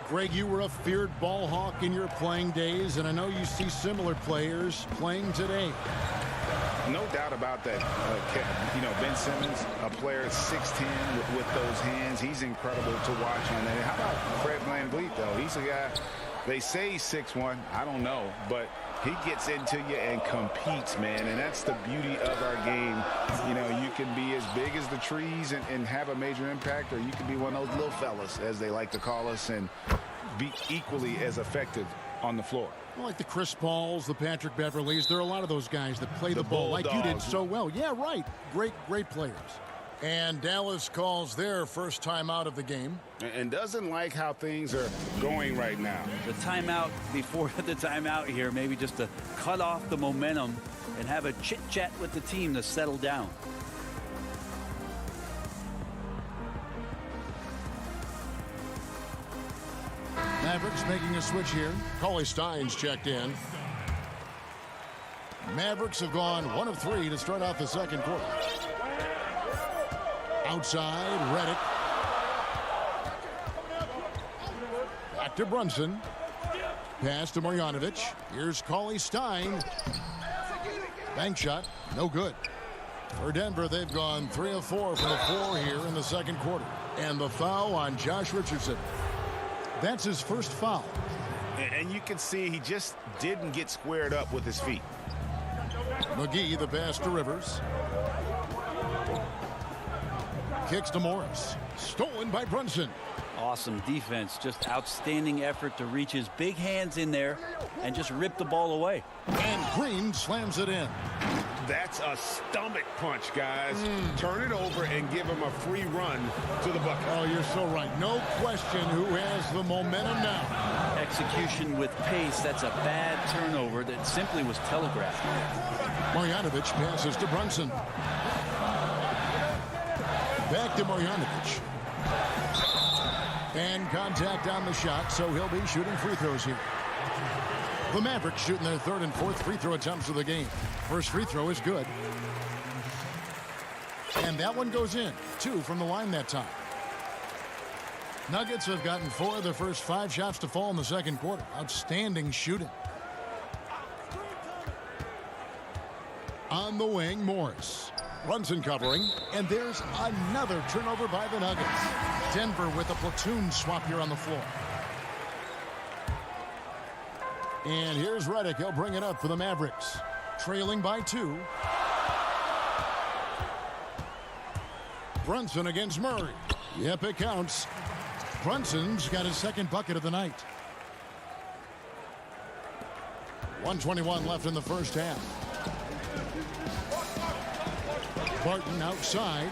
Greg, you were a feared ball hawk in your playing days, and I know you see similar players playing today. No doubt about that. Ben Simmons, a player at 6'10" with those hands. He's incredible to watch on that. How about Fred VanVleet, though? He's a guy, they say 6'1". I don't know, but he gets into you and competes, man, and that's the beauty of our game. You can be as big as the trees and have a major impact, or you can be one of those little fellas, as they like to call us, and be equally as effective on the floor. Like the Chris Pauls, the Patrick Beverleys, there are a lot of those guys that play the ball like you did so well. Yeah, right. Great players. And Dallas calls their first timeout of the game. And doesn't like how things are going right now. The timeout before the timeout here, maybe just to cut off the momentum and have a chit-chat with the team to settle down. Mavericks making a switch here. Cauley Stein's checked in. Mavericks have gone 1 of 3 to start out the second quarter. Outside, Redick. to Brunson. Pass to Marjanovic. Here's Cauley Stein. Bank shot, no good. For Denver, they've gone 3 of 4 from the floor here in the second quarter. And the foul on Josh Richardson. That's his first foul. And you can see he just didn't get squared up with his feet. McGee, the pass to Rivers. Kicks to Morris. Stolen by Brunson. Awesome defense. Just outstanding effort to reach his big hands in there and just rip the ball away. And Green slams it in. That's a stomach punch, guys. Turn it over and give him a free run to the bucket. Oh, you're so right. No question who has the momentum now. Execution with pace. That's a bad turnover that simply was telegraphed. Marjanovic passes to Brunson. Back to Marjanovic. And contact on the shot, so he'll be shooting free throws here. The Mavericks shooting their third and fourth free throw attempts of the game. First free throw is good. And that one goes in. 2 from the line that time. Nuggets have gotten 4 of their first 5 shots to fall in the second quarter. Outstanding shooting. On the wing, Morris. Brunson covering, and there's another turnover by the Nuggets. Denver with a platoon swap here on the floor. And here's Redick. He'll bring it up for the Mavericks. Trailing by 2. Brunson against Murray. Yep, it counts. Brunson's got his second bucket of the night. 1:21 left in the first half. Barton outside.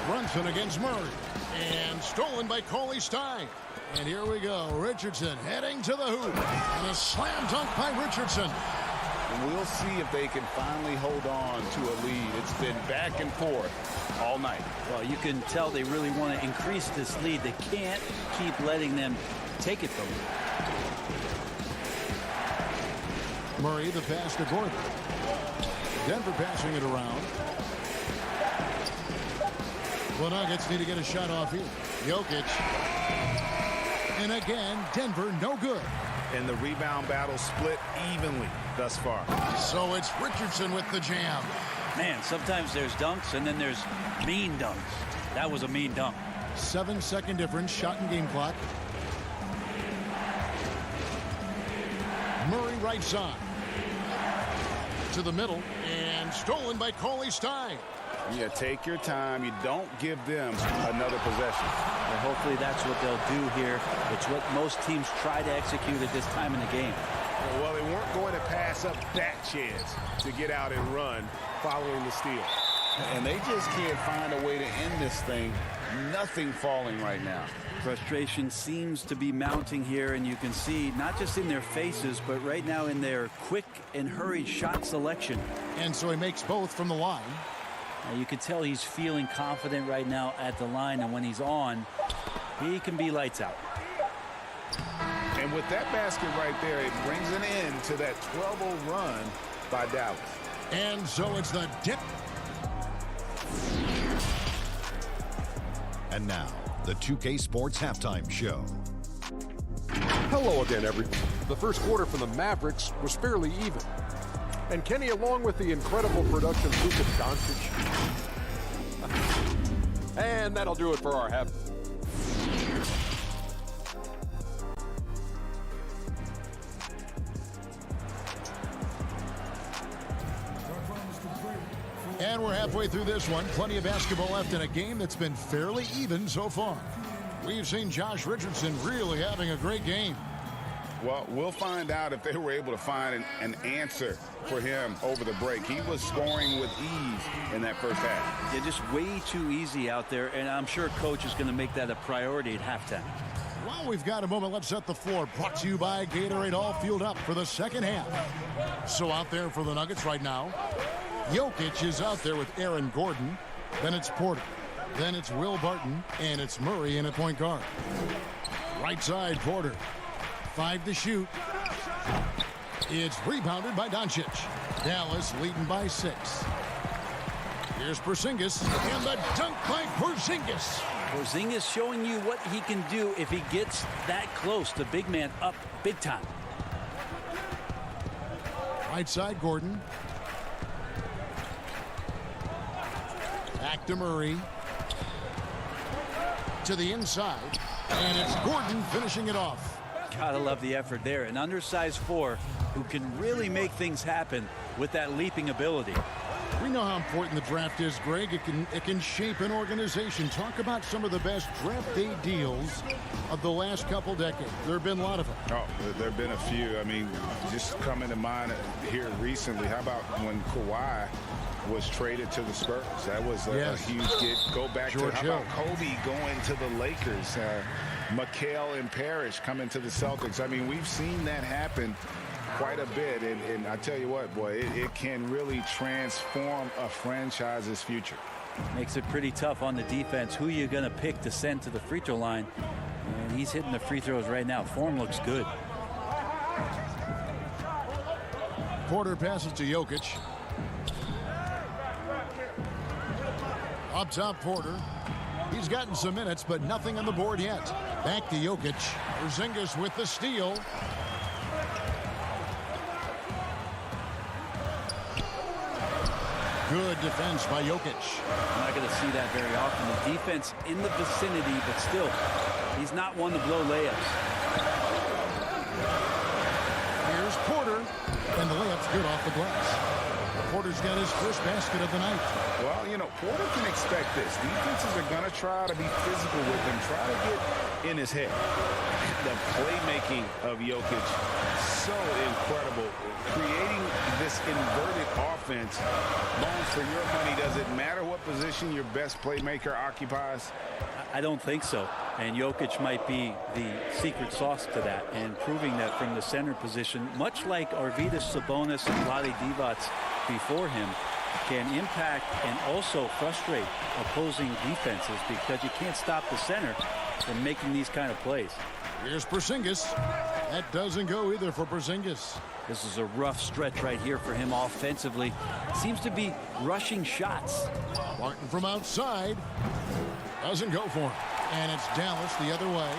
Brunson against Murray. And stolen by Cauley Stein. And here we go. Richardson heading to the hoop. And a slam dunk by Richardson. And we'll see if they can finally hold on to a lead. It's been back and forth all night. Well, you can tell they really want to increase this lead. They can't keep letting them take it from them. Murray, the pass to Gordon. Denver passing it around. The Nuggets need to get a shot off here. Jokic. And again, Denver no good. And the rebound battle split evenly thus far. So it's Richardson with the jam. Man, sometimes there's dunks and then there's mean dunks. That was a mean dunk. 7-second difference, shot and game clock. Murray right side. To the middle, and stolen by Cauley Stein. Yeah, take your time. You don't give them another possession. Well, hopefully that's what they'll do here. It's what most teams try to execute at this time in the game. Well, they weren't going to pass up that chance to get out and run following the steal. And they just can't find a way to end this thing. Nothing falling right now. Frustration seems to be mounting here, and you can see not just in their faces, but right now in their quick and hurried shot selection. And so he makes both from the line. You can tell he's feeling confident right now at the line, and when he's on, he can be lights out. And with that basket right there, it brings an end to that 12-0 run by Dallas. And so it's the dip. And now, the 2K Sports Halftime Show. Hello again, everyone. The first quarter for the Mavericks was fairly even. And Kenny, along with the incredible production of Luka Doncic. And that'll do it for our half. And we're halfway through this one. Plenty of basketball left in a game that's been fairly even so far. We've seen Josh Richardson really having a great game. Well, we'll find out if they were able to find an answer for him over the break. He was scoring with ease in that first half. Yeah, just way too easy out there, and I'm sure Coach is going to make that a priority at halftime. Well, we've got a moment. Let's set the floor. Brought to you by Gatorade, all fueled up for the second half. So out there for the Nuggets right now, Jokic is out there with Aaron Gordon. Then it's Porter. Then it's Will Barton. And it's Murray in at point guard. Right side, Porter. 5 to shoot. It's rebounded by Doncic. Dallas leading by 6. Here's Porzingis. And the dunk by Porzingis. Porzingis showing you what he can do if he gets that close. The big man up big time. Right side, Gordon. Back to Murray. To the inside. And it's Gordon finishing it off. Gotta love the effort there. An undersized 4 who can really make things happen with that leaping ability. We know how important the draft is, Greg. It can shape an organization. Talk about some of the best draft day deals of the last couple decades. There have been a lot of them. Oh, there have been a few. I mean, just coming to mind here recently. How about when Kawhi was traded to the Spurs? That was a huge get. Go back George to how about Kobe going to the Lakers? Mikal and Parrish coming to the Celtics. I mean, we've seen that happen quite a bit, and I tell you what, boy, it can really transform a franchise's future. Makes it pretty tough on the defense. Who you going to pick to send to the free throw line? And he's hitting the free throws right now. Form looks good. Porter passes to Jokic. Up top, Porter. He's gotten some minutes, but nothing on the board yet. Back to Jokic. Porzingis with the steal. Good defense by Jokic. I'm not going to see that very often. The defense in the vicinity, but still, he's not one to blow layups. Here's Porter, and the layup's good off the glass. Porter's got his first basket of the night. Well, you know, Porter can expect this. Defenses are going to try to be physical with him, try to get in his head. The playmaking of Jokic, so incredible. Creating this inverted offense. Bones, for your money, does it matter what position your best playmaker occupies? I don't think so. And Jokic might be the secret sauce to that, and proving that from the center position, much like Arvydas Sabonis and Vlade Divac before him, can impact and also frustrate opposing defenses because you can't stop the center from making these kind of plays. Here's Porzingis. That doesn't go either for Porzingis. This is a rough stretch right here for him offensively. Seems to be rushing shots. Martin from outside. Doesn't go for him. And it's Dallas the other way.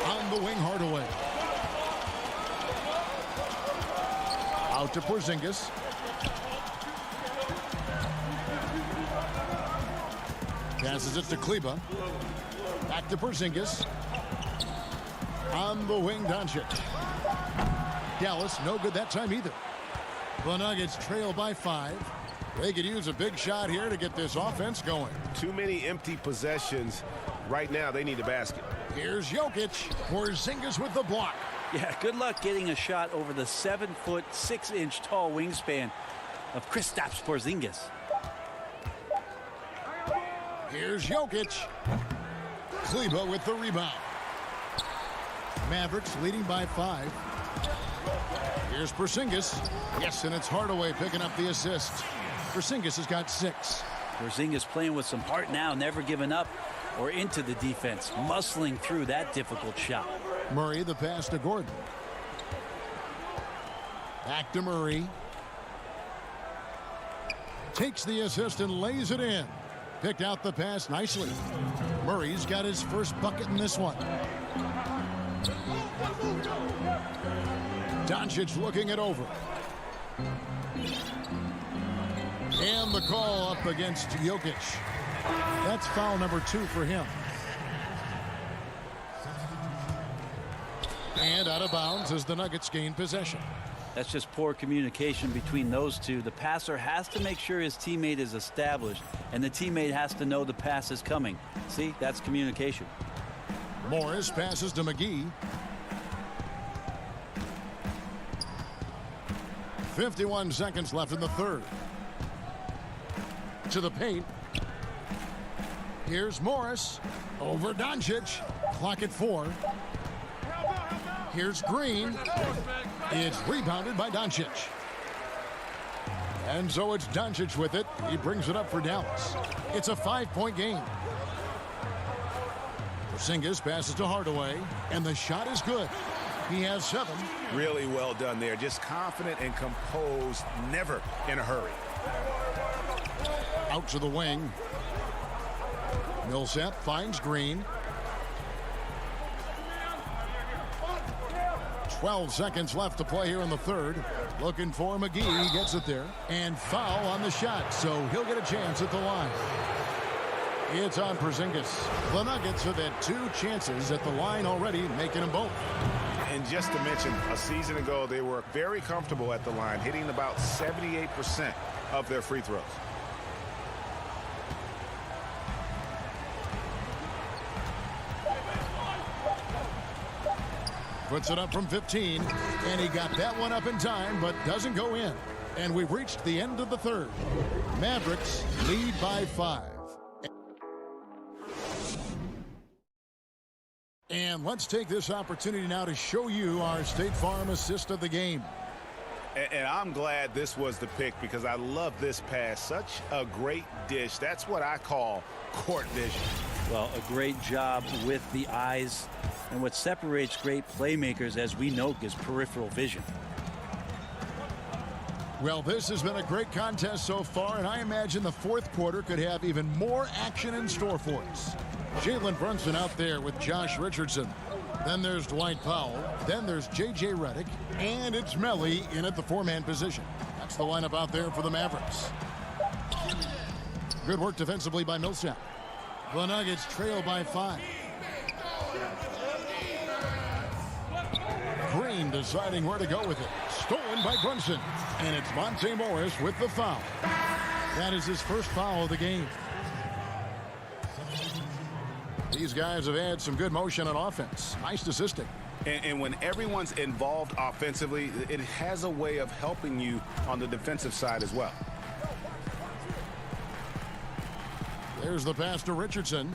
On the wing, Hardaway. Out to Porzingis. Passes it to Kleba. Back to Porzingis. On the wing, Doncic. Dallas, no good that time either. The Nuggets trail by 5. They could use a big shot here to get this offense going. Too many empty possessions. Right now, they need a basket. Here's Jokic. Porzingis with the block. Yeah, good luck getting a shot over the 7-foot, 6-inch tall wingspan of Kristaps Porzingis. Here's Jokic. Kleba with the rebound. Mavericks leading by 5. Here's Porzingis. Yes, and it's Hardaway picking up the assist. Porzingis has got 6. Porzingis playing with some heart now, never giving up or into the defense, muscling through that difficult shot. Murray, the pass to Gordon. Back to Murray. Takes the assist and lays it in. Picked out the pass nicely. Murray's got his first bucket in this one. Doncic looking it over. And the call up against Jokic. That's foul number 2 for him. And out of bounds as the Nuggets gain possession. That's just poor communication between those two. The passer has to make sure his teammate is established, and the teammate has to know the pass is coming. See, that's communication. Morris passes to McGee. 51 seconds left in the third. To the paint. Here's Morris over Doncic. Clock at 4. Here's Green. It's rebounded by Doncic. And so it's Doncic with it. He brings it up for Dallas. It's a 5-point game. Porzingis passes to Hardaway, and the shot is good. He has 7. Really well done there. Just confident and composed, never in a hurry. Out to the wing. Millsap finds Green. 12 seconds left to play here in the third. Looking for McGee. He gets it there. And foul on the shot, so he'll get a chance at the line. It's on Porzingis. The Nuggets have had 2 chances at the line already, making them both. And just to mention, a season ago, they were very comfortable at the line, hitting about 78% of their free throws. Puts it up from 15, and he got that one up in time, but doesn't go in. And we've reached the end of the third. Mavericks lead by 5. And let's take this opportunity now to show you our State Farm assist of the game. And I'm glad this was the pick because I love this pass. Such a great dish. That's what I call court vision. Well, a great job with the eyes. And what separates great playmakers, as we know, is peripheral vision. Well, this has been a great contest so far, and I imagine the fourth quarter could have even more action in store for us. Jalen Brunson out there with Josh Richardson. Then there's Dwight Powell. Then there's J.J. Redick. And it's Melly in at the 4-man position. That's the lineup out there for the Mavericks. Good work defensively by Millsap. The Nuggets trail by 5. Green deciding where to go with it. Stolen by Brunson. And it's Monte Morris with the foul. That is his first foul of the game. These guys have had some good motion on offense. Nice assisting. And when everyone's involved offensively, it has a way of helping you on the defensive side as well. There's the pass to Richardson.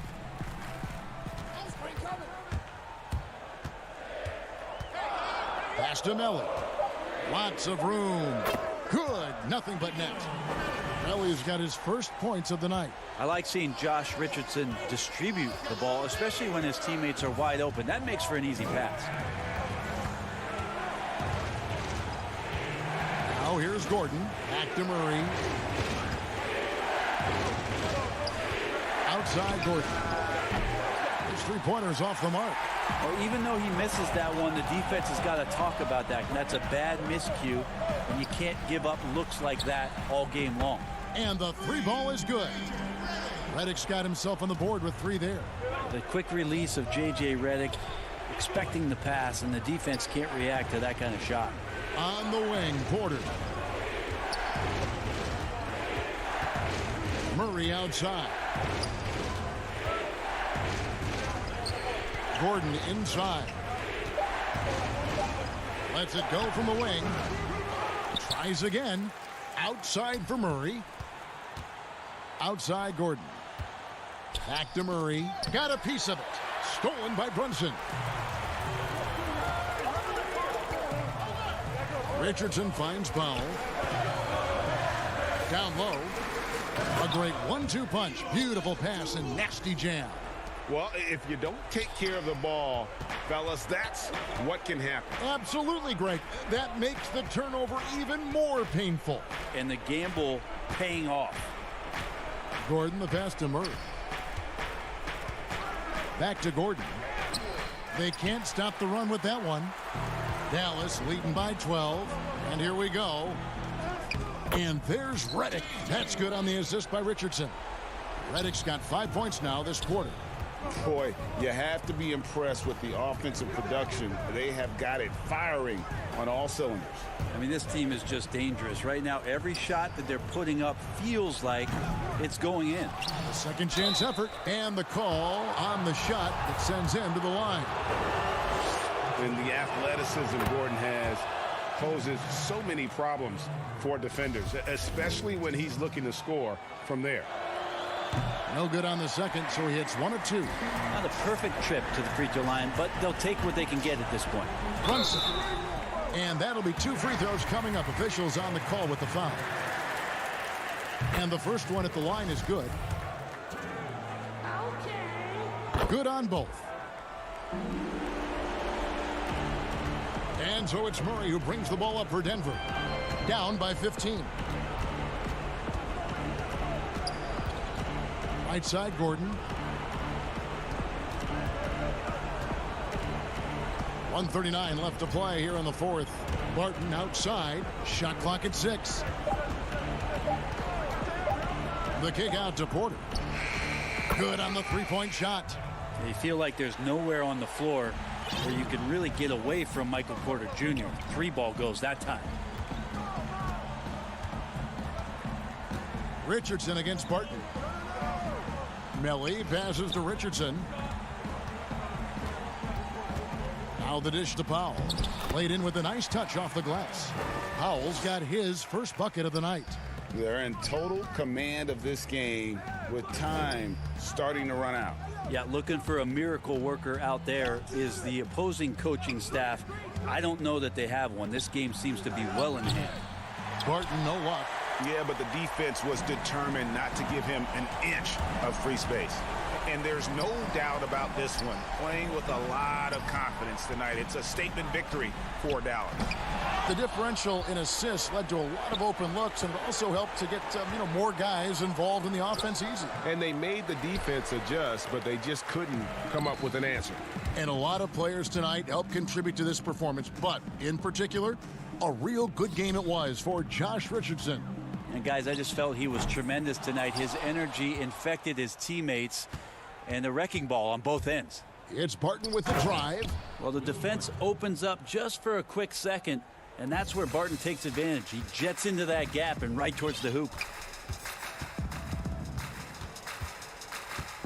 Pass to Melly. Lots of room. Good. Nothing but net. Melly's got his first points of the night. I like seeing Josh Richardson distribute the ball, especially when his teammates are wide open. That makes for an easy pass. Now here's Gordon. Back to Murray. Outside Gordon. His 3-pointers off the mark. Well, even though he misses that one, the defense has got to talk about that. And that's a bad miscue, and you can't give up looks like that all game long. And the 3-ball is good. Redick's got himself on the board with 3 there. The quick release of J.J. Redick, expecting the pass, and the defense can't react to that kind of shot. On the wing, Porter. Murray outside. Gordon inside. Lets it go from the wing. Tries again. Outside for Murray. Outside Gordon. Back to Murray. Got a piece of it. Stolen by Brunson. Richardson finds Powell. Down low. A great 1-2 punch. Beautiful pass and nasty jam. Well, if you don't take care of the ball, fellas, that's what can happen. Absolutely, Greg. That makes the turnover even more painful. And the gamble paying off. Gordon, the pass to Murray. Back to Gordon. They can't stop the run with that one. Dallas leading by 12. And here we go. And there's Redick. That's good on the assist by Richardson. Redick's got 5 points now this quarter. Boy, you have to be impressed with the offensive production. They have got it firing on all cylinders. I mean, this team is just dangerous. Right now, every shot that they're putting up feels like it's going in. A second chance effort, and the call on the shot that sends him to the line. And the athleticism Gordon has poses so many problems for defenders, especially when he's looking to score from there. No good on the second, so he hits 1 of 2. Not a perfect trip to the free throw line, but they'll take what they can get at this point. Brunson. And that'll be 2 free throws coming up. Officials on the call with the foul. And the first one at the line is good. Good on both. And so it's Murray who brings the ball up for Denver. Down by 15. Right side, Gordon. 1:39 left to play here in the fourth. Barton outside. Shot clock at 6. The kick out to Porter. Good on the three-point shot. You feel like there's nowhere on the floor where you can really get away from Michael Porter Jr. 3-ball goes that time. Richardson against Barton. Melly passes to Richardson. Now the dish to Powell. Played in with a nice touch off the glass. Powell's got his first bucket of the night. They're in total command of this game with time starting to run out. Yeah, looking for a miracle worker out there is the opposing coaching staff. I don't know that they have one. This game seems to be well in hand. Barton, no luck. Yeah, but the defense was determined not to give him an inch of free space. And there's no doubt about this one. Playing with a lot of confidence tonight. It's a statement victory for Dallas. The differential in assists led to a lot of open looks and also helped to get more guys involved in the offense easy. And they made the defense adjust, but they just couldn't come up with an answer. And a lot of players tonight helped contribute to this performance, but in particular, a real good game it was for Josh Richardson. And guys, I just felt he was tremendous tonight. His energy infected his teammates, and the wrecking ball on both ends. It's Barton with the drive. Well, the defense opens up just for a quick second, and that's where Barton takes advantage. He jets into that gap and right towards the hoop.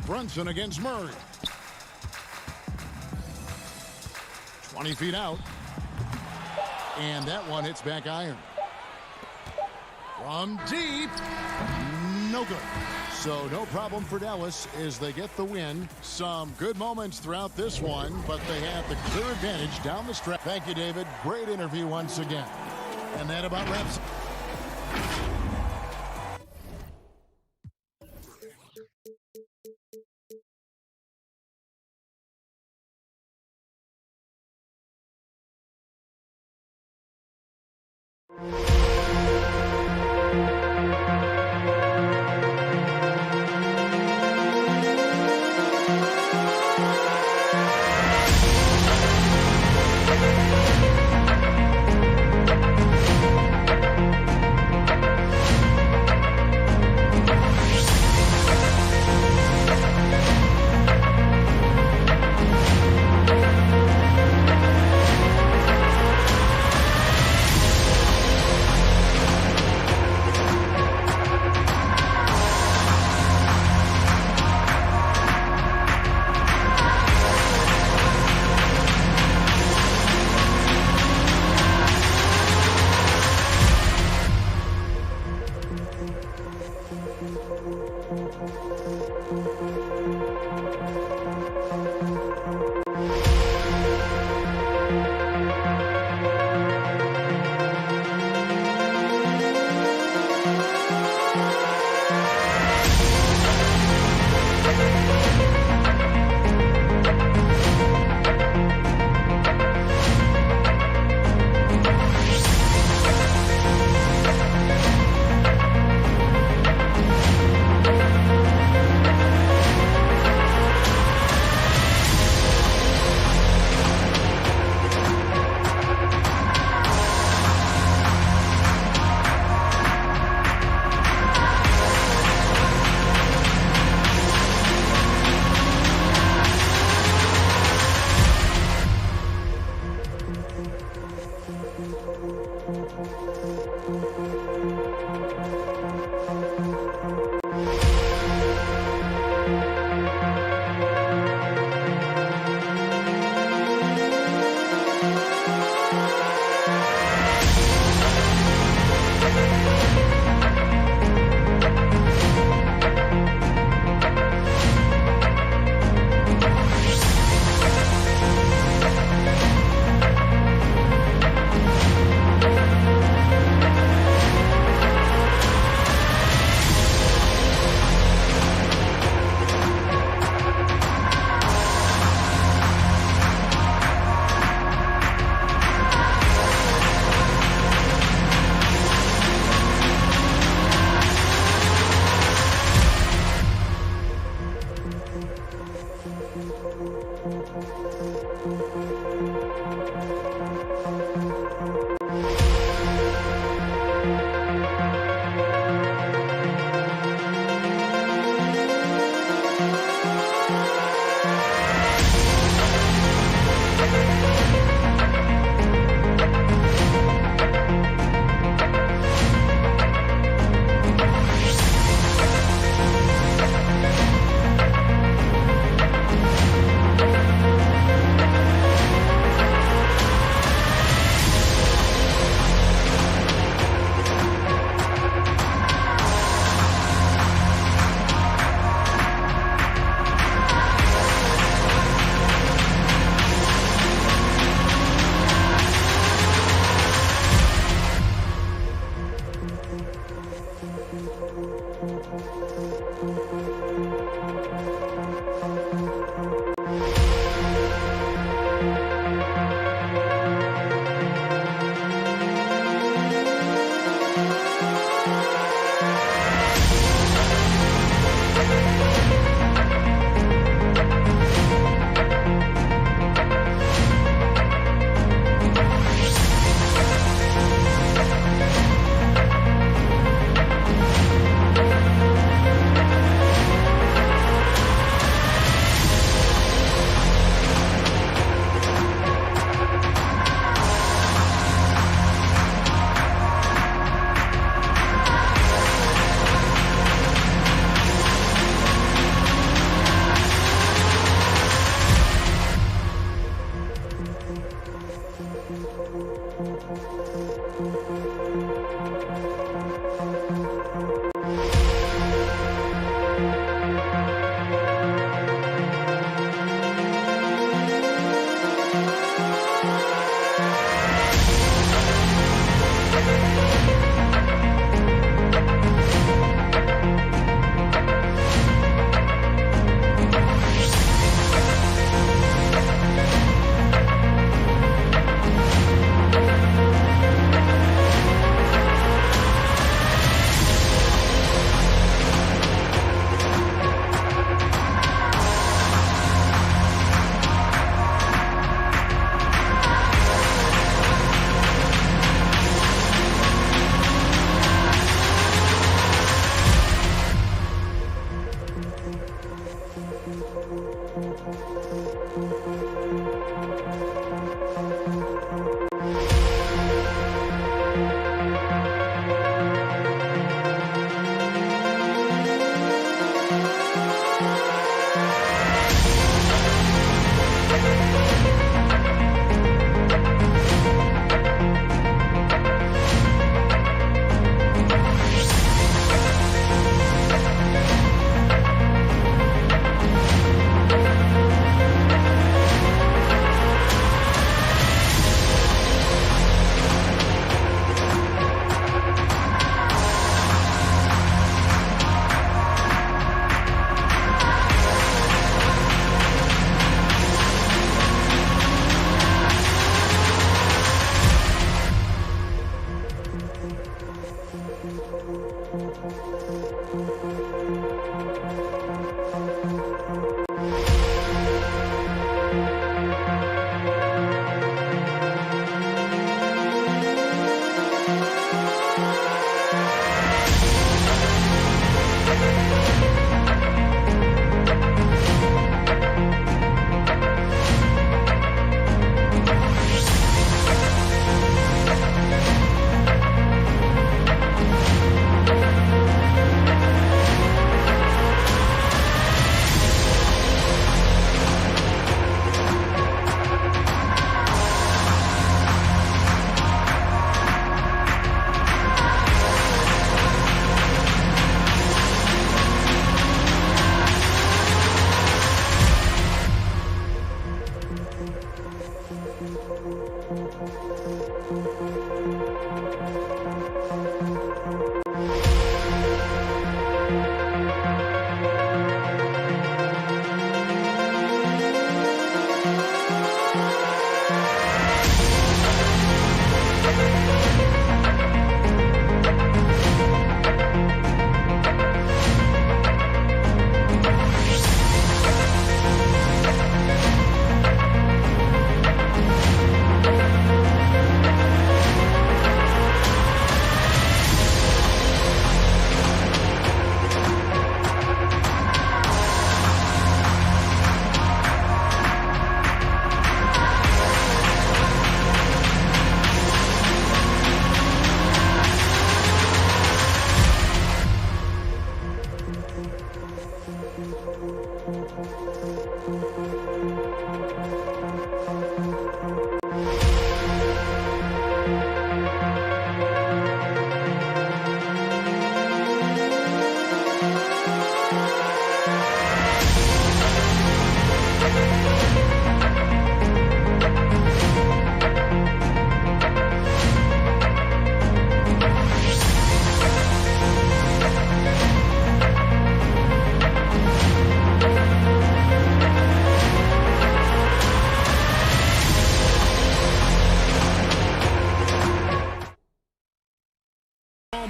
Brunson against Murray. 20 feet out. And that one hits back iron. From deep. No good. So no problem for Dallas as they get the win. Some good moments throughout this one, but they have the clear advantage down the stretch. Thank you, David. Great interview once again. And that about wraps it.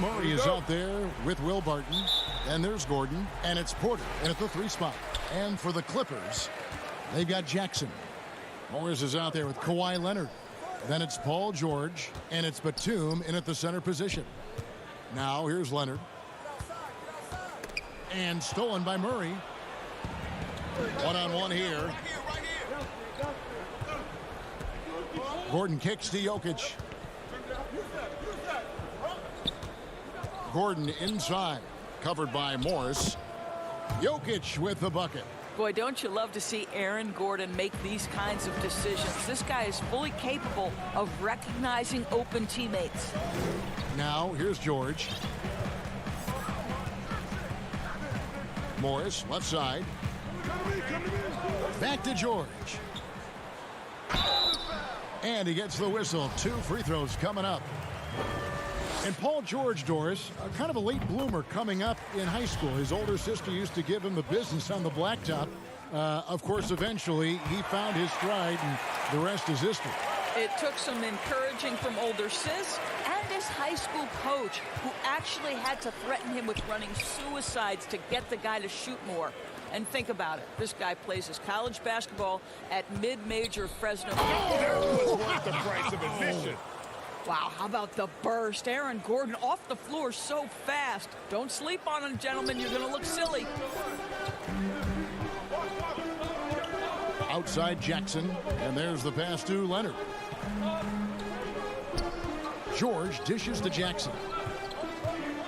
Murray is out there with Will Barton, and there's Gordon, and it's Porter in at the 3 spot. And for the Clippers, they've got Jackson. Morris is out there with Kawhi Leonard. Then it's Paul George, and it's Batum in at the center position. Now here's Leonard. And stolen by Murray. One-on-one here. Gordon kicks to Jokic. Gordon inside, covered by Morris. Jokic with the bucket. Boy, don't you love to see Aaron Gordon make these kinds of decisions. This guy is fully capable of recognizing open teammates. Now, here's George. Morris, left side. Back to George. And he gets the whistle. 2 free throws coming up. And Paul George, Doris, kind of a late bloomer coming up in high school. His older sister used to give him the business on the blacktop. Of course, eventually, he found his stride, and the rest is history. It took some encouraging from older sis and his high school coach, who actually had to threaten him with running suicides to get the guy to shoot more. And think about it. This guy plays his college basketball at mid-major Fresno. That was worth the price of admission. Wow, how about the burst? Aaron Gordon off the floor so fast. Don't sleep on him, gentlemen. You're going to look silly. Outside Jackson, and there's the pass to Leonard. George dishes to Jackson.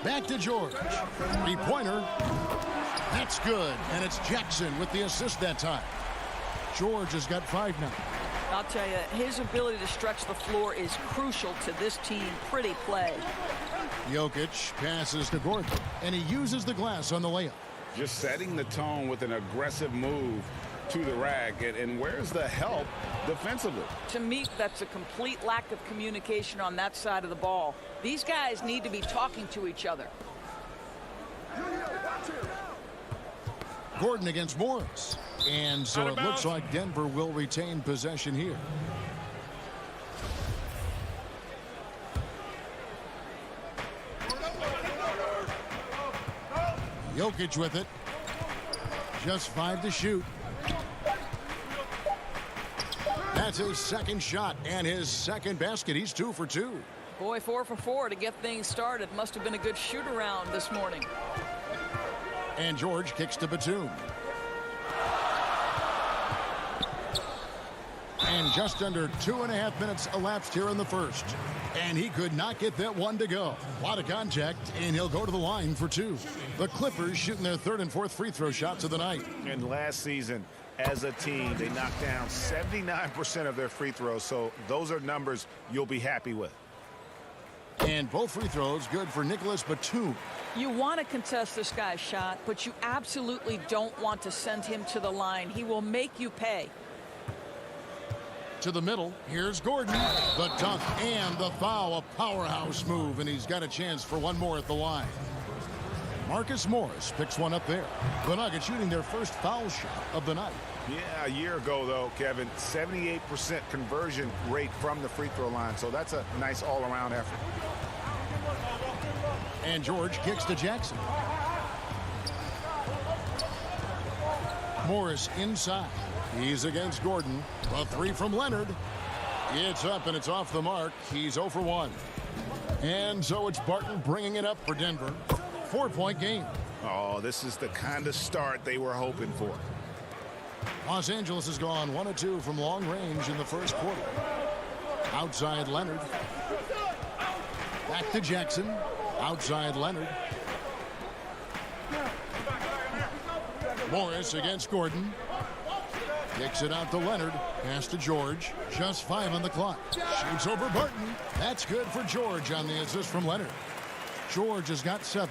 Back to George. Three-pointer. That's good, and it's Jackson with the assist that time. George has got 5 now. I'll tell you, his ability to stretch the floor is crucial to this team. Pretty play. Jokic passes to Gordon, and he uses the glass on the layup. Just setting the tone with an aggressive move to the rack. And where's the help defensively? To me, that's a complete lack of communication on that side of the ball. These guys need to be talking to each other. Gordon against Morris. And so it looks like Denver will retain possession here. Jokic with it. Just 5 to shoot. That's his second shot and his second basket. He's 2 for 2. Boy, 4 for 4 to get things started. Must have been a good shoot-around this morning. And George kicks to Batum. And just under 2.5 minutes elapsed here in the first. And he could not get that one to go. A lot of contact, and he'll go to the line for 2. The Clippers shooting their 3rd and 4th free throw shots of the night. And last season, as a team, they knocked down 79% of their free throws. So those are numbers you'll be happy with. And both free throws good for Nicholas Batum. You want to contest this guy's shot, but you absolutely don't want to send him to the line. He will make you pay. To the middle, here's Gordon. The dunk and the foul, a powerhouse move, and he's got a chance for one more at the line. Marcus Morris picks one up there. The Nuggets shooting their first foul shot of the night. Yeah, a year ago, though, Kevin, 78% conversion rate from the free throw line, so that's a nice all-around effort. And George kicks to Jackson. Morris inside. He's against Gordon. A 3 from Leonard. It's up and it's off the mark. He's 0 for 1. And so it's Barton bringing it up for Denver. 4-point game. Oh, this is the kind of start they were hoping for. Los Angeles has gone 1 of 2 from long range in the first quarter. Outside Leonard. Back to Jackson. Outside Leonard. Morris against Gordon. Kicks it out to Leonard. Pass to George. Just 5 on the clock. Shoots over Barton. That's good for George on the assist from Leonard. George has got 7.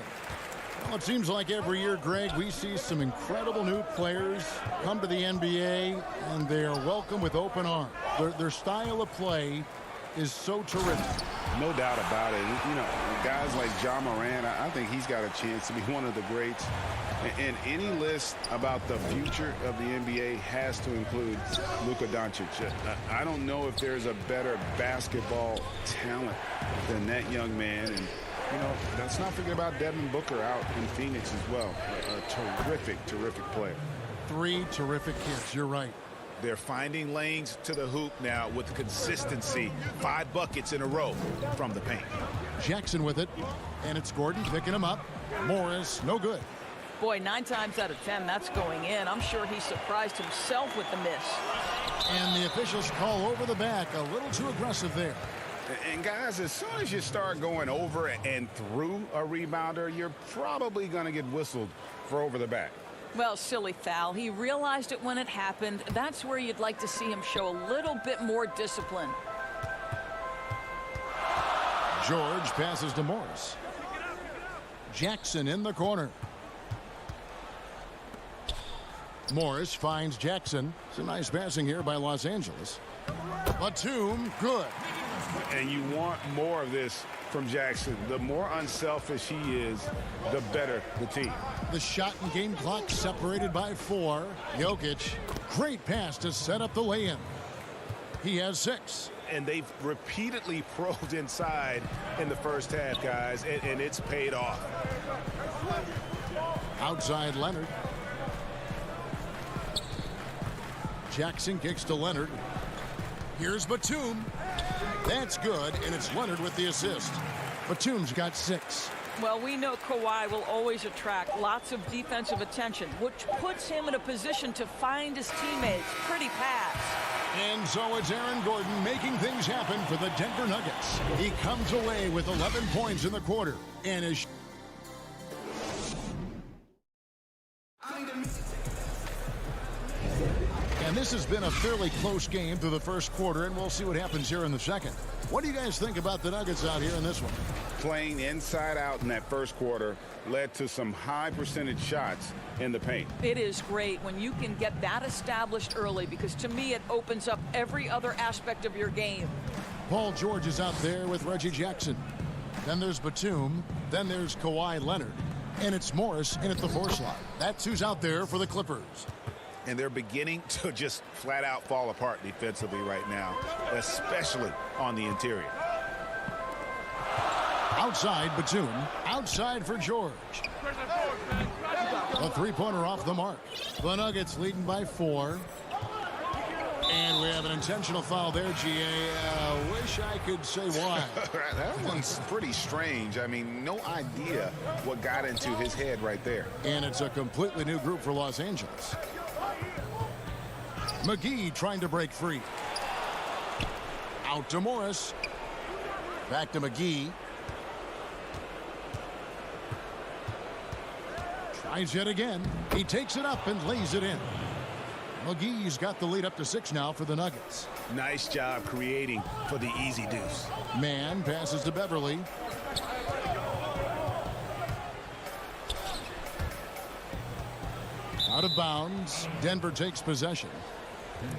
Well, it seems like every year, Greg, we see some incredible new players come to the NBA, and they are welcome with open arms. Their style of play is so terrific. No doubt about it. You know, guys like John Moran, I think he's got a chance to be one of the greats. And any list about the future of the NBA has to include Luka Doncic. I don't know if there's a better basketball talent than that young man. And, you know, let's not forget about Devin Booker out in Phoenix as well. A terrific, terrific player. 3 terrific kids. You're right. They're finding lanes to the hoop now with consistency. 5 buckets in a row from the paint. Jackson with it, and it's Gordon picking him up. Morris, no good. Boy, 9 times out of 10, that's going in. I'm sure he surprised himself with the miss. And the officials call over the back. A little too aggressive there. And guys, as soon as you start going over and through a rebounder, you're probably going to get whistled for over the back. Well, silly foul. He realized it when it happened. That's where you'd like to see him show a little bit more discipline. George passes to Morris. Jackson in the corner. Morris finds Jackson. It's a nice passing here by Los Angeles. Batum, good. And you want more of this from Jackson. The more unselfish he is, the better the team. The shot and game clock separated by 4. Jokic, great pass to set up the lay-in. He has 6. And they've repeatedly probed inside in the first half, guys, and it's paid off. Outside Leonard. Jackson kicks to Leonard. Here's Batum. That's good, and it's Leonard with the assist. Batum's got 6. Well, we know Kawhi will always attract lots of defensive attention, which puts him in a position to find his teammates. Pretty pass. And so it's Aaron Gordon making things happen for the Denver Nuggets. He comes away with 11 points in the quarter and is... And this has been a fairly close game through the first quarter, and we'll see what happens here in the second. What do you guys think about the Nuggets out here in this one? Playing inside out in that first quarter led to some high percentage shots in the paint. It is great when you can get that established early, because to me it opens up every other aspect of your game. Paul George is out there with Reggie Jackson. Then there's Batum. Then there's Kawhi Leonard. And it's Morris in at the 4 slot. That's who's out there for the Clippers. And they're beginning to just flat out fall apart defensively right now, especially on the interior. Outside Batum. Outside for George. A 3-pointer off the mark. The Nuggets leading by 4. And we have an intentional foul there, GA. Wish I could say why. That one's pretty strange. I mean, no idea what got into his head right there. And it's a completely new group for Los Angeles. McGee trying to break free. Out to Morris. Back to McGee. Tries yet again. He takes it up and lays it in. McGee's got the lead up to 6 now for the Nuggets. Nice job creating for the easy deuce. Man passes to Beverly. Out of bounds. Denver takes possession.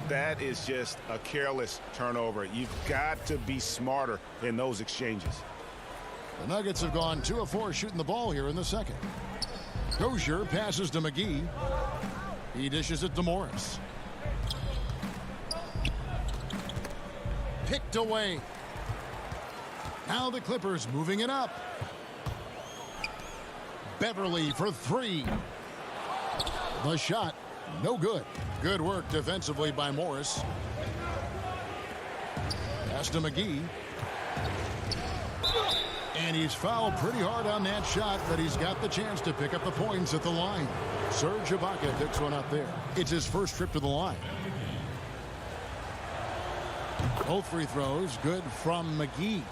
That is just a careless turnover. You've got to be smarter in those exchanges. The Nuggets have gone 2 of 4 shooting the ball here in the second. Dozier passes to McGee. He dishes it to Morris. Picked away. Now the Clippers moving it up. Beverly for 3. The shot, no good. Good work defensively by Morris. Pass to McGee. And he's fouled pretty hard on that shot, but he's got the chance to pick up the points at the line. Serge Ibaka picks one up there. It's his first trip to the line. Both free throws good from McGee.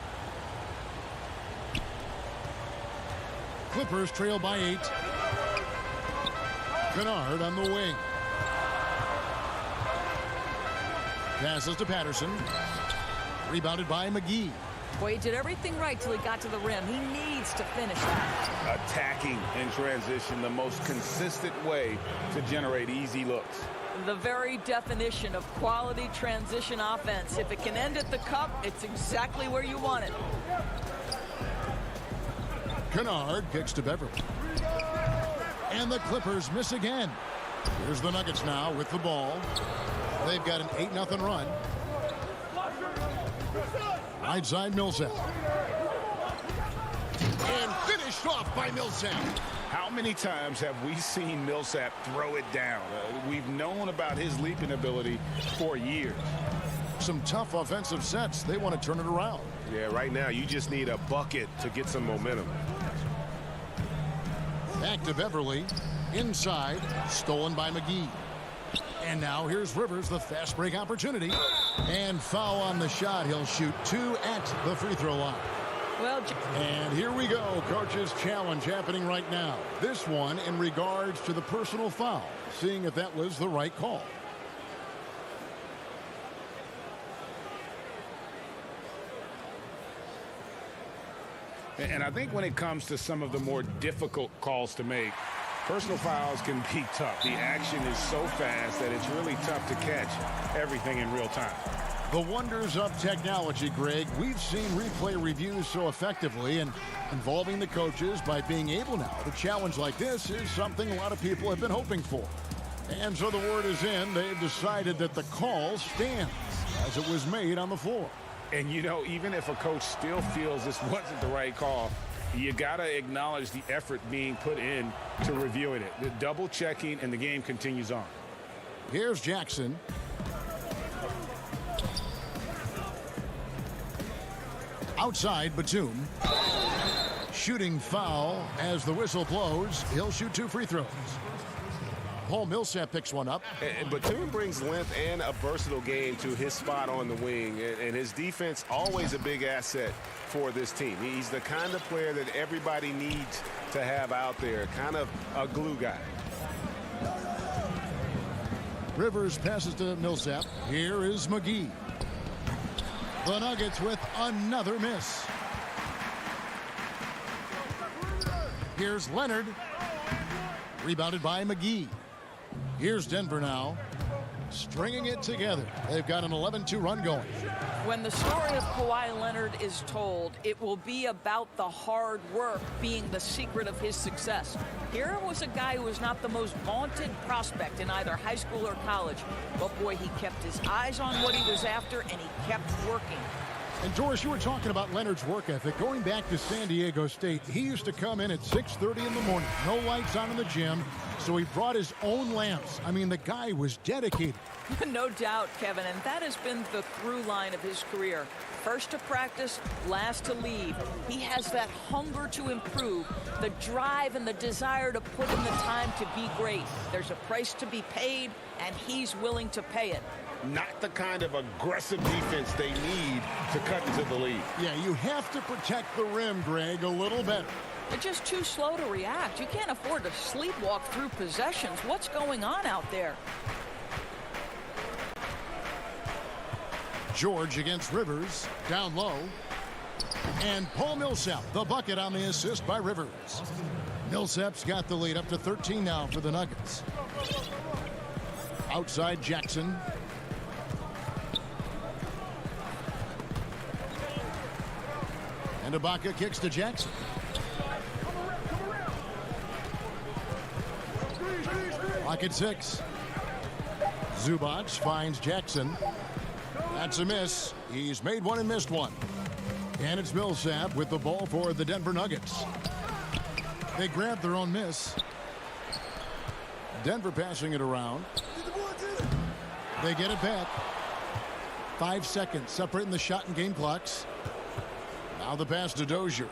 Clippers trail by 8. Kennard on the wing. Passes to Patterson. Rebounded by McGee. Boy, he did everything right till he got to the rim. He needs to finish that. Attacking in transition, the most consistent way to generate easy looks. The very definition of quality transition offense. If it can end at the cup, it's exactly where you want it. Kennard kicks to Beverly. And the Clippers miss again. Here's the Nuggets now with the ball. They've got an 8-0 run. Right side Millsap. And finished off by Millsap. How many times have we seen Millsap throw it down? We've known about his leaping ability for years. Some tough offensive sets. They want to turn it around. Yeah, right now you just need a bucket to get some momentum. Back to Beverly. Inside. Stolen by McGee. And now here's Rivers, the fast break opportunity. And foul on the shot. He'll shoot 2 at the free throw line. Well, and here we go. Coach's challenge happening right now. This one in regards to the personal foul. Seeing if that was the right call. And I think when it comes to some of the more difficult calls to make, personal fouls can be tough. The action is so fast that it's really tough to catch everything in real time. The wonders of technology, Greg. We've seen replay reviews so effectively, and involving the coaches by being able now to challenge like this is something a lot of people have been hoping for. And so the word is in. They've decided that the call stands as it was made on the floor. And, you know, even if a coach still feels this wasn't the right call, you got to acknowledge the effort being put in to reviewing it. The double checking, and the game continues on. Here's Jackson. Outside, Batum. Shooting foul as the whistle blows. He'll shoot 2 free throws. Paul Millsap picks one up. And Batum brings length and a versatile game to his spot on the wing. And his defense always a big asset for this team. He's the kind of player that everybody needs to have out there. Kind of a glue guy. Rivers passes to Millsap. Here is McGee. The Nuggets with another miss. Here's Leonard. Rebounded by McGee. Here's Denver now, stringing it together. They've got an 11-2 run going. When the story of Kawhi Leonard is told, it will be about the hard work being the secret of his success. Here was a guy who was not the most vaunted prospect in either high school or college, but boy, he kept his eyes on what he was after, and he kept working. And Doris, you were talking about Leonard's work ethic. Going back to San Diego State, he used to come in at 6:30 in the morning, no lights on in the gym, so he brought his own lamps. I mean, the guy was dedicated. No doubt, Kevin, and that has been the through line of his career. First to practice, last to leave. He has that hunger to improve, the drive and the desire to put in the time to be great. There's a price to be paid, and he's willing to pay it. Not the kind of aggressive defense they need to cut into the lead. Yeah, you have to protect the rim, Greg, a little better. They're just too slow to react. You can't afford to sleepwalk through possessions. What's going on out there? George against Rivers, down low. And Paul Millsap, the bucket on the assist by Rivers. Millsap's got the lead up to 13 now for the Nuggets. Outside Jackson. And Ibaka kicks to Jackson. Pocket 6. Zubac finds Jackson. That's a miss. He's made one and missed one. And it's Millsap with the ball for the Denver Nuggets. They grab their own miss. Denver passing it around. They get it back. 5 seconds separating the shot and game clocks. Now the pass to Dozier.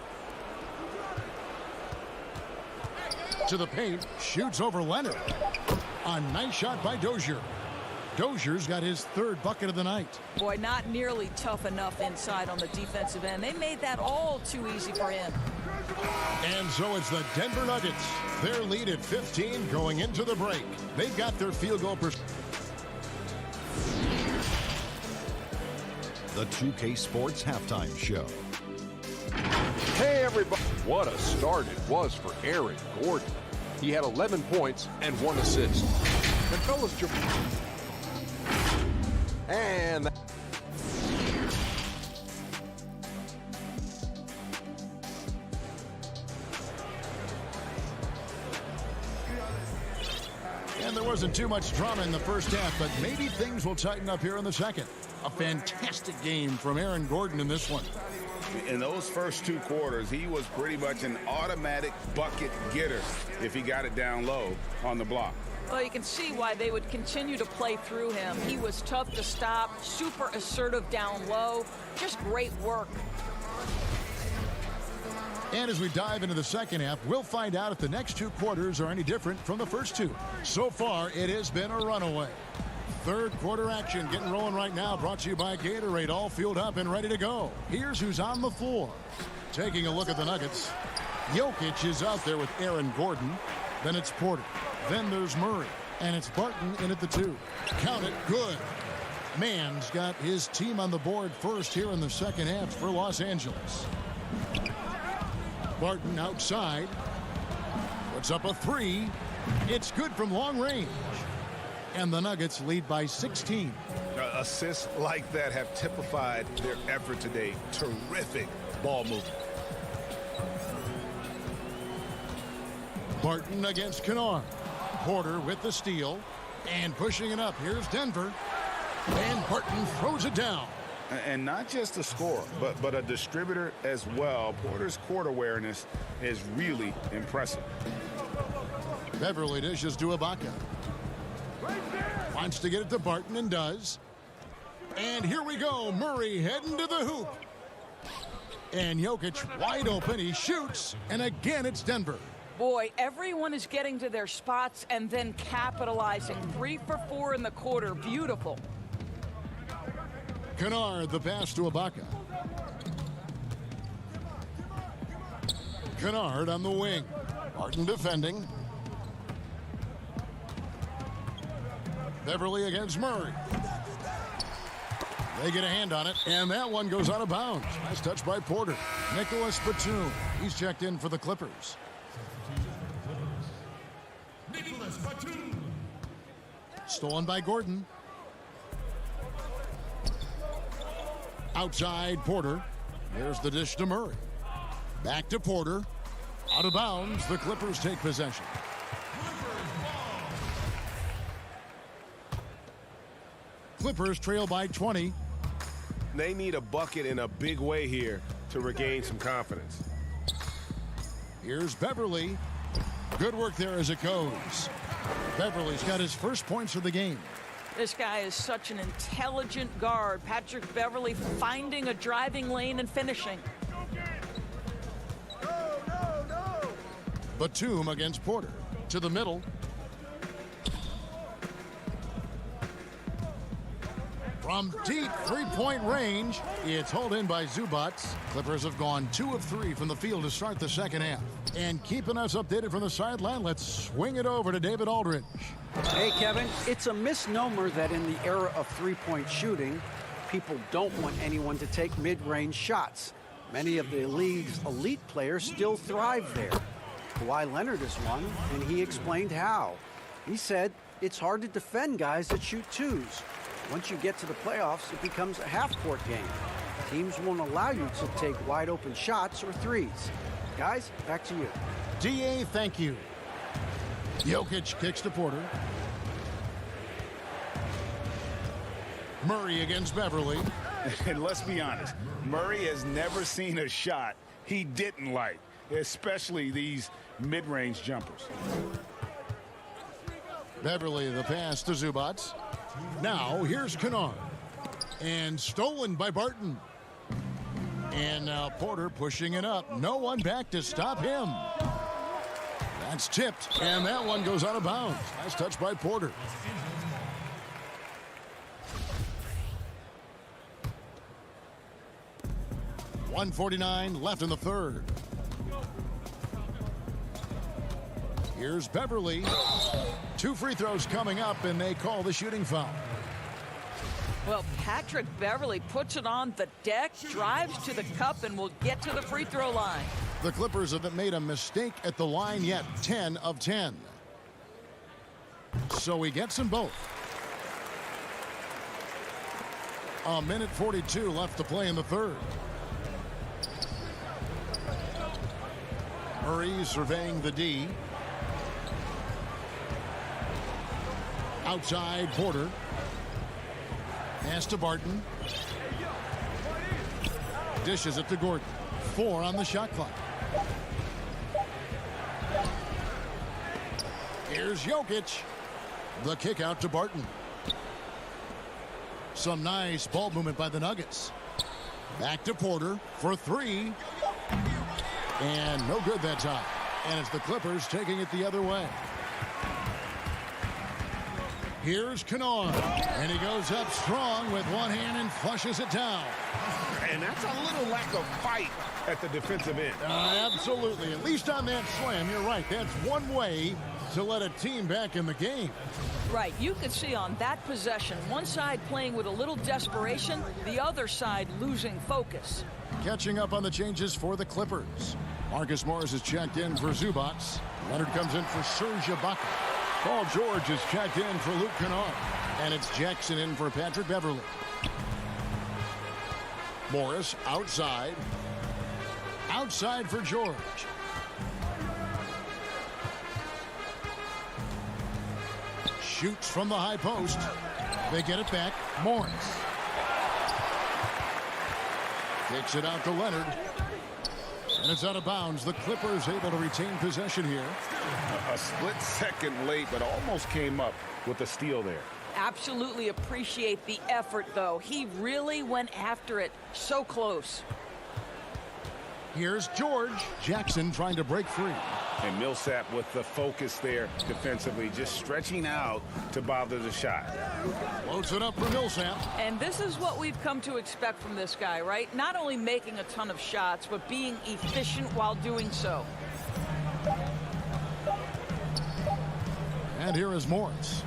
To the paint. Shoots over Leonard. A nice shot by Dozier. Dozier's got his 3rd bucket of the night. Boy, not nearly tough enough inside on the defensive end. They made that all too easy for him. And so it's the Denver Nuggets. Their lead at 15 going into the break. They've got their field goal percentage. The 2K Sports Halftime Show. Hey, everybody. What a start it was for Aaron Gordon. He had 11 points and 1 assist. And fellas, and there wasn't too much drama in the first half, but maybe things will tighten up here in the second. A fantastic game from Aaron Gordon in this one. In those first 2 quarters, he was pretty much an automatic bucket getter if he got it down low on the block. Well, you can see why they would continue to play through him. He was tough to stop, super assertive down low, just great work. And as we dive into the second half, we'll find out if the next 2 quarters are any different from the first 2. So far, it has been a runaway. Third quarter action getting rolling right now. Brought to you by Gatorade. All fueled up and ready to go. Here's who's on the floor. Taking a look at the Nuggets. Jokic is out there with Aaron Gordon. Then it's Porter. Then there's Murray. And it's Barton in at the 2. Count it. Good. Mann's got his team on the board first here in the second half for Los Angeles. Barton outside. Puts up a 3. It's good from long range. And the Nuggets lead by 16. Assists like that have typified their effort today. Terrific ball movement. Barton against Kennard. Porter with the steal. And pushing it up. Here's Denver. And Barton throws it down. And not just a scorer, but a distributor as well. Porter's court awareness is really impressive. Beverly dishes to Ibaka. Wants to get it to Barton and does. And here we go. Murray heading to the hoop. And Jokic wide open. He shoots. And again, it's Denver. Boy, everyone is getting to their spots and then capitalizing. 3 for 4 in the quarter. Beautiful. Kennard, the pass to Ibaka. Kennard on the wing. Barton defending. Beverly against Murray. They get a hand on it, and that one goes out of bounds. Nice touch by Porter. Nicholas Batum. He's checked in for the Clippers. Nicholas Batum. Stolen by Gordon. Outside Porter. There's the dish to Murray. Back to Porter. Out of bounds. The Clippers take possession. Clippers trail by 20. They need a bucket in a big way here to regain some confidence. Here's Beverly. Good work there as it goes. Beverly's got his first points of the game. This guy is such an intelligent guard. Patrick Beverly finding a driving lane and finishing. Batum against Porter. To the middle. From deep three-point range, it's hauled in by Zubac. Clippers have gone 2 of 3 from the field to start the second half. And keeping us updated from the sideline, let's swing it over to David Aldridge. Hey, Kevin, it's a misnomer that in the era of three-point shooting, people don't want anyone to take mid-range shots. Many of the league's elite players still thrive there. Kawhi Leonard is one, and he explained how. He said it's hard to defend guys that shoot twos. Once you get to the playoffs, it becomes a half-court game. Teams won't allow you to take wide-open shots or threes. Guys, back to you. DA, thank you. Jokic kicks to Porter. Murray against Beverly. And let's be honest, Murray has never seen a shot he didn't like, especially these mid-range jumpers. Beverly, the pass to Zubac. Now, here's Kennard. And stolen by Barton. And now Porter pushing it up. No one back to stop him. That's tipped, and that one goes out of bounds. Nice touch by Porter. .149 left in the third. Here's Beverly. 2 free throws coming up, and they call the shooting foul. Well, Patrick Beverly puts it on the deck, drives to the cup, and will get to the free throw line. The Clippers haven't made a mistake at the line yet. 10 of 10. So he gets them both. A minute 42 left to play in the third. Murray surveying the D. Outside Porter. Pass to Barton. Dishes it to Gordon. 4 on the shot clock. Here's Jokic. The kick out to Barton. Some nice ball movement by the Nuggets. Back to Porter for 3. And no good that time. And it's the Clippers taking it the other way. Here's Kennard, and he goes up strong with one hand and flushes it down. And that's a little lack of fight at the defensive end. Absolutely. At least on that slam, you're right. That's one way to let a team back in the game. Right. You could see on that possession, one side playing with a little desperation, the other side losing focus. Catching up on the changes for the Clippers. Marcus Morris is checked in for Zubats. Leonard comes in for Serge Ibaka. Paul George is checked in for Luke Kennard. And it's Jackson in for Patrick Beverley. Morris outside. Outside for George. Shoots from the high post. They get it back. Morris. Kicks it out to Leonard. And it's out of bounds. The Clippers able to retain possession here. A split second late, but almost came up with a steal there. Absolutely appreciate the effort, though. He really went after it. So close. Here's George. Jackson trying to break free. And Millsap with the focus there defensively, just stretching out to bother the shot. Floats it up for Millsap. And this is what we've come to expect from this guy, right? Not only making a ton of shots, but being efficient while doing so. And here is Morris.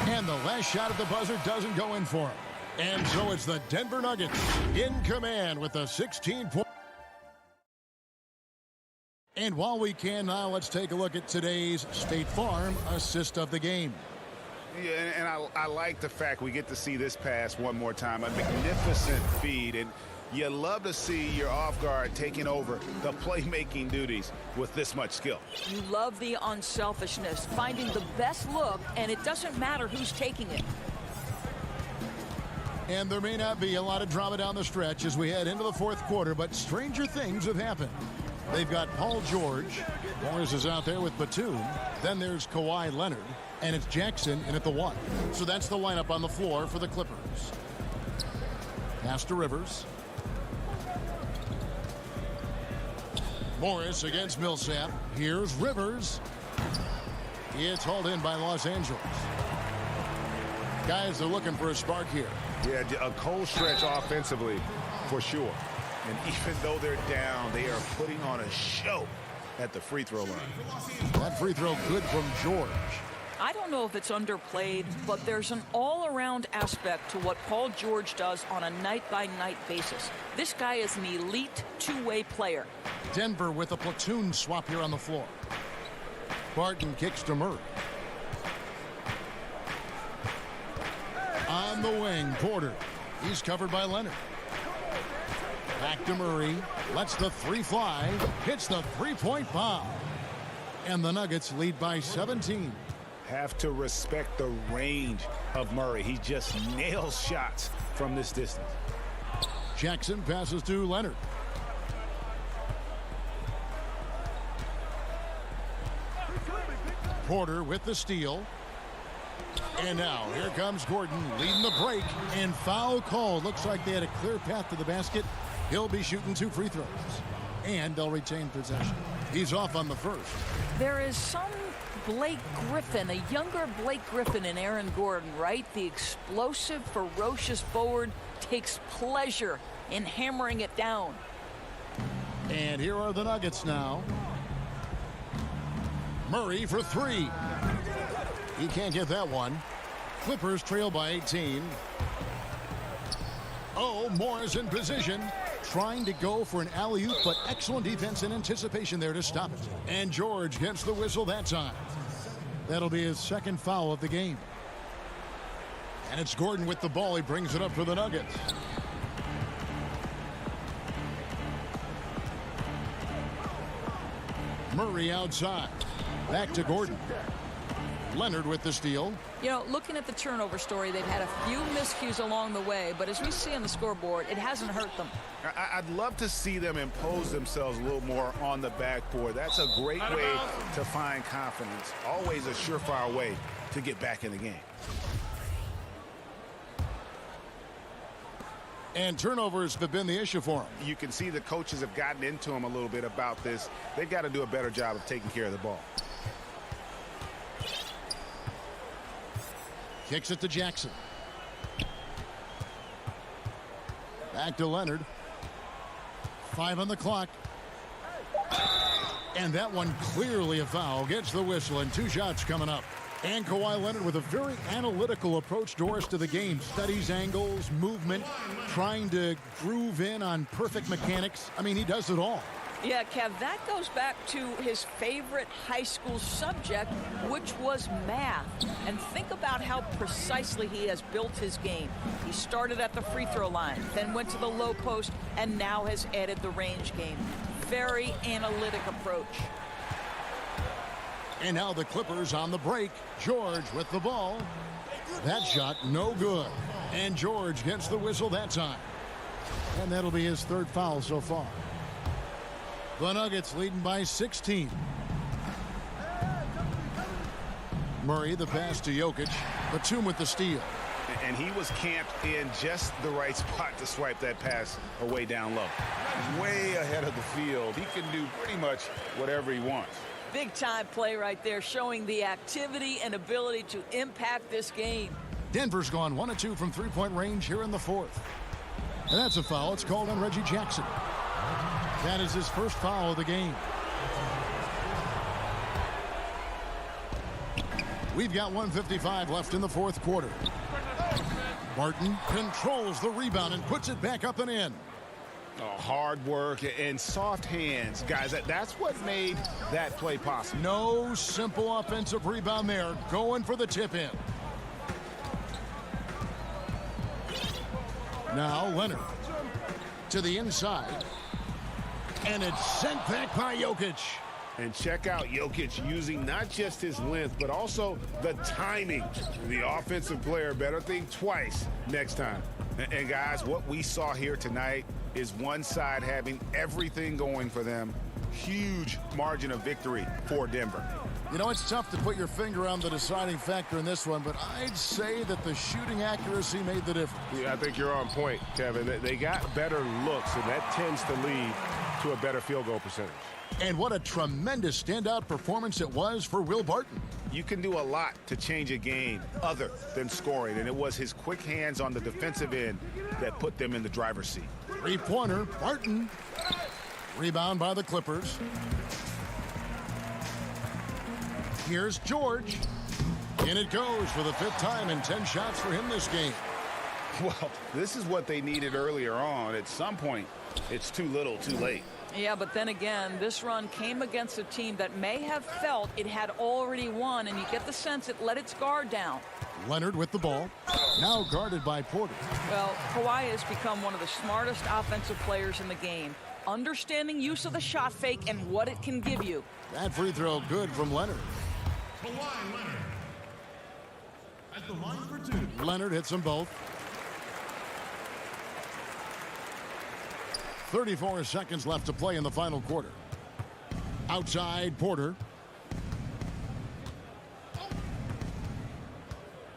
And the last shot at the buzzer doesn't go in for him. And so it's the Denver Nuggets in command with a 16-point. And while we can now, let's take a look at today's State Farm assist of the game. Yeah, and I like the fact we get to see this pass one more time. A magnificent feed, and you love to see your off guard taking over the playmaking duties with this much skill. You love the unselfishness, finding the best look, and it doesn't matter who's taking it. And there may not be a lot of drama down the stretch as we head into the fourth quarter, but stranger things have happened. They've got Paul George. Morris is out there with Batum. Then there's Kawhi Leonard. And it's Jackson in at the 1. So that's the lineup on the floor for the Clippers. Pass to Rivers. Morris against Millsap. Here's Rivers. It's hauled in by Los Angeles. Guys are looking for a spark here. Yeah, a cold stretch offensively for sure. And even though they're down, they are putting on a show at the free throw line. That free throw good from George. I don't know if it's underplayed, but there's an all-around aspect to what Paul George does on a night-by-night basis. This guy is an elite two-way player. Denver with a platoon swap here on the floor. Barton kicks to Murray. On the wing, Porter. He's covered by Leonard. Back to Murray. Lets the three fly. Hits the three-point bomb. And the Nuggets lead by 17. Have to respect the range of Murray. He just nails shots from this distance. Jackson passes to Leonard. Porter with the steal. And now here comes Gordon leading the break, and foul called. Looks like they had a clear path to the basket. He'll be shooting 2 free throws, and they'll retain possession. He's off on the first. There is some Blake Griffin, a younger Blake Griffin in Aaron Gordon, right? The explosive, ferocious forward takes pleasure in hammering it down. And here are the Nuggets now. Murray for 3. He can't get that one. Clippers trail by 18. Oh, Morris in position. Trying to go for an alley-oop, but excellent defense and anticipation there to stop it. And George gets the whistle that time. That'll be his second foul of the game. And it's Gordon with the ball. He brings it up for the Nuggets. Murray outside. Back to Gordon. Leonard with the steal. You know, looking at the turnover story, they've had a few miscues along the way, but as we see on the scoreboard, it hasn't hurt them. I'd love to see them impose themselves a little more on the backboard. That's a great way to find confidence. Always a surefire way to get back in the game. And turnovers have been the issue for him. You can see the coaches have gotten into him a little bit about this. They've got to do a better job of taking care of the ball. Kicks it to Jackson. Back to Leonard. 5 on the clock. And that one clearly a foul. Gets the whistle and 2 shots coming up. And Kawhi Leonard with a very analytical approach, Doris, to the game. Studies angles, movement, trying to groove in on perfect mechanics. I mean, he does it all. Yeah, Kev, that goes back to his favorite high school subject, which was math. And think about how precisely he has built his game. He started at the free throw line, then went to the low post, and now has added the range game. Very analytic approach. And now the Clippers on the break. George with the ball. That shot no good. And George gets the whistle that time. And that'll be his 3rd foul so far. The Nuggets leading by 16. Murray the pass to Jokic. Batum with the steal. And he was camped in just the right spot to swipe that pass away down low. Way ahead of the field. He can do pretty much whatever he wants. Big time play right there, showing the activity and ability to impact this game. Denver's gone 1 of 2 from 3-point range here in the 4th. And that's a foul. It's called on Reggie Jackson. That is his 1st foul of the game. We've got 1:55 left in the 4th quarter. Barton controls the rebound and puts it back up and in. Oh, hard work and soft hands, guys. That's what made that play possible. No simple offensive rebound there. Going for the tip in. Now Leonard to the inside. And it's sent back by Jokic. And check out Jokic using not just his length, but also the timing. The offensive player better think twice next time. And guys, what we saw here tonight is one side having everything going for them. Huge margin of victory for Denver. You know, it's tough to put your finger on the deciding factor in this one, but I'd say that the shooting accuracy made the difference. Yeah, I think you're on point, Kevin. They got better looks, and that tends to lead to a better field goal percentage. And what a tremendous standout performance it was for Will Barton. You can do a lot to change a game other than scoring, and it was his quick hands on the defensive end that put them in the driver's seat. 3-pointer, Barton. Rebound by the Clippers. Here's George. In it goes for the 5th time and 10 shots for him this game. Well, this is what they needed earlier on. At some point, it's too little, too late. Yeah, but then again, this run came against a team that may have felt it had already won, and you get the sense it let its guard down. Leonard with the ball, now guarded by Porter. Well, Kawhi has become one of the smartest offensive players in the game, understanding use of the shot fake and what it can give you. That free throw good from Leonard. Kawhi Leonard at the line for 2. Leonard hits them both. 34 seconds left to play in the final quarter. Outside, Porter.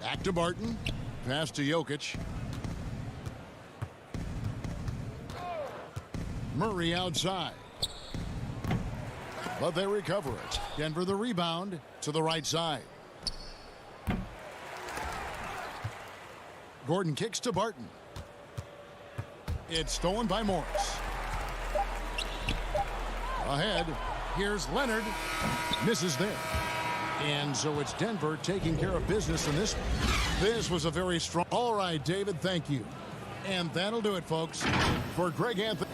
Back to Barton. Pass to Jokic. Murray outside. But they recover it. Denver the rebound to the right side. Gordon kicks to Barton. It's stolen by Morris. Ahead, here's Leonard. Misses there. And so it's Denver taking care of business in this one. This was a very strong... All right, David, thank you. And that'll do it, folks. For Greg Anthony...